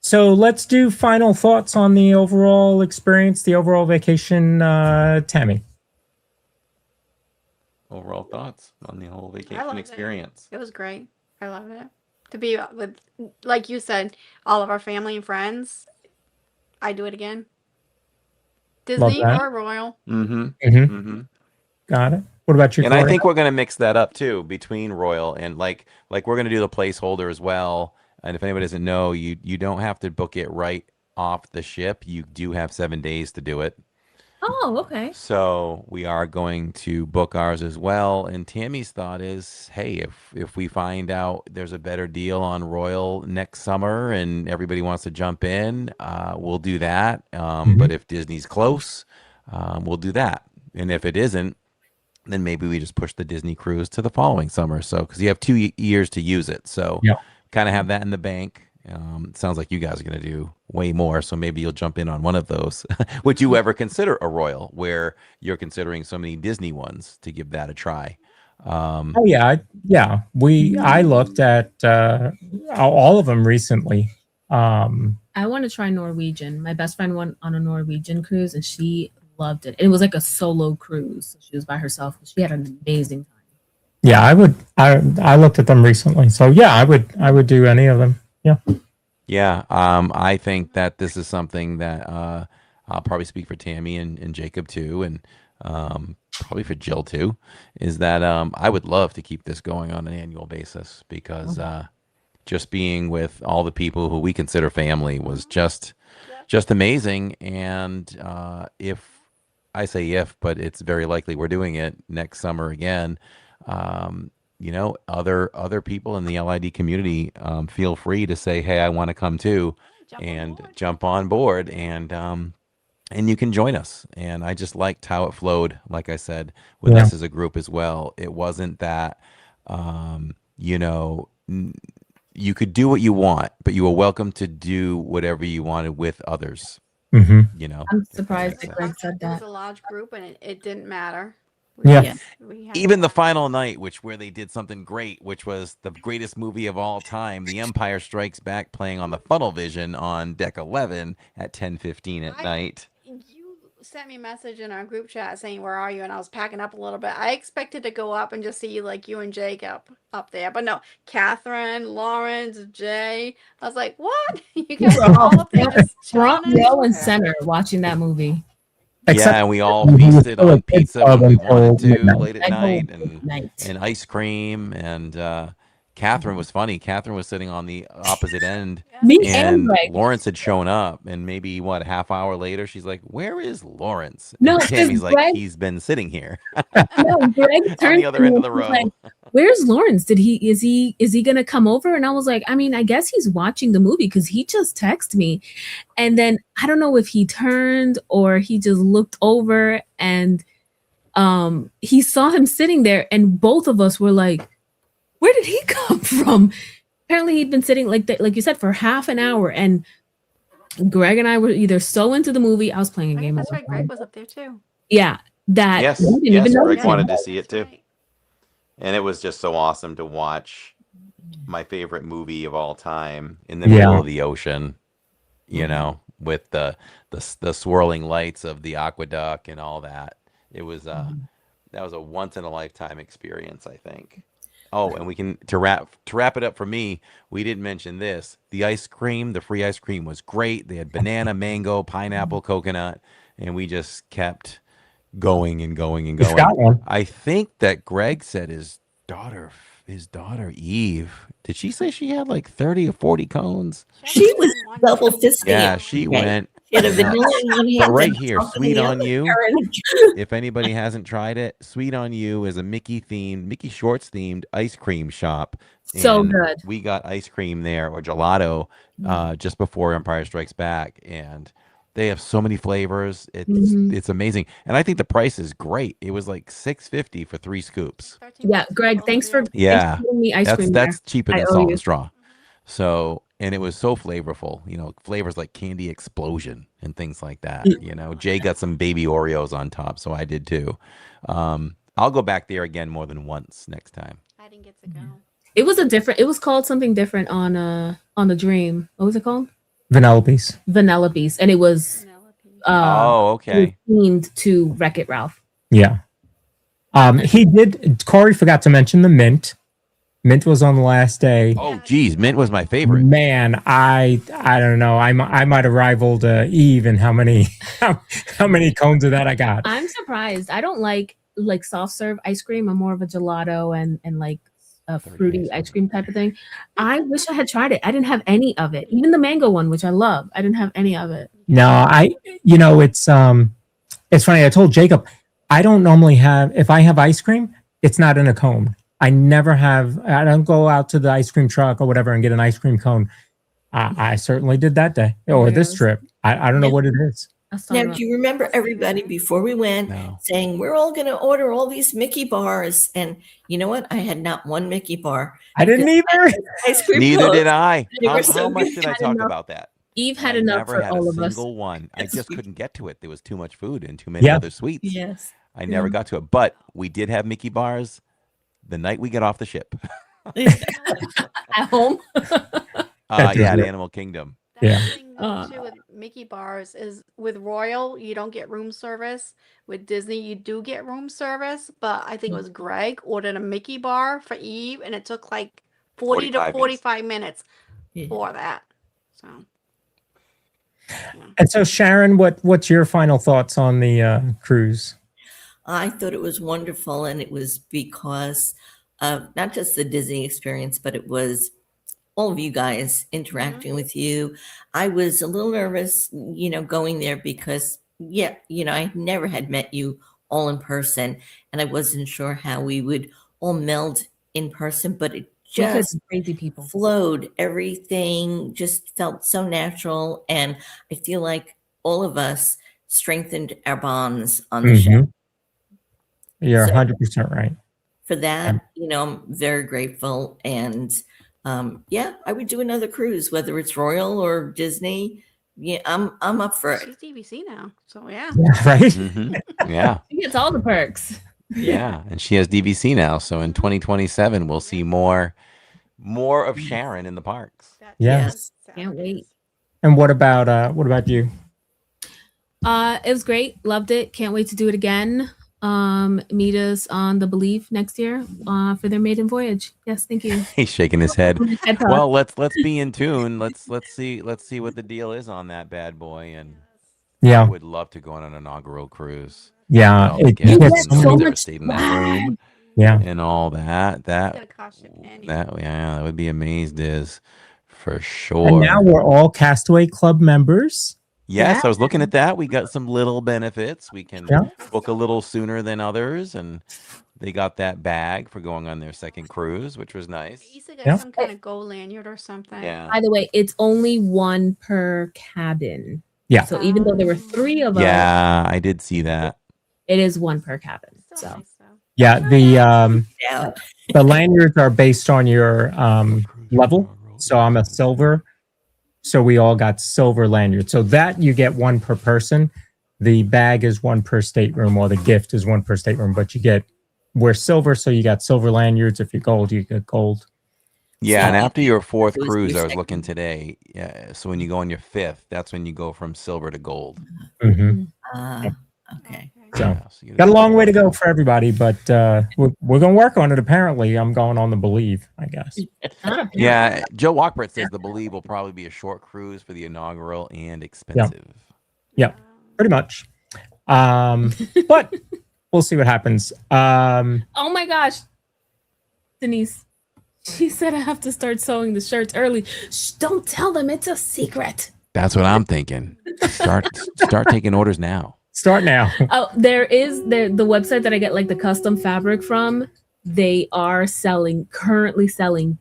So let's do final thoughts on the overall experience, the overall vacation, Tammy. Overall thoughts on the whole vacation experience. It was great. I love it. To be with, like you said, all of our family and friends. I do it again. Disney or Royal. Got it. What about you? And Corey? I think we're going to mix that up too between Royal and like we're going to do the placeholder as well. And if anybody doesn't know, you don't have to book it right off the ship. You do have 7 days to do it. Oh, okay. So we are going to book ours as well. And Tammy's thought is, hey, if we find out there's a better deal on Royal next summer and everybody wants to jump in, we'll do that. But if Disney's close, we'll do that. And if it isn't, then maybe we just push the Disney cruise to the following summer. So because you have 2 years to use it. So kind of have that in the bank. Sounds like you guys are going to do way more, so maybe you'll jump in on one of those. Would you ever consider a Royal where you're considering so many Disney ones to give that a try? I looked at all of them recently. I want to try Norwegian. My best friend went on a Norwegian cruise and she loved it. It was like a solo cruise. She was by herself. She had an amazing time. Yeah, I looked at them recently. So yeah, I would do any of them. Yeah. Yeah. I think that this is something that I'll probably speak for Tammy and Jacob too, and probably for Jill too, is that I would love to keep this going on an annual basis because just being with all the people who we consider family was just amazing. And if I say if, but it's very likely we're doing it next summer again. Other people in the LID community feel free to say, hey, I want to come too, jump on board and you can join us. And I just liked how it flowed, like I said, with us as a group as well. It wasn't that, you could do what you want, but you were welcome to do whatever you wanted with others. I'm surprised that Greg said that. It was a large group and it didn't matter. Even the final night, where they did something great, which was the greatest movie of all time, The Empire Strikes Back, playing on the Funnel Vision on deck 11 at 10:15 at night. You sent me a message in our group chat saying, where are you? And I was packing up a little bit. I expected to go up and just see like you and Jacob up there. But no, Catherine, Lawrence, Jay. I was like, what? You guys are all up there. Front row and center watching that movie. Except and we all he was feasted still a on kid pizza club when we until wanted to midnight. late at night, and Night. ice cream. And Catherine was funny. Catherine was sitting on the opposite end, Me and and Greg. Lawrence had shown up. And maybe what, a half hour later, she's like, "Where is Lawrence?" No, And 'cause Tammy's like, Greg- "He's been sitting here No, Greg on turned the other to end me of the and was row." like, "Where's Lawrence? Is he gonna come over?" And I was like, I mean, I guess he's watching the movie because he just texted me. And then I don't know if he turned or he just looked over and he saw him sitting there, and both of us were like, where did he come from? Apparently he'd been sitting like that, like you said, for half an hour, and Greg and I were either so into the movie. I was playing a game. That's right. Greg was up there too. Yeah, that Yes, we didn't yes, even know Greg him. wanted to see it too, and it was just so awesome to watch my favorite movie of all time in the middle of the ocean, you know, with the swirling lights of the aqueduct and all that. It was that was a once in a lifetime experience, I think. Oh, and we can to wrap it up for me, we didn't mention this. The ice cream, the free ice cream was great. They had banana, mango, pineapple, coconut, and we just kept going and going and going. got one. I think that Greg said his daughter Eve, did she say she had like 30 or 40 cones? She was double fisting. Yeah, she went. She had a vanilla in one hand But right and here, chocolate in Sweet the on other. You. Karen. If anybody hasn't tried it, Sweet on You is a Mickey Shorts themed ice cream shop. So And good. We got ice cream there, or gelato, just before Empire Strikes Back, and they have so many flavors. It's amazing, and I think the price is great. It was like $6.50 for 3 scoops. Yeah, Greg, thanks for Yeah, giving me ice cream. that's there. cheaper I than owe Salt you. and Straw. So, and it was so flavorful, you know, flavors like Candy Explosion and things like that. You know, Jay got some baby Oreos on top, so I did too. I'll go back there again more than once next time. I didn't get to go. It was called something different on the Dream. What was it called? Vanilla Beast. Vanilla Beast, and it was Oh, okay. it was themed to Wreck-It Ralph. Yeah. He did. Corey forgot to mention the mint. Mint was on the last day. Oh, geez, mint was my favorite. Man, I don't know. I might have rivaled Eve in how many how many cones of that I got. I'm surprised. I don't like soft serve ice cream. I'm more of a gelato and like a fruity ice cream type of thing. I wish I had tried it. I didn't have any of it. Even the mango one, which I love, I didn't have any of it. No, it's funny. I told Jacob I don't normally if I have ice cream, it's not in a cone. I don't go out to the ice cream truck or whatever and get an ice cream cone. I certainly did that day or this trip. I don't know what it is. Now, do you remember everybody before we went saying we're all going to order all these Mickey bars? And you know what? I had not one Mickey bar. I didn't either. Ice cream Neither cones. did I. They were How so much good. did I talk about that? Eve had I enough never for had all a of us. single one. I just couldn't get to it. There was too much food and too many other sweets. Yes. I never got to it. But we did have Mickey bars the night we get off the ship. At home. Yeah, at Animal Kingdom. Yeah. Too with Mickey bars is with Royal, you don't get room service. With Disney, you do get room service. But I think it was Greg ordered a Mickey bar for Eve, and it took like 40 to 45 minutes for that. So. And so, Sharon, what's your final thoughts on the cruise? I thought it was wonderful, and it was because of not just the Disney experience, but it was all of you guys interacting with you. I was a little nervous, going there because, I never had met you all in person, and I wasn't sure how we would all meld in person, but it just crazy people flowed. Everything just felt so natural, and I feel like all of us strengthened our bonds on the show. You're 100% right. For that, I'm very grateful. And I would do another cruise, whether it's Royal or Disney. Yeah, I'm up for it. She's DVC now, so yeah. Right? Mm-hmm. Yeah. She gets all the perks. Yeah, and she has DVC now, so in 2027 we'll see more of Sharon in the parks. Yes. Can't wait. And what about you? It was great. Loved it. Can't wait to do it again. Meet us on the Believe next year for their maiden voyage. Yes, thank you. He's shaking his head. Well, let's be in tune. Let's see what the deal is on that bad boy, and Yeah. I would love to go on an inaugural cruise. Yeah. You You get no so one's ever much stayed in that room Yeah. and all that. Gonna cost you a penny. That would be amazed is for And sure. now we're all Castaway Club members. Yes, I was looking at that. We got some little benefits. We can Yeah. book a little sooner than others, and they got that bag for going on their second cruise, which was nice. You used to get Yeah. some kind of gold lanyard or something. Yeah. By the way, it's only one per cabin. Yeah. So even though there were 3 of us, Yeah, I did see that. it is one per cabin. Still So nice, though. Yeah. Yeah. The lanyards are based on your level. So I'm a silver. So we all got silver lanyards. So that you get one per person. The bag is one per stateroom, or the gift is one per stateroom. But we're silver, so you got silver lanyards. If you're gold, you get gold. Yeah, and So- after your 4th It was cruise, your I was second. looking today. Yeah, so when you go on your 5th, that's when you go from silver to gold. Mm-hmm. Okay. So Yeah, so you got a long way to go for everybody, but we're going to work on it. Apparently, I'm going on the Believe, I guess. Yeah, Joe Walkbrett says the Believe will probably be a short cruise for the inaugural and expensive. Yeah, pretty much. But we'll see what happens. oh my gosh, Denise, she said I have to start sewing the shirts early. Shh, don't tell them, it's a secret. That's what I'm thinking. Start taking orders now. Start now. Oh, the website that I get like the custom fabric from. They are currently selling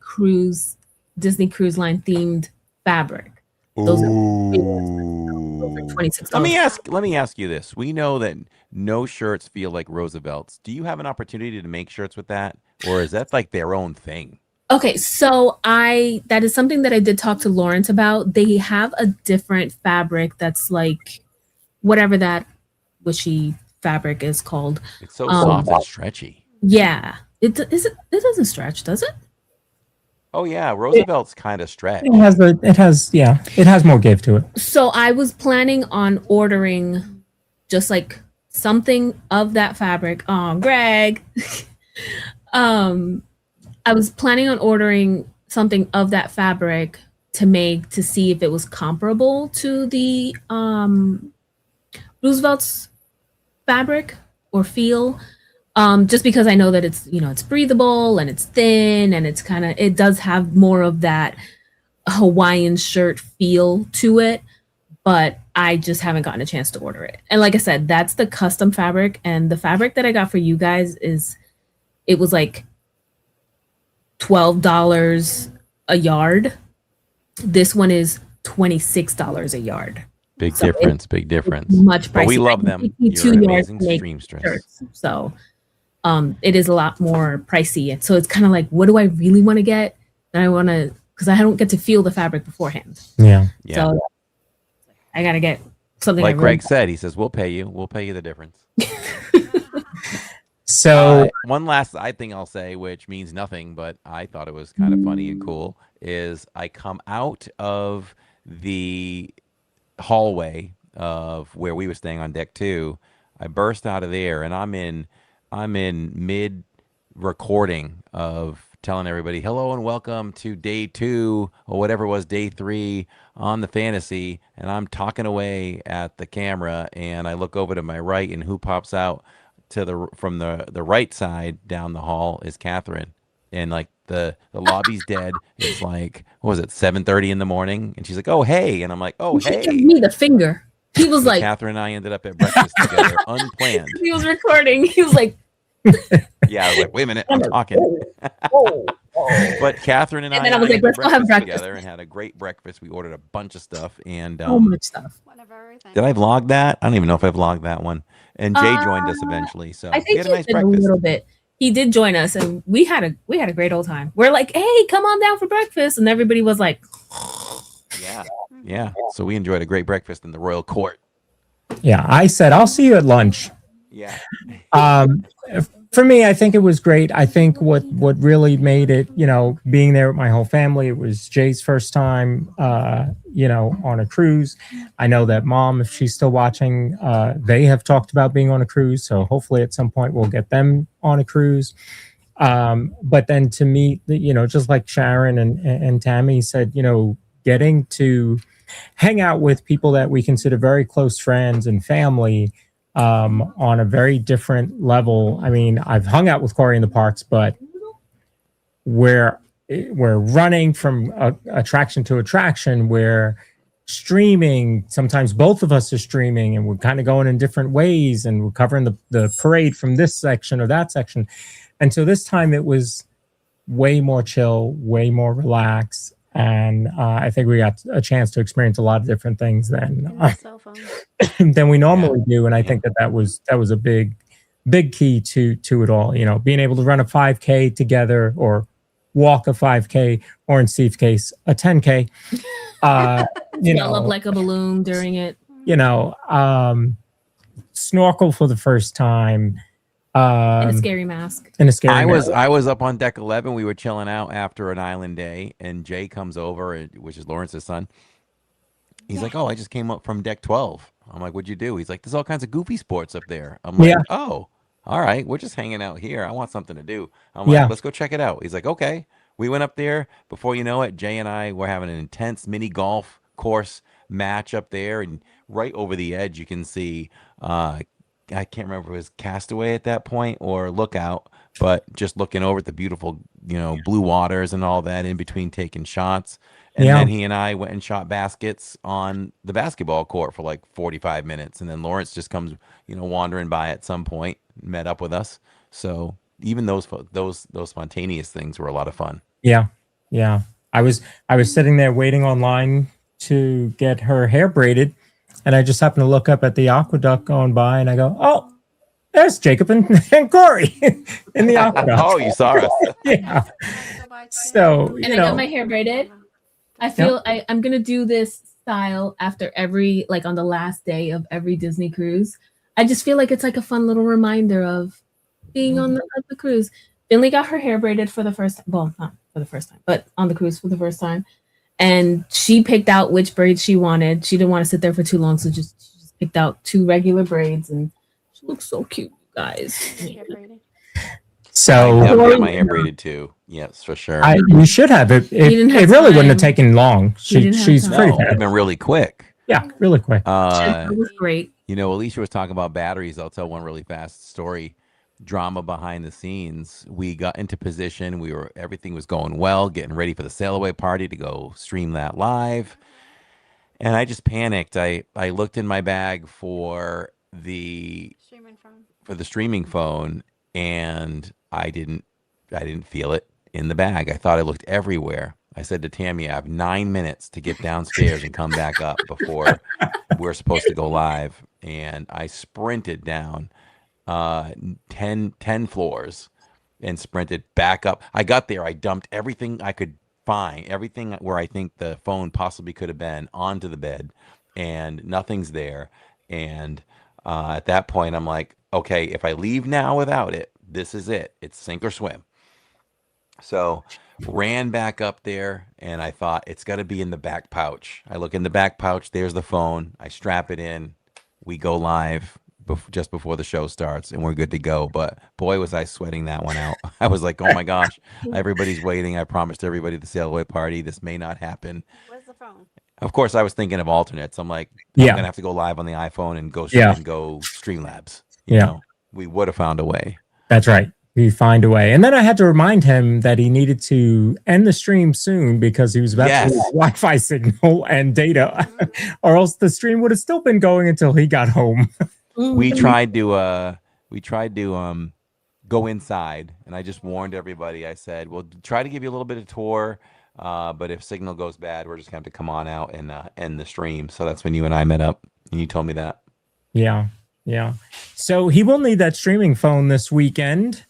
Disney Cruise Line themed fabric. Those are $26. Let me ask you this. We know that no shirts feel like Roosevelt's. Do you have an opportunity to make shirts with that, or is that like their own thing? Okay, so that is something that I did talk to Lawrence about. They have a different fabric that's like whatever that wishy fabric is called. It's so soft and stretchy. Yeah. It doesn't stretch, does it? Oh yeah, Roosevelt's kind of stretch. It has more give to it. So I was planning on ordering just like something of that fabric. Oh, Greg. I was planning on ordering something of that fabric to see if it was comparable to the Roosevelt's fabric or feel. Just because I know that it's breathable and it's thin and it does have more of that Hawaiian shirt feel to it, but I just haven't gotten a chance to order it. And like I said, that's the custom fabric, and the fabric that I got for you guys it was like $12 a yard. This one is $26 a yard. Big difference. Much pricier. But we love them. You're an amazing seamstress. Shirts. So it is a lot more pricey. And so it's kind of like, what do I really want to get? And because I don't get to feel the fabric beforehand. Yeah. So I got to get something. Like Greg said, he says, we'll pay you the difference. So one last thing I'll say, which means nothing, but I thought it was kind of funny and cool, is I come out of the hallway of where we were staying on deck 2. I burst out of there, and I'm in mid recording of telling everybody hello and welcome to day 2 or whatever it was, day 3 on the Fantasy, and I'm talking away at the camera, and I look over to my right, and who pops out from the right side down the hall is Catherine, and like the lobby's dead. It's like, what was it, 7:30 in the morning, and she's like, oh hey, and I'm like, oh hey. He gave me the finger. He was like, Catherine and I ended up at breakfast together, unplanned. He was recording. He was like, yeah, I was like, wait a minute, I'm talking. But Catherine and then I was like, ended let's go have breakfast together and had a great breakfast. We ordered a bunch of stuff, and so much stuff. did I vlog that? I don't even know if I vlogged that one. And Jay joined us eventually, so I think we had a nice did breakfast. a little bit. He did join us, and we had a great old time. We're like, hey, come on down for breakfast, and everybody was like, yeah. So we enjoyed a great breakfast in the Royal Court. yeah, I said I'll see you at lunch. Yeah. For me, I think it was great. I think what really made it, being there with my whole family, it was Jay's first time, on a cruise. I know that Mom, if she's still watching, they have talked about being on a cruise. So hopefully at some point we'll get them on a cruise. But then to meet, just like Sharon and Tammy said, getting to hang out with people that we consider very close friends and family on a very different level. I mean, I've hung out with Corey in the parks, but we're running from attraction to attraction. We're streaming. Sometimes both of us are streaming, and we're kind of going in different ways, and we're covering the parade from this section or that section. And so this time it was way more chill, way more relaxed. And I think we got a chance to experience a lot of different things than we normally do. And I think that was a big key to it all. You know, being able to run a 5K together, or walk a 5K, or in Steve's case, a 10K. Smell up like a balloon during it. You know, snorkel for the first time. And a scary mask. I was up on deck 11. We were chilling out after an island day, and Jay comes over, which is Lawrence's son. He's like, "Oh, I just came up from deck 12." I'm like, "What'd you do?" He's like, "There's all kinds of goofy sports up there." I'm like, "Oh, all right. We're just hanging out here. I want something to do." I'm like, "Let's go check it out." He's like, "Okay." We went up there. Before you know it, Jay and I were having an intense mini golf course match up there, and right over the edge, you can see. I can't remember if it was Castaway at that point or Lookout, but just looking over at the beautiful, blue waters and all that in between taking shots. And then he and I went and shot baskets on the basketball court for like 45 minutes. And then Lawrence just comes, wandering by at some point, met up with us. So even those spontaneous things were a lot of fun. Yeah. Yeah. I was sitting there waiting online to get her hair braided. And I just happened to look up at the aqueduct going by, and I go, "Oh, there's Jacob and Corey in the aqueduct." Oh, you saw us. Yeah. So, I got my hair braided. I feel I'm going to do this style after every, like on the last day of every Disney cruise. I just feel like it's like a fun little reminder of being on the cruise. Finley got her hair braided for the first time. Well, not for the first time, but on the cruise for the first time. And she picked out which braids she wanted. She didn't want to sit there for too long, so she just picked out 2 regular braids, and she looks so cute, guys. So I got my hair braided too. Yes, for sure. We should have it. It really wouldn't have taken long. She's pretty fast. It's been really quick. Yeah, really quick. It was great. Alicia was talking about batteries. I'll tell one really fast story. Drama behind the scenes. We got into position. Everything was going well, getting ready for the sail away party to go stream that live. And I just panicked. I looked in my bag for the streaming phone, and I didn't feel it in the bag. I thought I looked everywhere. I said to Tammy, "I have 9 minutes to get downstairs and come back up before we're supposed to go live." And I sprinted down 10 floors and sprinted back up. I got there. I dumped everything I could find, everything where I think the phone possibly could have been, onto the bed, and nothing's there. And at that point, I'm like, okay, if I leave now without it, this is it. It's sink or swim. So ran back up there, and I thought it's got to be in the back pouch. I look in the back pouch. There's the phone. I strap it in. We go live just before the show starts, and we're good to go. But boy, was I sweating that one out. I was like, oh my gosh, everybody's waiting. I promised everybody the sail away party. This may not happen. Where's the phone? Of course, I was thinking of alternates. I'm like, I'm gonna have to go live on the iPhone and go Streamlabs. You know, we would have found a way. That's right. We find a way. And then I had to remind him that he needed to end the stream soon, because he was about to lose Wi-Fi signal and data, or else the stream would have still been going until he got home. We tried to go inside, and I just warned everybody. I said, we'll try to give you a little bit of tour, but if signal goes bad, we're just gonna have to come on out and end the stream. So that's when you and I met up, and you told me that. Yeah. So he will need that streaming phone this weekend.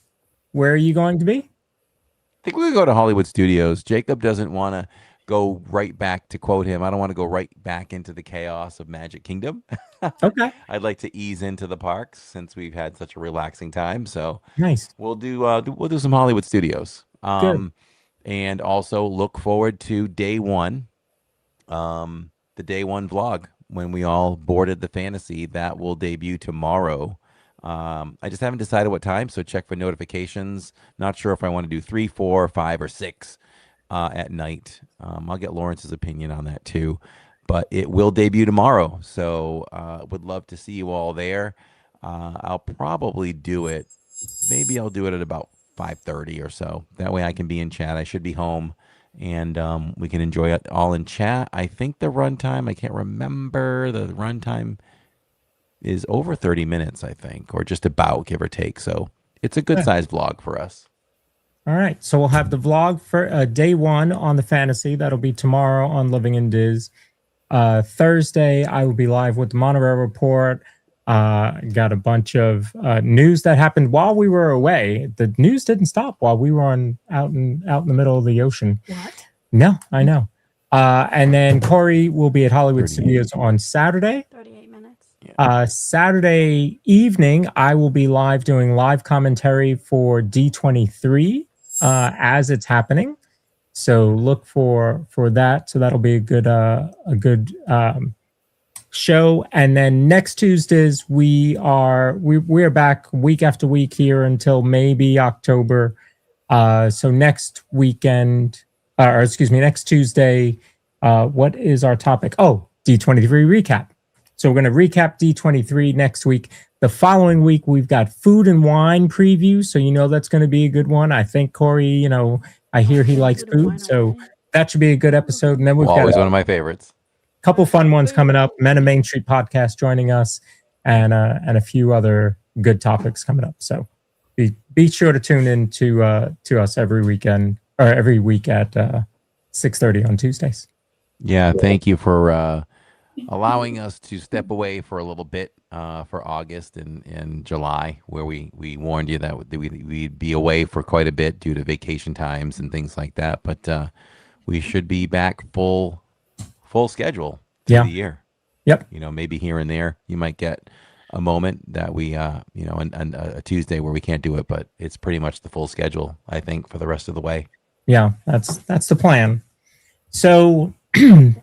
Where are you going to be? I think we're going to go to Hollywood Studios. Jacob doesn't want to go right back, to quote him, "I don't want to go right back into the chaos of Magic Kingdom." Okay. I'd like to ease into the parks since we've had such a relaxing time. So nice. We'll do some Hollywood Studios. Good. And also look forward to day one, the day one vlog when we all boarded the Fantasy. That will debut tomorrow. I just haven't decided what time, so check for notifications. Not sure if I want to do 3, 4, 5, or 6 at night. I'll get Lawrence's opinion on that too. but it will debut tomorrow. So would love to see you all there. I'll probably do it. Maybe I'll do it at about 5:30 or so. That way I can be in chat. I should be home, and we can enjoy it all in chat. I think the runtime, I can't remember. The runtime is over 30 minutes, I think, or just about, give or take. So it's a good sized vlog for us. All right. So we'll have the vlog for day 1 on the fantasy. That'll be tomorrow on Living in Diz. Thursday, I will be live with the Monorail Report. Got a bunch of news that happened while we were away. The news didn't stop while we were out in the middle of the ocean. What? No, I know. And then Corey will be at Hollywood Studios on Saturday. 38 minutes. Saturday evening, I will be live doing live commentary for D23 as it's happening. So look for that. So that'll be a good show. And then next Tuesdays we're back week after week here until maybe October. So next Tuesday, what is our topic? Oh, D23 recap. So we're going to recap D23 next week. The following week we've got food and wine preview, so that's going to be a good one. I think Corey, I hear he likes food, so that should be a good episode. And then we've Always got one of my favorites. Couple fun ones coming up. Men of Main Street podcast joining us, and a few other good topics coming up. So be sure to tune in to us every weekend or every week at 6:30 on Tuesdays. Yeah, thank you for allowing us to step away for a little bit for August and July, where we warned you that we'd be away for quite a bit due to vacation times and things like that. But we should be back full schedule through the year. Yep. Maybe here and there you might get a moment that we and a Tuesday where we can't do it, but it's pretty much the full schedule, I think, for the rest of the way. Yeah, that's the plan. So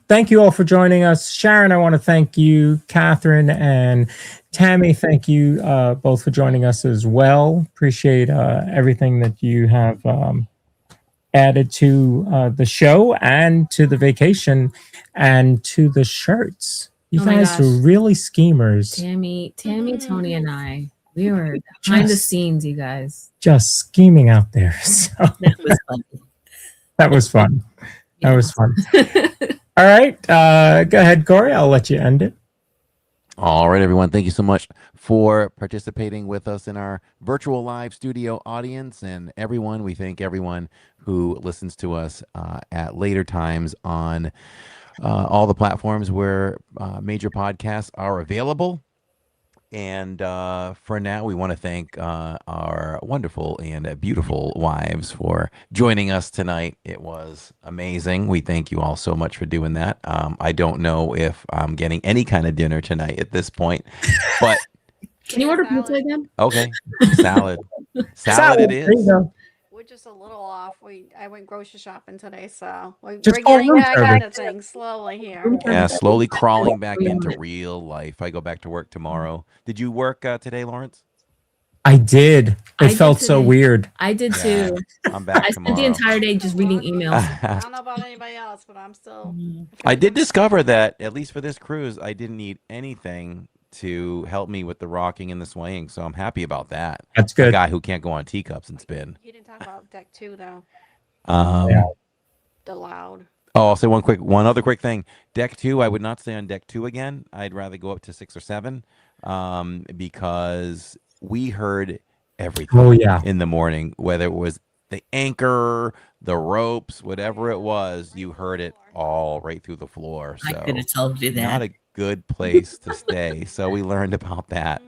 thank you all for joining us. Sharon, I want to thank you. Catherine and Tammy, thank you both for joining us as well. Appreciate everything that you have added to the show and to the vacation and to the shirts. You guys are really schemers. Tammy, Tony, and I, we were behind the scenes, you guys. Just scheming out there. So That was fun. that was fun. That was fun. All right. Go ahead, Corey. I'll let you end it. All right, everyone. Thank you so much for participating with us in our virtual live studio audience. And everyone, we thank everyone who listens to us at later times on all the platforms where major podcasts are available. And for now, we want to thank our wonderful and beautiful wives for joining us tonight. It was amazing. We thank you all so much for doing that. I don't know if I'm getting any kind of dinner tonight at this point, but Can you order pizza again? okay, salad. Salad it There you is. go. We're just a little off. I went grocery shopping today, so we're Just call getting room back service. into things slowly here. Yeah, slowly crawling back into real life. I go back to work tomorrow. Did you work today, Lawrence? I did. I It did felt so today. weird. I did Yeah, too. I'm back I spent tomorrow. the entire day just reading emails. I don't know about anybody else, but I'm still. I did discover that, at least for this cruise, I didn't need anything to help me with the rocking and the swaying, so I'm happy about that. That's A good. guy who can't go on teacups and spin. You didn't talk about deck 2 though. Yeah. The loud. Oh, I'll say one other quick thing. Deck 2, I would not stay on deck 2 again. I'd rather go up to 6 or 7 because we heard everything Oh, yeah. in the morning, whether it was the anchor, the ropes, whatever it was, you heard it all right through the floor. I So could have told you not that. a good place to stay. So we learned about that.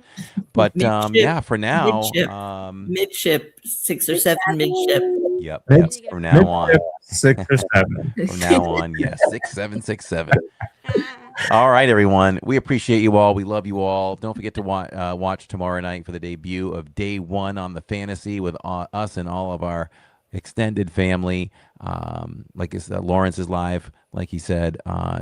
But Midship, yeah, for now, midship, 6 or 7 midship. yep, Mid- from now on. 6 or 7. From now on, yes, 6767. All right, everyone. We appreciate you all. We love you all. Don't forget to watch tomorrow night for the debut of day 1 on the fantasy with us and all of our extended family. Like Lawrence is live, like he said,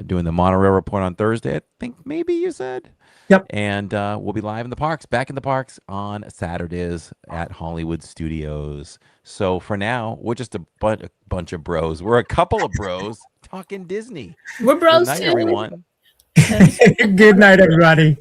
doing the monorail report on Thursday. I think maybe you said. Yep. And we'll be live in the parks, back in the parks on Saturdays at Hollywood Studios. So for now, we're just a bunch of bros. We're a couple of bros talking Disney. We're bros Good night, too. everyone. Good night, everybody.